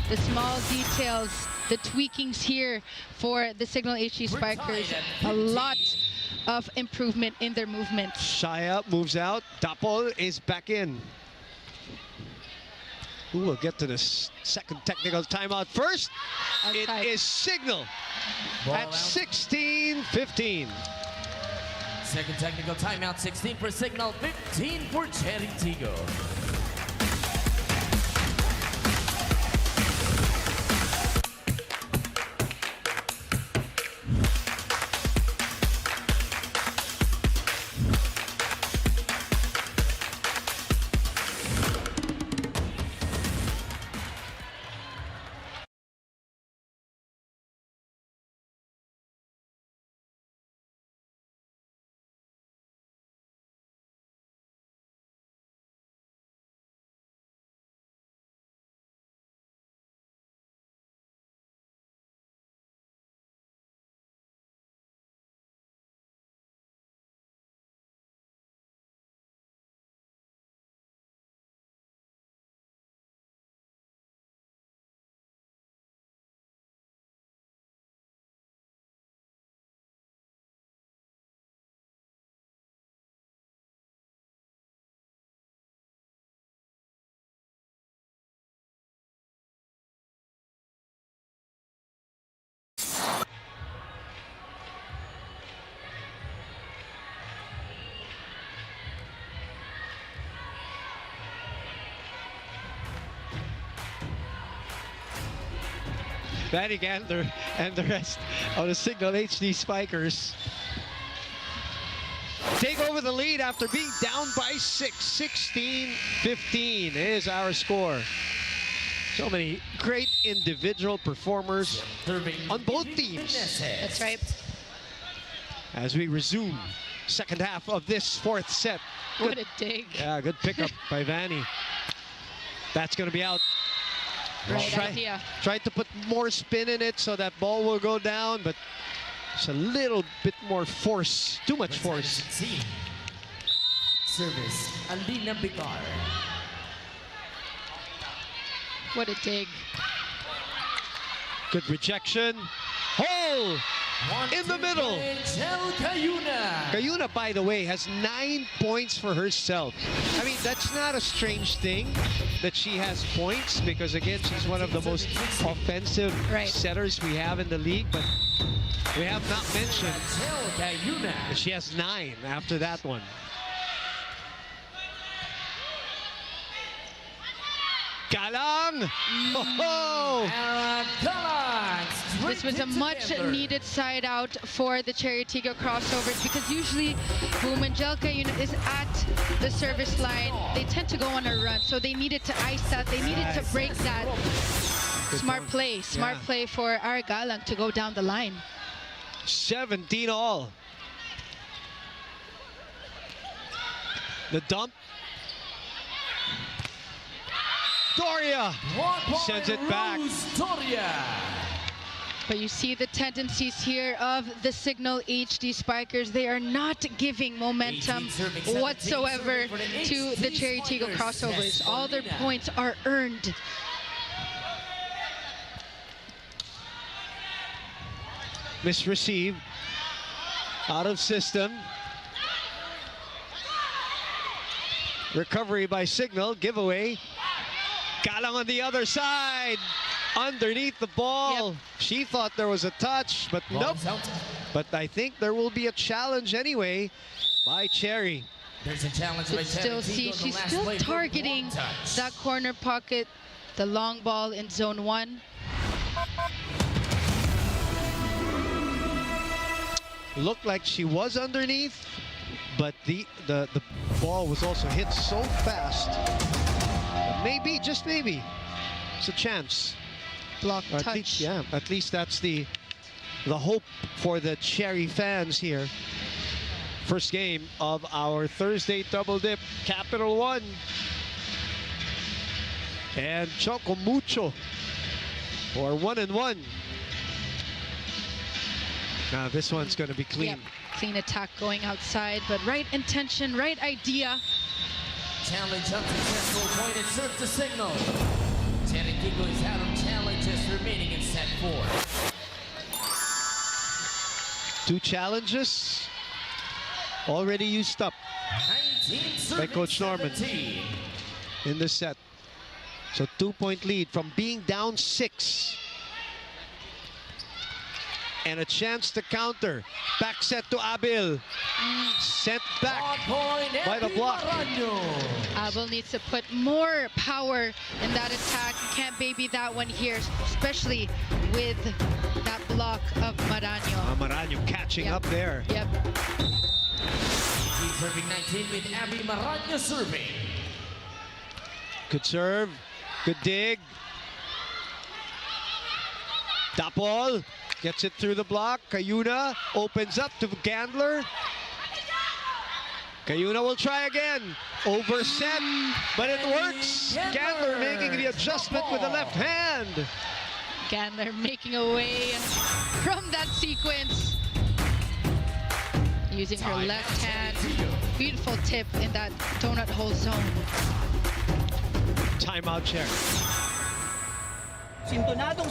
The small details, the tweakings here for the Cignal HD Spikers. A lot of improvement in their movement. Shaya moves out. Dapol is back in. Who will get to the second technical timeout first? Outside. It is Cignal at 16-15. Second technical timeout, 16 for Cignal, 15 for Chery Tiggo. Vanie Gandler and the rest of the Cignal HD Spikers take over the lead after being down by 6. 16-15 is our score. So many great individual performers on both teams. That's right. As we resume second half of this fourth set. What a dig. Yeah, good pickup by Vanie. That's going to be out. Right idea. Tried to put more spin in it so that ball will go down, but it's a little bit more force. Too much force. Service, Alina Bigar. What a dig. Good rejection. Hole in the middle. Cayuna, by the way, has 9 points for herself. I mean, that's not a strange thing that she has points because, again, she's one of the most offensive setters we have in the league. But we have not mentioned that she has 9 after that one. Galang! Oh! This was a much-needed side out for the Chery Tiggo Crossovers because usually when Cayuna is at the service line, they tend to go on a run. So they needed to ice that. They needed to break that. Smart play for our Galang to go down the line. 17 all. The dump. Doria sends it back. But you see the tendencies here of the Cignal HD Spikers. They are not giving momentum whatsoever to the Chery Tiggo Crossovers. All their points are earned. Misreceive. Out of system. Recovery by Cignal. Giveaway. Galang on the other side. Underneath the ball. Yep. She thought there was a touch, but nope. But I think there will be a challenge anyway by Chery. There's a challenge by Chery. She's still targeting that corner pocket, the long ball in zone 1. looked like she was underneath, but the ball was also hit so fast. Maybe, just maybe, it's a chance. Block Or at touch. least, yeah, at least that's the hope for the Chery fans here. First game of our Thursday double dip, Capital One and Choco Mucho for 1-1. Now this one's going to be clean. Yep. Clean attack going outside, but right intention, right idea. Challenge unsuccessful, point and serve to Cignal. Chery Tiggo is out of challenges remaining in set 4. 2 challenges already used up 19 by Coach Norman 17. in this set. So 2-point lead from being down 6. And a chance to counter. Back set to Abil. Sent back by the block. Abel needs to put more power in that attack. You can't baby that one here, especially with that block of Maranyo. Maranyo catching Yep. up there. Yep. He's serving 19 with Abby Maranyo serving. Good serve. Good dig. Tapol gets it through the block. Cayuna opens up to Gandler. Cayuna will try again. Overset, but it works. Gandler making the adjustment with the left hand. Gandler making a way from that sequence. Using her left hand. Beautiful tip in that donut hole zone. Timeout check. Sintonado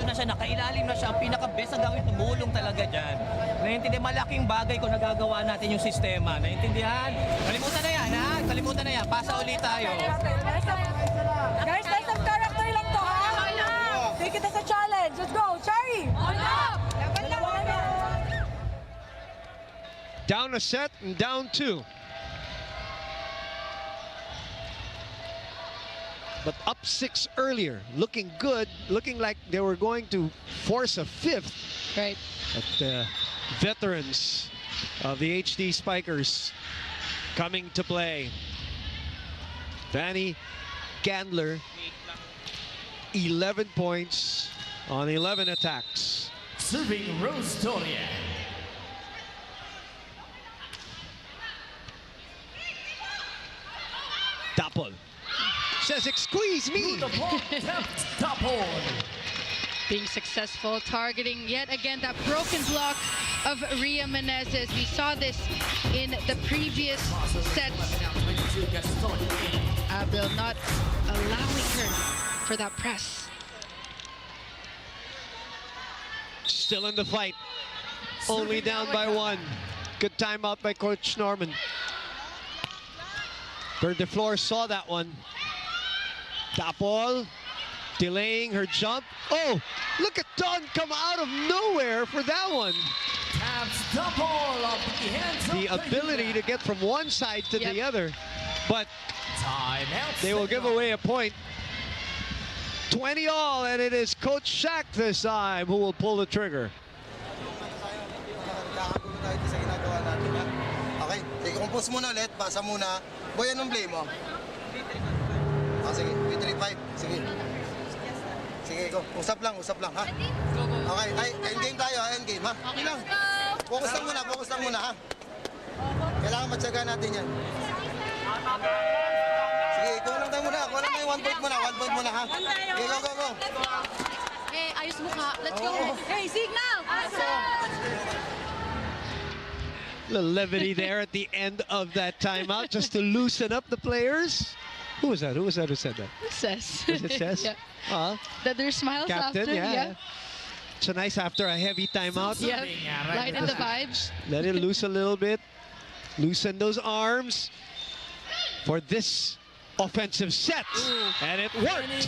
na siya, nakailalim na siya. Ang pinaka-best na gawin, tumulong talaga dyan. Naiintindihan, malaking bagay kung nagagawa natin yung sistema. Naiintindihan? Kalimutan na yan, ha? Kalimutan na yan. Pasa ulit tayo. Guys, test of character lang to, ha? Take it as a challenge. Let's go, Chery! Down a set and down 2. But up 6 earlier, looking good, looking like they were going to force a 5th. Right. But the veterans of the HD Spikers coming to play. Vanie Gandler, 11 points on 11 attacks. Serving Rose Doria. Tapol says, "Squeeze me." The ball tapped Tapol. Being successful, targeting yet again that broken block of Ria Menezes. We saw this in the previous sets. Abil not allowing her for that press. Still in the fight. Only down by 1. Good timeout by Coach Norman. Bird de Flor saw that one. Tapol delaying her jump. Oh, look at Dawn come out of nowhere for that one. Taps Tapol off the hands The of ability to get from one side to the other. But Timeout. they will give away a point. 20 all, and it is Coach Shaq this time who will pull the trigger. Okay, sige, compose muna ulit, basa muna. Boy, anong play mo? Sige, 3-5, sige. Sige, go. Usap lang, ha? Okay, ay, endgame tayo, ha? Endgame, ha? Okay lang. Focus lang muna, ha? Kailangan matyaga natin yan. Sige, kulang tayo muna, kulang tayo 1 point muna, ha? Okay, go. Hey, ayos mukha. Let's go. Hey, Cignal! Little levity there at the end of that timeout just to loosen up the players. Who was that? Who said that? Says. Was it Cess? Yeah. That their smiles Captain, after. yeah. So nice after a heavy timeout. Yeah. Lighten the vibes. Let it loose a little bit. Loosen those arms for this offensive set. And it worked.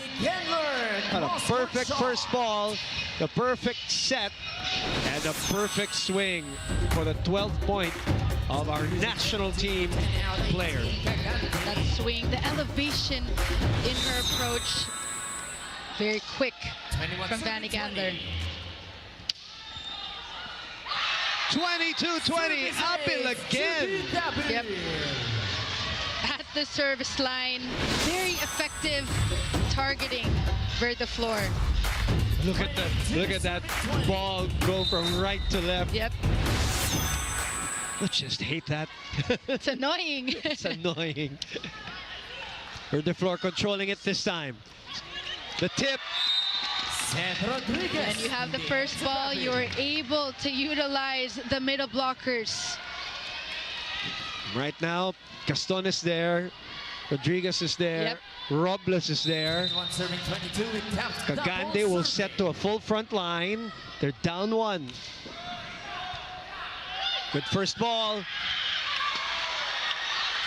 And a perfect first ball, the perfect set, and a perfect swing for the 12th point of our national team player. That swing, the elevation in her approach, very quick from Vanie Gandler. 22-20. Apil again. Yep. At the service line, very effective targeting for the floor. Look at that ball go from right to left. Yep. I just hate that. It's annoying. It's annoying. Or the floor controlling it this time. The tip. And you have the first ball. You are able to utilize the middle blockers. Right now, Gaston is there. Rodriguez is there. Yep. Robles is there. Cagande will set to a full front line. They're down 1. Good first ball.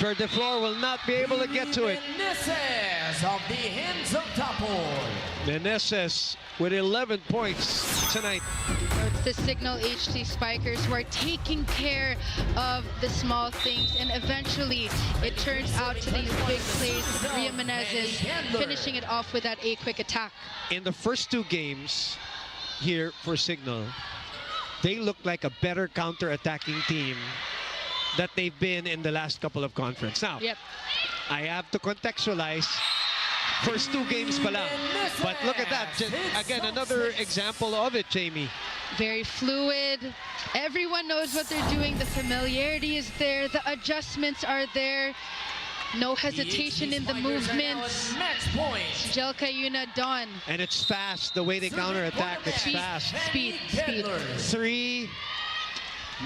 Floor will not be able to get to it. Meneses of the hands of Tapol. Meneses with 11 points tonight. So it's the Cignal HD Spikers who are taking care of the small things, and eventually it turns out to these big plays. Ria Menezes finishing it off with that quick attack. In the first 2 games here for Cignal, they look like a better counter-attacking team that they've been in the last couple of conference. Now, Yep. I have to contextualize first 2 games pa lang. But look at that. Again, another example of it, Jamie. Very fluid. Everyone knows what they're doing. The familiarity is there. The adjustments are there. No hesitation in the movements. Match point. Jelka Yuna Dawn. And it's fast. The way they counter-attack, it's fast. Speed. 3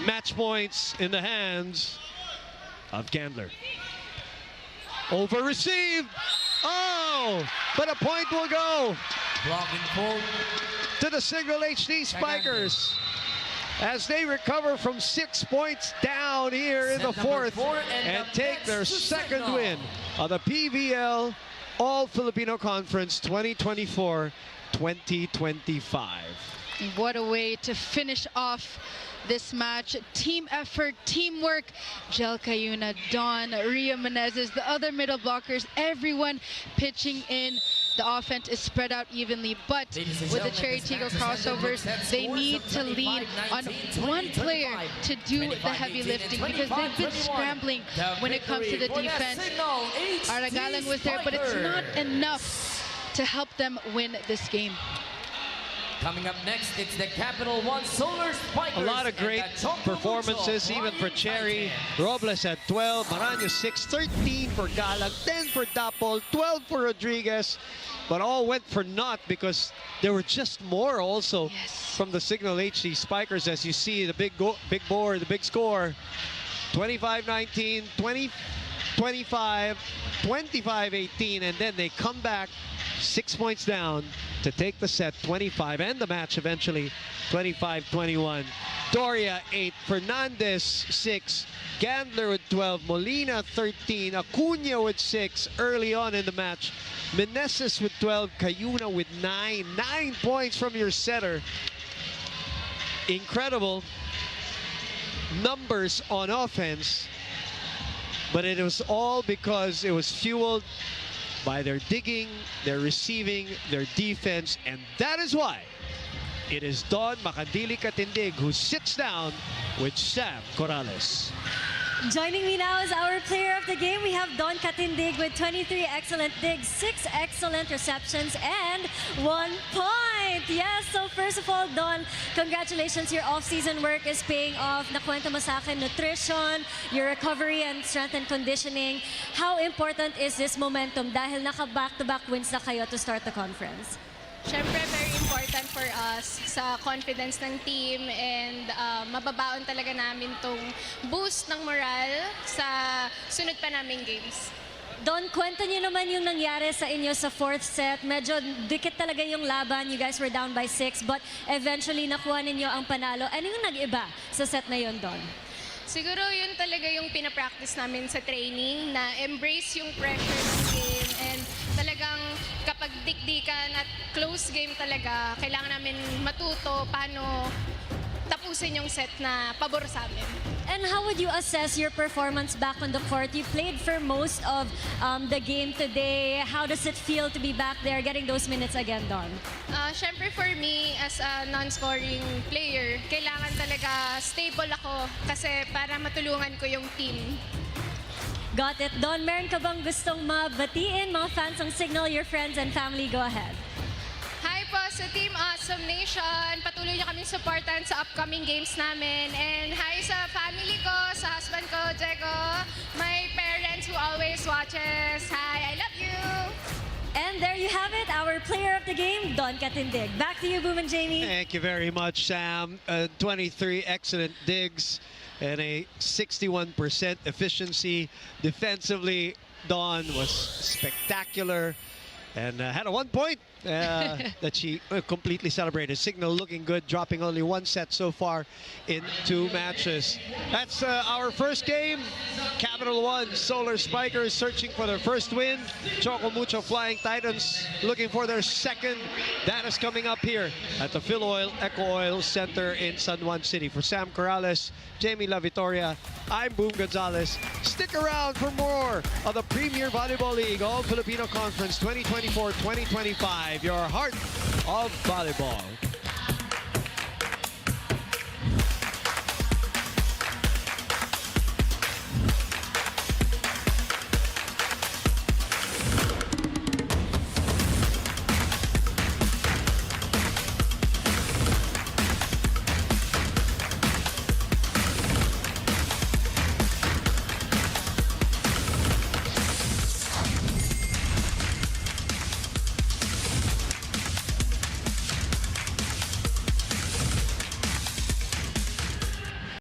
match points in the hands of Gandler. Over-received. Oh! But a point will go Blocking full. to the Cignal HD Spikers as they recover from 6 points down here in the fourth and take their second win of the PVL All-Filipino Conference 2024-2025. What a way to finish off this match. Team effort, teamwork. Jelka Yuna, Dawn, Ria Menezes, the other middle blockers, everyone pitching in. The offense is spread out evenly, but with the Chery Tiggo Crossovers, they need to lean on one player to do the heavy lifting because they've been scrambling when it comes to the defense. Aragalan was there, but it's not enough to help them win this game. Coming up next, it's the Capital One Solar Spikers. A lot of great performances, even for Chery. Robles at 12, Maraño 6, 13 for Galag, 10 for Tapol, 12 for Rodriguez. But all went for naught because there were just more also from the Cignal HD Spikers. As you see, the big board, the big score, 25-19, 20-25, 25-18, and then they come back 6 points down to take the set 25 and the match eventually 25-21. Doria 8, Fernandez 6, Gandler with 12, Molina 13, Acuna with 6 early on in the match, Meneses with 12, Cayuna with 9 points from your setter. Incredible numbers on offense, but it was all because it was fueled by their digging, their receiving, their defense, and that is why it is Don Makandili Katindig who sits down with Sam Corrales. Joining me now is our player of the game. We have Don Katindig with 23 excellent digs, 6 excellent receptions, and 1 point. Yes, so first of all, Don, congratulations. Your off-season work is paying off. Nakwento mo sa akin, nutrition, your recovery and strength and conditioning. How important is this momentum dahil naka-back-to-back wins na kayo to start the conference? Siyempre, very important for us sa confidence ng team and mababaon talaga namin tong boost ng moral sa sunod pa naming games. Don, kwento niyo naman yung nangyari sa inyo sa fourth set. Medyo dikit talaga yung laban. You guys were down by 6, but eventually nakuha ninyo ang panalo. Ano yung nag-iba sa set na yun, Don? Siguro yun talaga yung pinapractice namin sa training, na embrace yung pressure ng game and talagang kapag dikdikan at close game talaga, kailangan namin matuto paano tapusin yung set na pabor sa amin. And how would you assess your performance back on the court? You played for most of the game today. How does it feel to be back there, getting those minutes again, Dawn? Syempre for me, as a non-scoring player, kailangan talaga stable ako kasi para matulungan ko yung team. Got it. Dawn, meron ka bang gustong mabatiin mga fans ng Cignal, your friends and family? Go ahead. Hi po sa Team Awesome Nation. Patuloy niyo kaming supportan sa upcoming games namin. And hi sa family ko, sa husband ko, Diego, my parents who always watches. Hi, I love you! And there you have it, our player of the game, Dawn Katindig. Back to you, Boom and Jamie. Thank you very much, Sam. 23 excellent digs and a 61% efficiency. Defensively, Dawn was spectacular and had a 1 point that she completely celebrated. Cignal looking good, dropping only 1 set so far in 2 matches. That's our first game. Capital One Solar Spikers searching for their first win. Choco Mucho Flying Titans looking for their second. That is coming up here at the Phil Oil Eco Oil Center in San Juan City. For Sam Corrales, Jamie La Victoria, I'm Boom Gonzalez. Stick around for more of the Premier Volleyball League All-Filipino Conference 2024-2025. Your heart of volleyball.